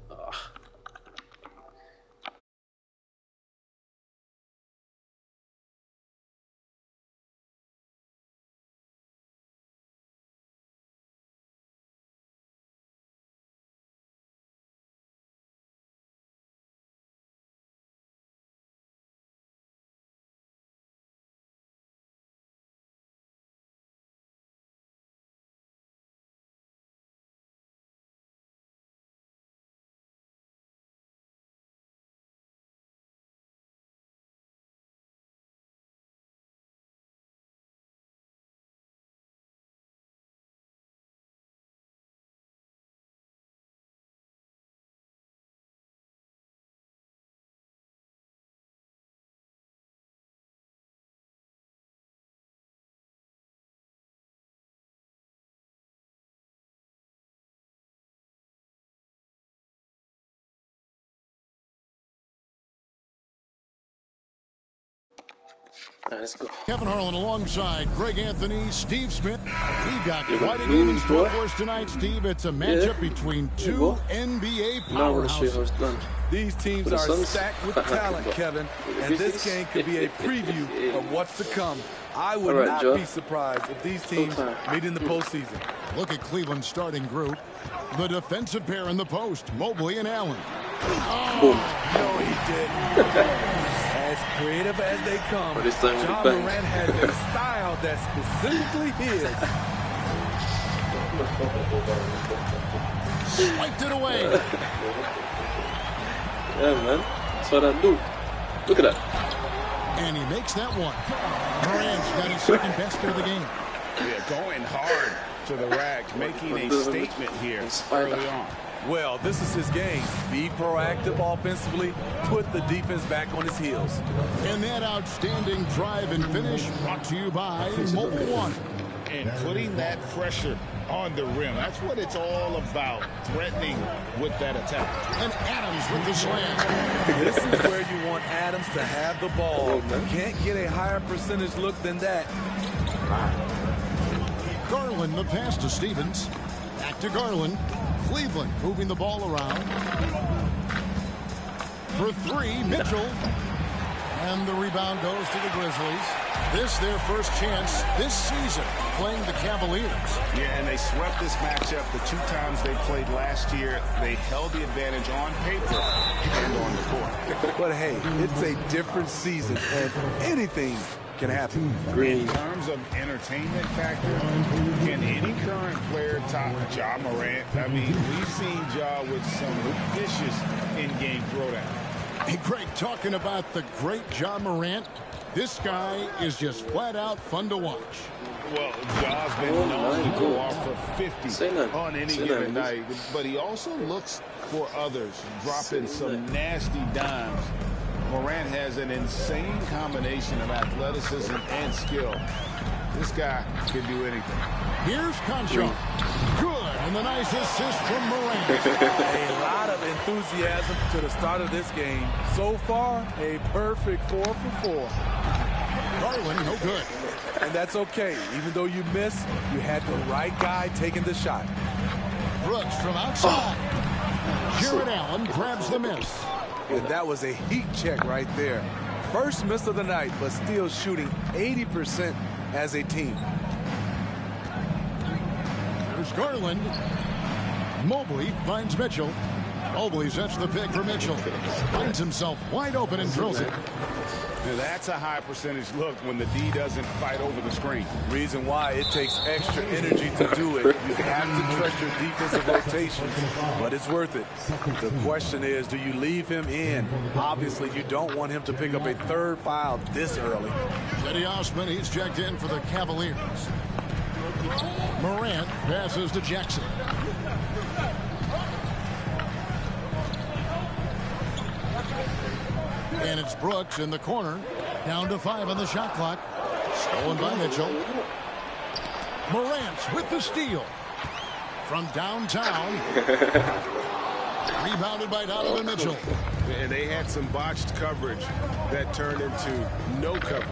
Let's go. Kevin Harlan alongside Greg Anthony, Steve Smith. We've got quite a game in store for us tonight, Steve. It's a matchup between two NBA powerhouses. These teams are stacked with talent, Kevin, and this game could be a preview of what's to come. I would not be surprised if these teams meet in the postseason. Look at Cleveland's starting group. The defensive pair in the post, Mobley and Allen. Oh, no, he didn't. As creative as they come, Ja Morant has a style that's specifically his. Swiped it away. Yeah, man. That's what I do. Look at that. And he makes that one. Morant's got his second basket of the game. Yeah, going hard to the rack, making a statement here early on. Well, this is his game. Be proactive offensively, put the defense back on his heels. And that outstanding drive and finish brought to you by Mobile One. And putting that pressure on the rim. That's what it's all about, threatening with that attack. And Adams with the slam. This is where you want Adams to have the ball. Can't get a higher percentage look than that. Garland the pass to Stevens. Back to Garland. Cleveland moving the ball around. For three, Mitchell. And the rebound goes to the Grizzlies. This their first chance this season playing the Cavaliers. Yeah, and they swept this matchup the 2 times they played last year. They held the advantage on paper and on the court. But hey, it's a different season, and anything can happen. In terms of entertainment factor, can any current player top Ja Morant? I mean, we've seen Ja with some vicious in-game throwdown. Hey, Greg, talking about the great Ja Morant, this guy is just flat out fun to watch. Well, Ja's been known to go off for 50 on any given night, but he also looks for others, dropping some nasty dimes Morant has an insane combination of athleticism and skill. This guy can do anything. Here's Concho. Good, and the nice assist from Morant. A lot of enthusiasm to the start of this game. So far, a perfect 4 for 4. Garland, no good. And that's okay. Even though you miss, you had the right guy taking the shot. Brooks from outside. Jared Allen grabs the miss. And that was a heat check right there. First miss of the night, but still shooting 80% as a team. There's Garland. Mobley finds Mitchell. Mobley sets the pick for Mitchell. Finds himself wide open and drills it. Now that's a high percentage look when the D doesn't fight over the screen. Reason why it takes extra energy to do it. You have to trust your defensive rotations, but it's worth it. The question is, do you leave him in? Obviously, you don't want him to pick up a third foul this early. Eddie Osman, he's checked in for the Cavaliers. Morant passes to Jackson. And it's Brooks in the corner. Down to 5 on the shot clock. Stolen by Mitchell. Morant with the steal. From downtown. Rebounded by Donovan Mitchell. And they had some botched coverage that turned into no coverage.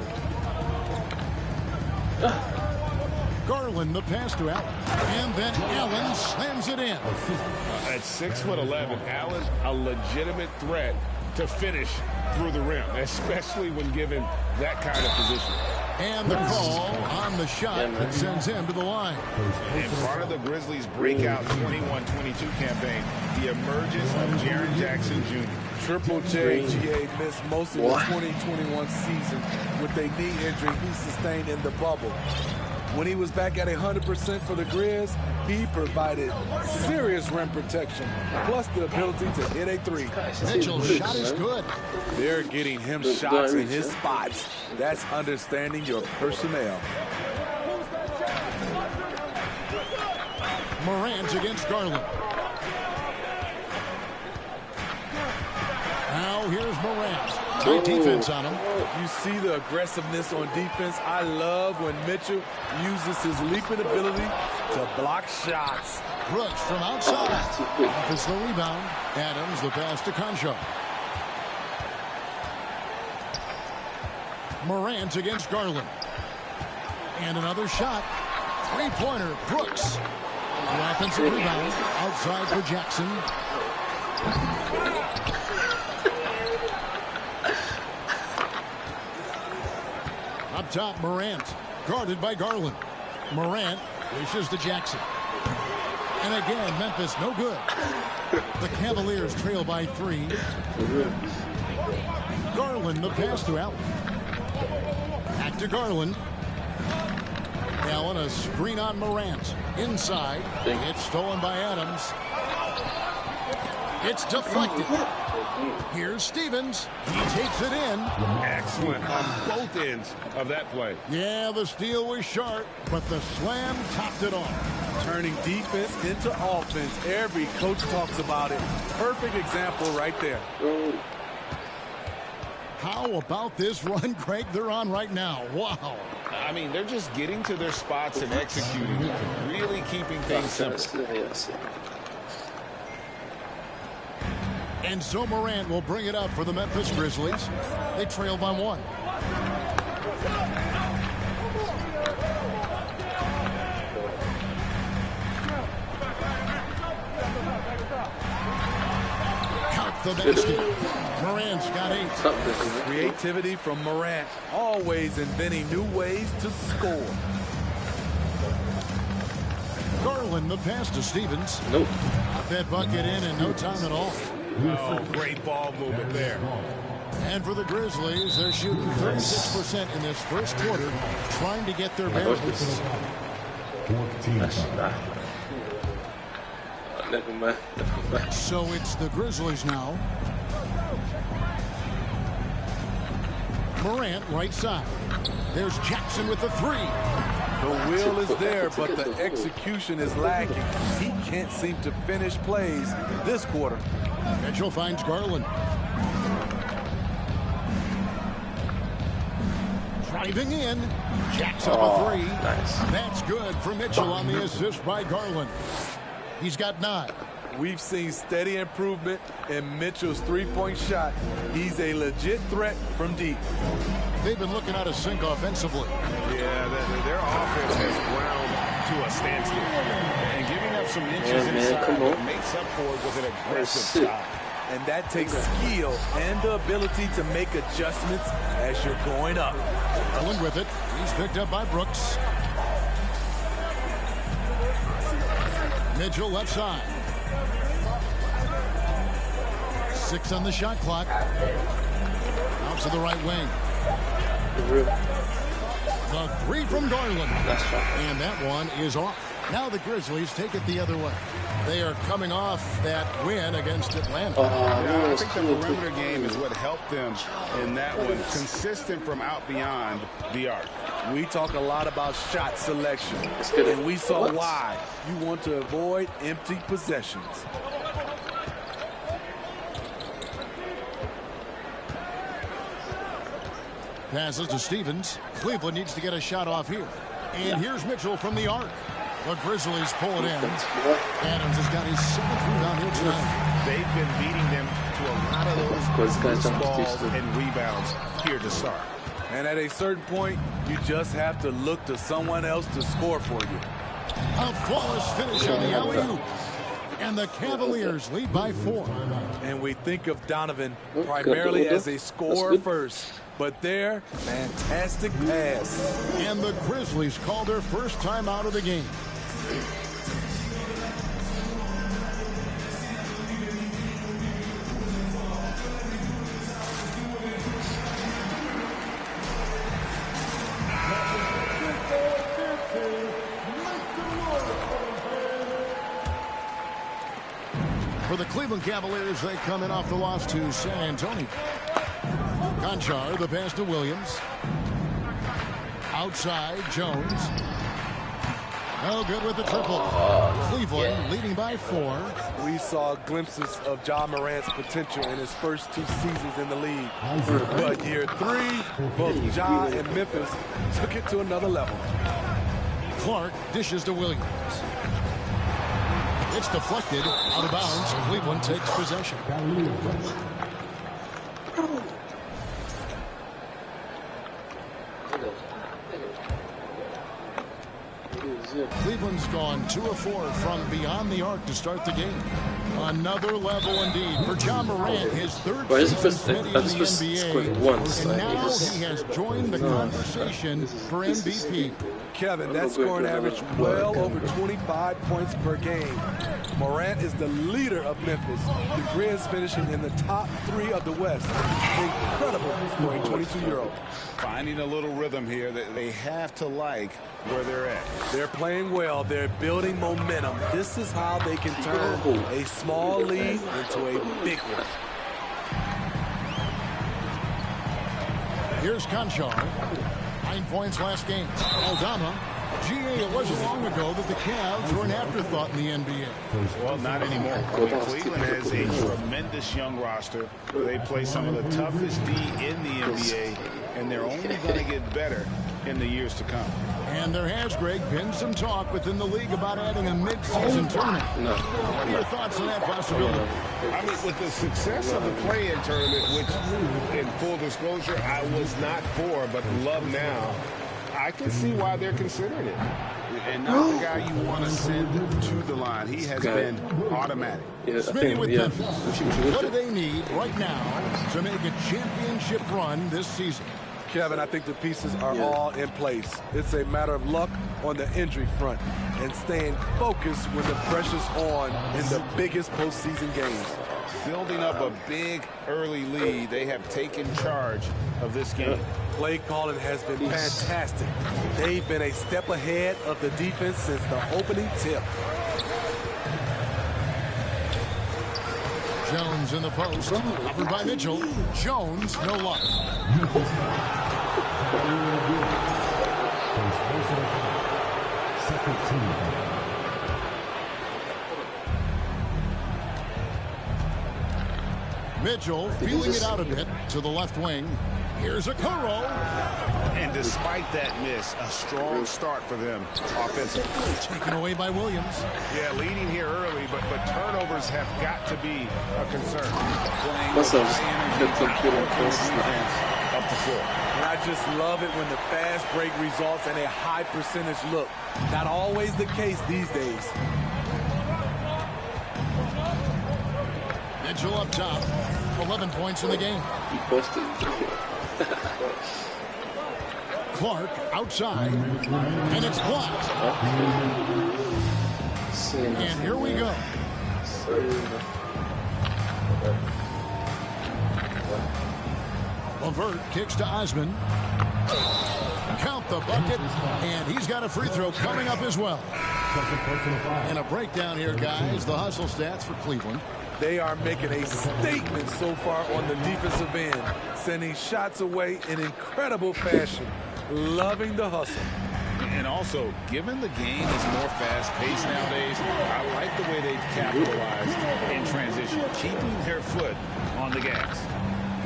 Garland the pass to Allen. And then Allen slams it in. At 6'11", Allen, a legitimate threat to finish through the rim, especially when given that kind of position. And the call on the shot that sends him to the line. And part of the Grizzlies' breakout 21-22 campaign, the emergence of Jaren Jackson Jr. Triple J GA missed most of the 2021 season with a knee injury he sustained in the bubble. When he was back at 100% for the Grizz, he provided serious rim protection, plus the ability to hit a 3. Mitchell's shot is good. They're getting him shots in his spots. That's understanding your personnel. Morant against Garland. Now here's Morant. Great defense on him. You see the aggressiveness on defense. I love when Mitchell uses his leaping ability to block shots. Brooks from outside. Offense the rebound. Adams the pass to Concho. Morant against Garland. And another shot. Three-pointer, Brooks. The offensive rebound outside for Jackson. Up top, Morant, guarded by Garland. Morant wishes to Jackson. And again, Memphis no good. The Cavaliers trail by 3. Garland the pass to Allen. Back to Garland. Allen a screen on Morant. Inside. It's stolen by Adams. It's deflected. Here's Stevens. He takes it in. Excellent on both ends of that play. Yeah, the steal was sharp, but the slam topped it off. Turning defense into offense. Every coach talks about it. Perfect example right there. How about this run, Craig, they're on right now? Wow. I mean, they're just getting to their spots and executing, really keeping things simple. And so Morant will bring it up for the Memphis Grizzlies. They trail by 1. Count the basket. Morant's got 8. Creativity from Morant, always inventing new ways to score. Garland the pass to Stevens. Nope. Got that bucket in no time at all. Oh, great ball movement there. And for the Grizzlies, they're shooting 36% in this first quarter, trying to get their bearings. Never mind. So it's the Grizzlies now. Morant right side. There's Jackson with the 3. The will is there, but the execution is lacking. He can't seem to finish plays this quarter. Mitchell finds Garland. Driving in. Jacks up a three. Nice. That's good for Mitchell on the assist by Garland. He's got 9. We've seen steady improvement in Mitchell's three-point shot. He's a legit threat from deep. They've been looking out of sync offensively. Yeah, their offense has ground to a standstill. And giving up some inches inside makes up for it with an aggressive style. And that takes skill and the ability to make adjustments as you're going up. Garland with it. He's picked up by Brooks. Mitchell left side. 6 on the shot clock. Out to the right wing. The 3 from Garland. And that one is off. Now the Grizzlies take it the other way. They are coming off that win against Atlanta. I think the perimeter game is what helped them in that one. Consistent from out beyond the arc. We talk a lot about shot selection, and we saw why. You want to avoid empty possessions. Passes to Stevens. Cleveland needs to get a shot off here. And here's Mitchell from the arc. The Grizzlies pull it in. Adams has got his 7th rebound here tonight. They've been beating them to a lot of those balls and rebounds here to start. And at a certain point, you just have to look to someone else to score for you. A flawless finish on the alley-oop. And the Cavaliers lead by 4. And we think of Donovan primarily as a scorer first. But their fantastic pass. And the Grizzlies call their first time out of the game. For the Cleveland Cavaliers, they come in off the loss to San Antonio. Conchar, the pass to Williams. Outside, Jones. No good with the triple. Cleveland leading by 4. We saw glimpses of Ja Morant's potential in his first 2 seasons in the league. But year 3, both Ja and Memphis took it to another level. Clark dishes to Williams. It's deflected, out of bounds. Cleveland takes possession. Cleveland's gone 2 of 4 from beyond the arc to start the game. Another level indeed for Ja Morant, his 3rd season in the NBA. And now he has joined the conversation for MVP. Kevin, that scoring average well over 25 points per game. Morant is the leader of Memphis. The Grizz finishing in the top 3 of the West. Incredible for a 22-year-old. Finding a little rhythm here that they have to like where they're at. They're playing well. They're building momentum. This is how they can turn a small lead into a big one. Here's Conchar. 9 points last game. Aldama. GA, it wasn't long ago that the Cavs were an afterthought in the NBA. Well, not anymore. Cleveland has a tremendous young roster. They play some of the toughest D in the NBA, and they're only going to get better in the years to come. And there has, Greg, been some talk within the league about adding a mid-season tournament. What are your thoughts on that possibility? I mean, with the success of the play-in tournament, which, in full disclosure, I was not for, but love now, I can see why they're considering it. And not the guy you want to send to the line. He has been automatic. Smitty with Memphis. What do they need right now to make a championship run this season? Kevin, I think the pieces are all in place. It's a matter of luck on the injury front and staying focused when the pressure's on in the biggest postseason games. Building up a big early lead, they have taken charge of this game. Play calling has been fantastic. They've been a step ahead of the defense since the opening tip. Jones in the post, covered by Mitchell. Jones, no luck. Mitchell feeling it out a bit to the left wing. Here's a Kuro. And despite that miss, a strong start for them offensively. Taken away by Williams. Yeah, leading here early, but turnovers have got to be a concern. Up the floor. And I just love it when the fast break results in a high percentage look. Not always the case these days. Mitchell up top. 11 points in the game. Clark outside. And it's blocked. And here we go. Levert kicks to Osman. Count the bucket, and he's got a free throw coming up as well. And a breakdown here, guys. The hustle stats for Cleveland. They are making a statement so far on the defensive end, sending shots away in incredible fashion. Loving the hustle. And also, given the game is more fast-paced nowadays, I like the way they've capitalized in transition, keeping their foot on the gas.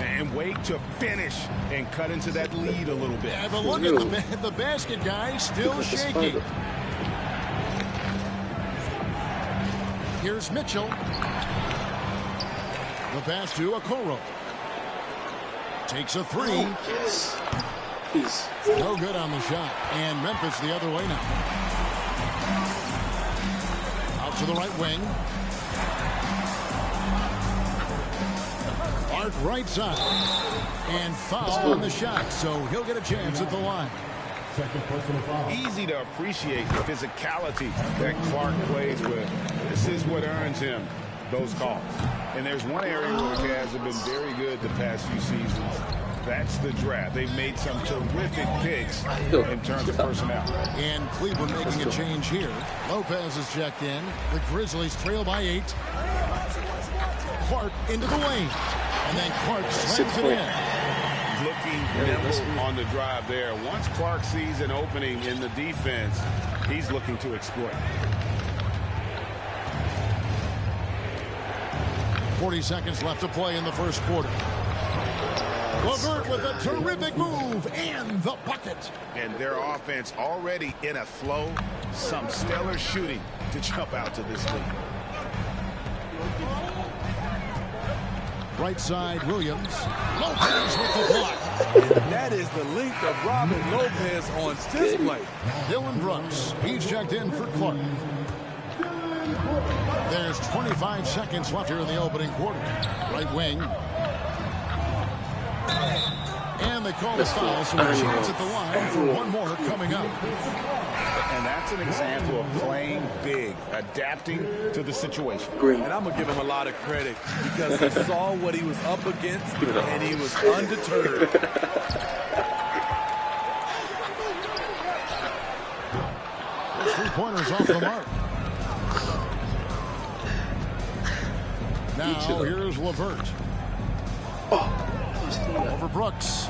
And wait to finish and cut into that lead a little bit. Yeah, but look at the basket, guys, still shaking. Here's Mitchell. The pass to Okoro. Takes a three. No good on the shot. And Memphis the other way now. Out to the right wing. Art right side. And foul on the shot, so he'll get a chance at the line. Easy to appreciate the physicality that Clark plays with. This is what earns him those calls. And there's one area where the Cavs have been very good the past few seasons. That's the draft. They've made some terrific picks in terms of personnel. And Cleveland making a change here. Lopez is checked in. The Grizzlies trail by 8. Clark into the lane. And then Clark slams it in. Looking nimble on the drive there. Once Clark sees an opening in the defense, he's looking to exploit. 40 seconds left to play in the first quarter. Levert with a terrific move and the bucket. And their offense already in a flow. Some stellar shooting to jump out to this lead. Right side, Williams. Lopez with the block. And that is the length of Robin Lopez on display. Dylan Brooks, he's checked in for Clark. There's 25 seconds left here in the opening quarter. Right wing. And they call the foul, so a chance at the line for one more coming up. And that's an example of playing big, adapting to the situation. And I'm going to give him a lot of credit because he saw what he was up against and he was undeterred. Three-pointers off the mark. Now here's Levert. Over Brooks.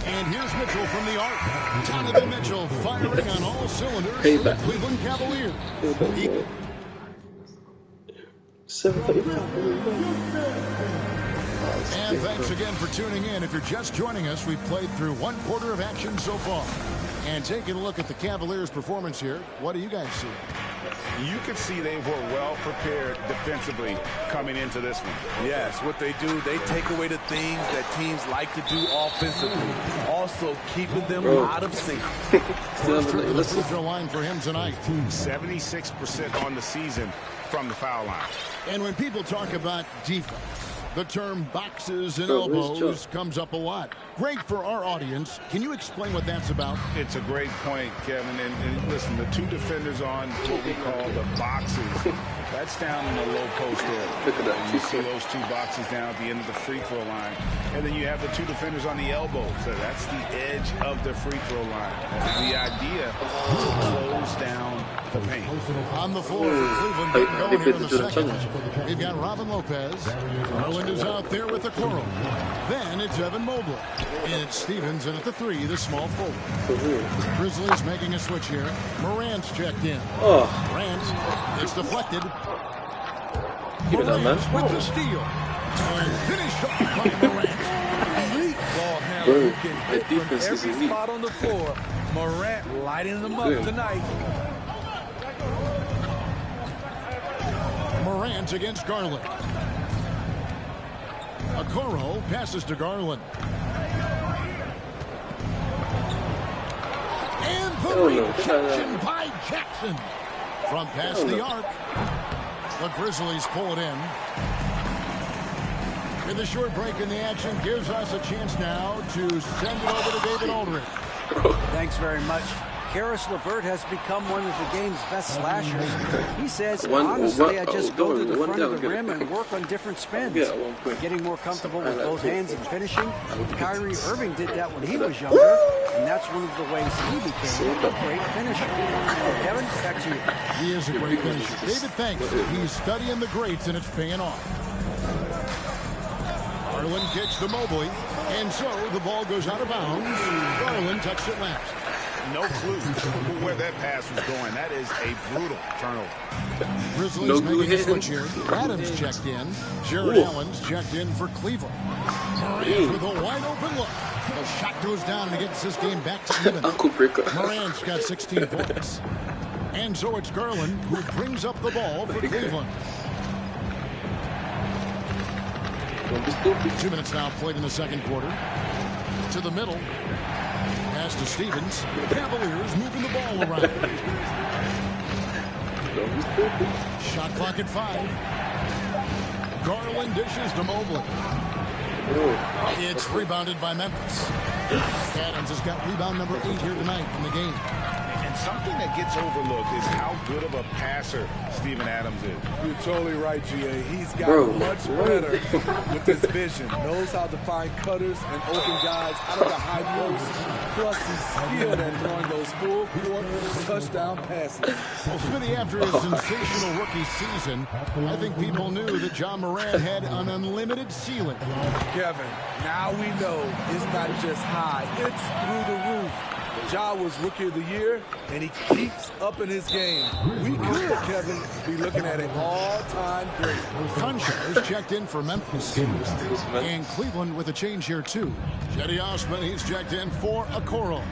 And here's Mitchell from the arc. Donovan Mitchell firing on all cylinders for the Cleveland Cavaliers. And thanks again for tuning in. If you're just joining us, we've played through one quarter of action so far. And taking a look at the Cavaliers' performance here, what do you guys see? You could see they were well prepared defensively coming into this one. Yes, what they do, they take away the things that teams like to do offensively. Also keeping them out of sync. First trip to the free throw line for him tonight. 76% on the season from the foul line. And when people talk about defense, the term boxes and elbows comes up a lot. Great for our audience. Can you explain what that's about? It's a great point, Kevin. And listen, the two defenders on what we call the boxes, that's down in the low post area. Look at that. And you see those two boxes down at the end of the free throw line. And then you have the two defenders on the elbows. So that's the edge of the free throw line. And the idea to close down the paint. On the floor for Cleveland, getting going here in the second. We've got Robin Lopez. Garland is out there with the Coral. Then it's Evan Mobley. And it's Stevens in at the 3, the small forward. Grizzlies making a switch here. Morant's checked in. Morant, it's deflected. Morant with the steal. And finished off by Morant. talent who can hit from every spot on the floor. Morant lighting them up tonight. Morant against Garland. Okoro passes to Garland. And the rejection by Jackson. From past the arc. The Grizzlies pull it in. And the short break in the action gives us a chance now to send it over to David Aldridge. Thanks very much. Karis LeVert has become one of the game's best slashers. He says, honestly, I just go to the front of the rim and work on different spins. Getting more comfortable with both hands and finishing. Kyrie Irving did that when he was younger, and that's one of the ways he became a great finisher. Kevin, back to you. He is a great finisher. David, thanks. He's studying the greats, and it's paying off. Garland kicks to Mobley, and so the ball goes out of bounds. Garland touched it last. No clue where that pass was going. That is a brutal turnover. Grizzlies making a switch here. Adams checked in. Jared Allen's checked in for Cleveland. Morant with a wide open look. The shot goes down and gets this game back to even. Morant's got 16 points. And so it's Garland who brings up the ball for Cleveland. 2 minutes now played in the second quarter. To the middle. Pass to Stevens. Cavaliers moving the ball around. Shot clock at 5. Garland dishes to Mobley. It's rebounded by Memphis. Adams has got rebound number 8 here tonight in the game. And something that gets overlooked is how good of a passer Steven Adams is. You're totally right, GA. He's got much better with his vision. Knows how to find cutters and open guys out of the high post. Plus, he's skilled at throwing those full-court touchdown passes. Well, Smitty, after his sensational rookie season, I think people knew that John Morant had an unlimited ceiling. Kevin, now we know it's not just high, it's through the roof. Ja was Rookie of the Year, and he keeps up in his game. We could, Kevin, be looking at an all-time great. Concha is checked in for Memphis. And Cleveland with a change here, too. Cedi Osman, he's checked in for Okoro.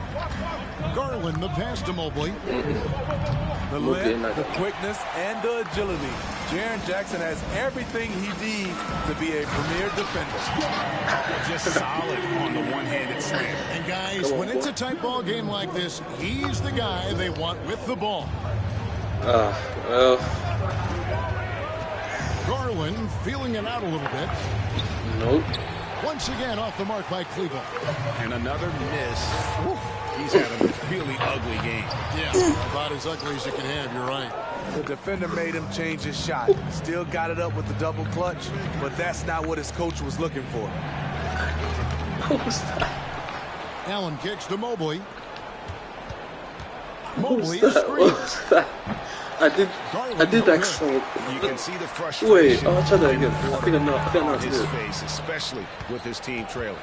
Garland, the pass to Mobley. The length, the quickness, and the agility. Jaren Jackson has everything he needs to be a premier defender. Just solid on the one-handed slam. And guys, when it's a tight ball game like this, he's the guy they want with the ball. Well. Garland feeling it out a little bit. Nope. Once again off the mark by Cleveland. And another miss. He's had a really ugly game. Yeah, about as ugly as you can have, you're right. The defender made him change his shot. Still got it up with the double clutch, but that's not what his coach was looking for. What was that? Allen kicks to Mobley. Mobley is screened. What was that? I did actually. You can see the frustration. Wait, I'll try that again. I think I know how to do his it. face, especially with his team trailing.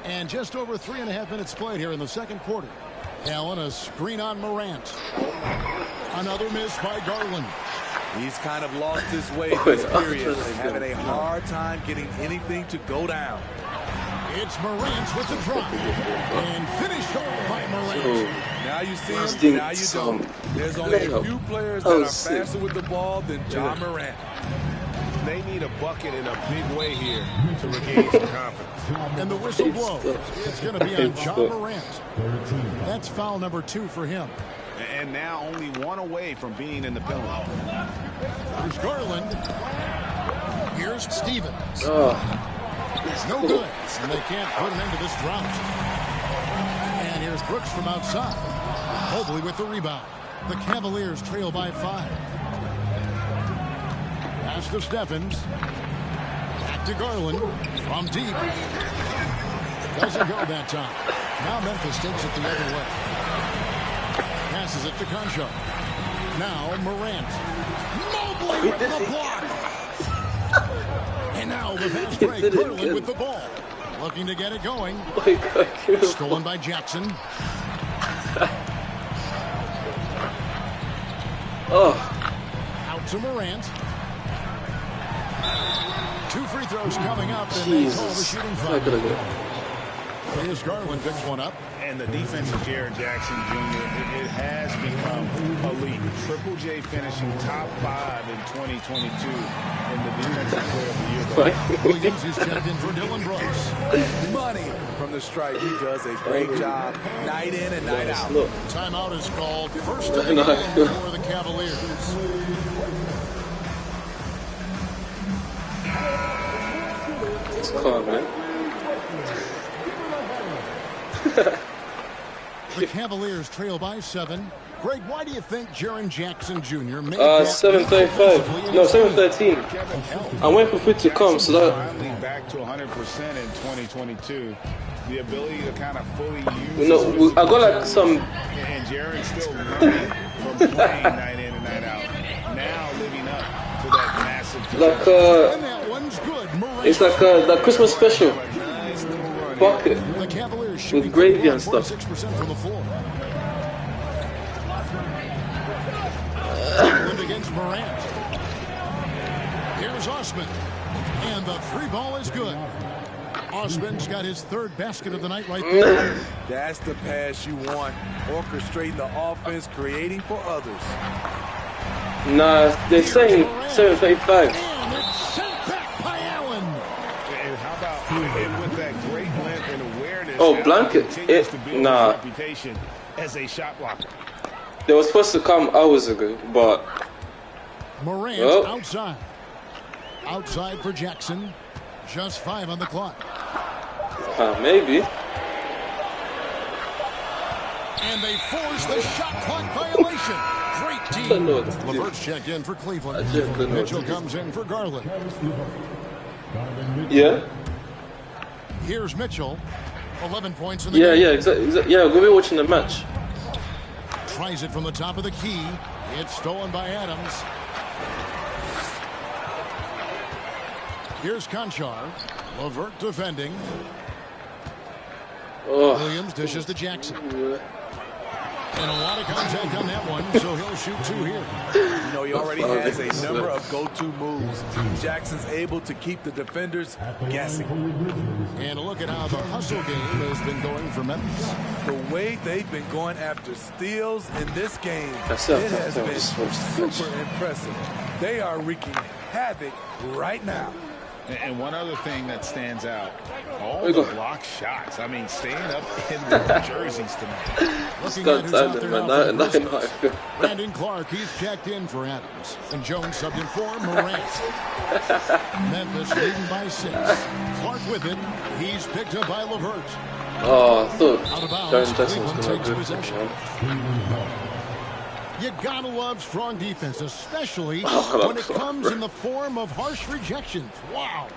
And just over 3.5 minutes played here in the second quarter. Allen, a screen on Morant. Another miss by Garland. He's kind of lost his way this period, having a hard time getting anything to go down. It's Morant with the drop. And finished off by Morant. Now you see him, now you don't. There's only a few players that are faster with the ball than John Morant. They need a bucket in a big way here to regain some confidence. And the whistle blows. It's going to be on John Morant. That's foul number 2 for him. And now only one away from being in the penalty. Here's Garland. Here's Stevens. No good. And they can't put an end to this drought. And here's Brooks from outside. Mobley with the rebound. The Cavaliers trail by 5. Pass to Stephens. Back to Garland. From deep. Doesn't go that time. Now Memphis takes it the other way. Passes it to Concha. Now Morant. Mobley with the block. And now the fast break. Garland with the ball. Looking to get it going. Stolen by Jackson. Out to Morant. 2 free throws coming up, and they call the shooting foul. Here's Garland, picks one up. And the defense of Jared Jackson Jr., it has become elite. Triple J finishing top 5 in 2022 in the defensive player of the year. Williams is checked in for Dylan Brooks. Money from the stripe. He does a great job night in and night out. Timeout is called. First of the game for the Cavaliers. It's calm, man. The Cavaliers trail by 7. Greg, why do you think Jaren Jackson Jr. made 7:35. No, 7:13. I'm waiting for it to come, so that. Finally back to 100% in 2022. The ability to kind of fully use. No, I got like some. And Jaren's still learning from playing night in and night out. Now living up to that massive. Like it's like the Christmas special. Bucket with gravy and stuff. Against Morant. Here's Osman, and the 3 ball is good. Osman's got his 3rd basket of the night right there. That's the pass you want. Orchestrating the offense, creating for others. Nah, they're saying 7:35. And it's sent back by Allen. And how about with that great length and awareness? Oh, blanket. Nah. Reputation as a shot blocker. They were supposed to come hours ago, but Morant outside. Outside for Jackson. Just 5 on the clock. Maybe. And they force the shot clock violation. Great team. LeVert's checked in for Cleveland. Mitchell comes in for Garland. Yeah. Here's Mitchell. 11 points in the game. Yeah, exactly. Yeah, we'll be watching the match. Tries it from the top of the key. It's stolen by Adams. Here's Conchar. LeVert defending. Williams dishes to Jackson. And a lot of contact on that one, so he'll shoot 2 here. You know, he already has a number of go-to moves. Jackson's able to keep the defenders guessing. And look at how the hustle game has been going for Memphis. The way they've been going after steals in this game, it has been super impressive. They are wreaking havoc right now. And one other thing that stands out, all the block shots. I mean, staying up in the jerseys tonight. Looking at who's out there now. Brandon Clark, he's checked in for Adams. And Jones subbed in for Morant. Memphis leading by 6. Clark with it. He's picked up by LeVert. Oh, I thought Jaren Jackson was going to possession. You gotta love strong defense, especially when it comes in the form of harsh rejections. Wow.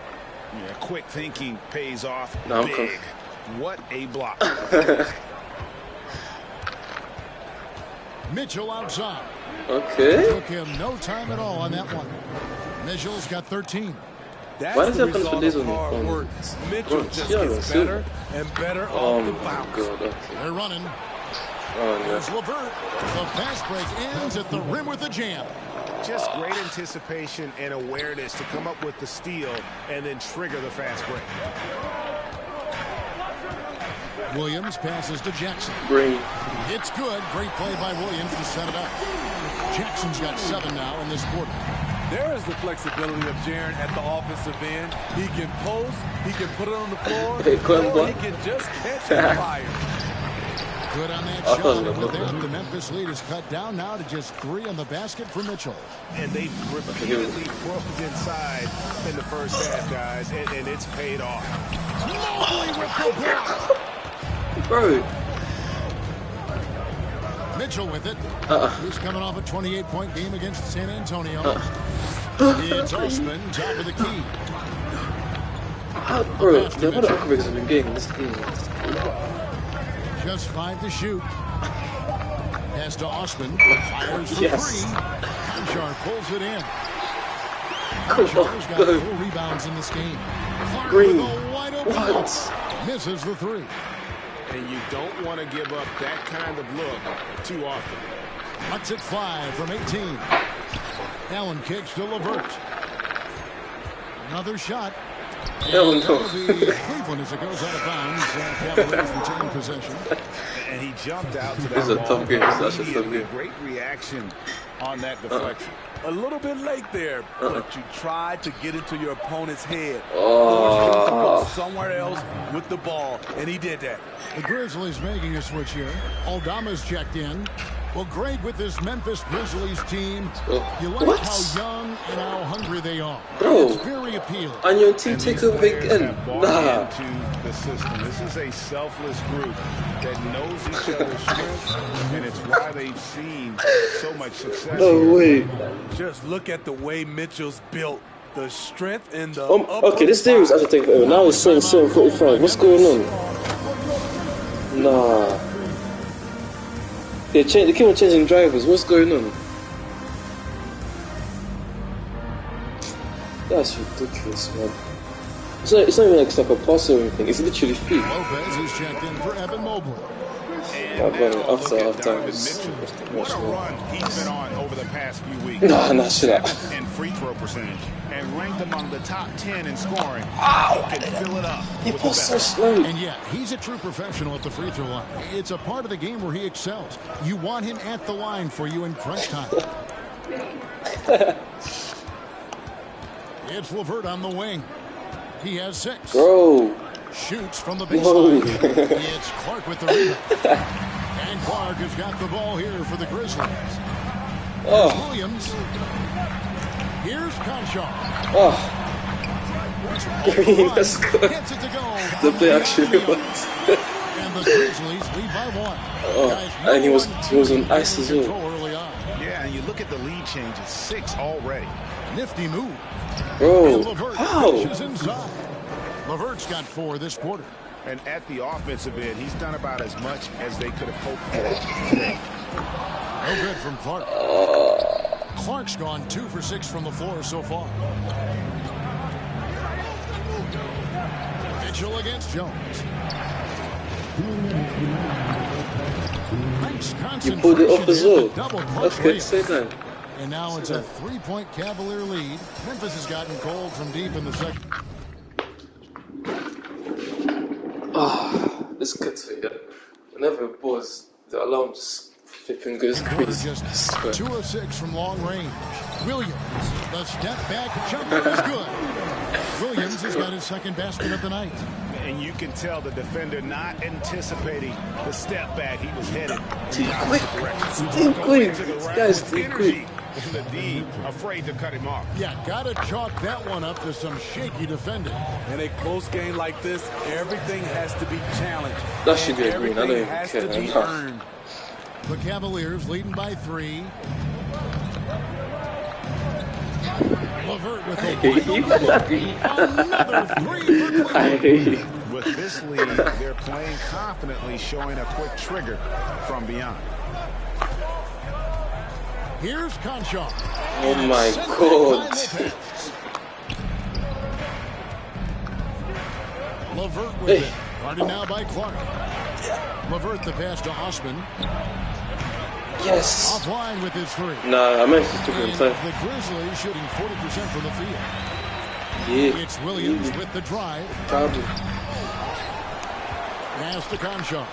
Yeah, quick thinking pays off big. What a block. Mitchell outside. Okay. Took him no time at all on that one. Mitchell's got 13. That's the result of hard work. Mitchell just gets better and better off the bounce. God, okay. They're running. There's LeVert. The fast break ends at the rim with a jam. Just great anticipation and awareness to come up with the steal and then trigger the fast break. Williams passes to Jackson. Green. It's good. Great play by Williams to set it up. Jackson's got 7 now in this quarter. There is the flexibility of Jaren at the offensive end. He can post, he can put it on the floor, or he can just catch and fire. Good on that shot. And with that, the Memphis lead is cut down now to just 3 on the basket for Mitchell. And they've repeatedly broke inside in the first half, guys, and it's paid off. Mobley with the block. Bro. Mitchell with it. He's coming off a 28-point game against San Antonio. It's Osman, top of the key. Bro, the amount of acrobatics have been getting in this game. Just 5 to shoot. Pass to Osman. Fires for 3. Conchar pulls it in. Conchar's got 4 rebounds in this game. Clark Green. with a wide open look. Misses the 3. And you don't want to give up that kind of look too often. Cuts it 5 from 18. Allen kicks to LeVert. Another shot. Oh no. Cleveland as it goes out of bounds. Cavaliers retain possession. And he jumped out to that This is a ball. tough game. That's a tough game. Great reaction on that deflection. A little bit late there, but you tried to get into your opponent's head. Oh. Go somewhere else with the ball, and he did that. The Grizzlies making a switch here. Aldama's checked in. Well, Greg, with this Memphis Grizzlies team, you like how young and how hungry they are. Bro, it's very appealing. And your team take over again. Nah. Into the system. This is a selfless group that knows each other's strengths, and it's why they've seen so much success. No way. Just look at the way Mitchell's built. The strength in the okay, this series actually taking over. Now it's 7:45. What's going on? Nah. They keep on changing drivers. What's going on? That's ridiculous, man. It's not even like a pass or anything. It's literally feet. Lopez is checked in for Evan Mobley. After halftime, what a run he's been on over the past few weeks. Nah, not shit. And free throw percentage, and ranked among the top 10 in scoring. Ow! Can fill it up. He passed so slow. And yet, he's a true professional at the free throw line. It's a part of the game where he excels. You want him at the line for you in crunch time. It's LeVert on the wing. He has 6. Bro. Shoots from the baseline. It's Clark with the rebound. And Clark has got the ball here for the Grizzlies. Here's Williams. Here's Conshaw. That's good. Gets it to go. The play actually was. And the Grizzlies lead by 1. And he was on ice as well. Yeah, and you look at the lead changes. 6 already. Nifty move. Bro, how? Inside. LeVert's got 4 this quarter. And at the offensive end, he's done about as much as they could have hoped for today. No good from Clark. Clark's gone 2 for 6 from the floor so far. Mitchell against Jones. Nice concentration. You pulled it off as well. Okay, say that. And now it's a 3-point Cavalier lead. Memphis has gotten cold from deep in the second. This gets me. Whenever it was, the alarm just flipping goes crazy. Just 2 of 6 from long range. Williams, the step back jumper is good. Williams has got his second basket of the night. And you can tell the defender not anticipating the step back. He was headed too quick. This guy's too quick. In the D, afraid to cut him off. Yeah, gotta chalk that one up to some shaky defending. In a close game like this, everything has to be challenged. That should be a green. I don't even has care. to be earned. The Cavaliers leading by 3. LeVert with a another 3 for Cleveland. With this lead, they're playing confidently, showing a quick trigger from beyond. Here's Conshaw. Oh my God. LeVert with it. Guarded now by Clark. LeVert the pass to Osman. Yes. Offline with his 3. Nah, I managed to took him time. The Grizzlies shooting 40% from the field. Yeah. It's Williams with the drive. Probably. Pass to Conshaw.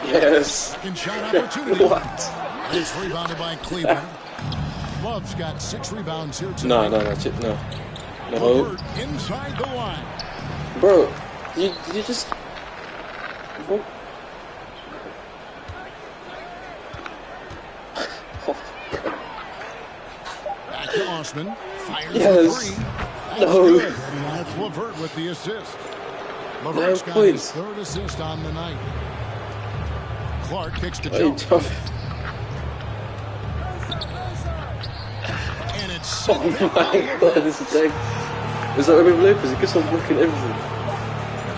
Yes. Second shot opportunity. What? It's rebounded by Cleveland. Love's got 6 rebounds here tonight. No. LeVert inside the line. Bro, you just. What? Back to Osman. Fires yes. for 3. That's good. That's LeVert with the assist. LeVert's got his 3rd assist on the night. Clark kicks to Jones. And it's oh my God, this is like. Is that Robin Lopez? He gets on blocking everything.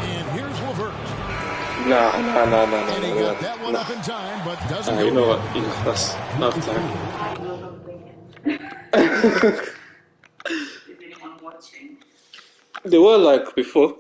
And here's LeVert. Nah. And he got that one up in time, but doesn't go. You know what? That's enough time. They were like before.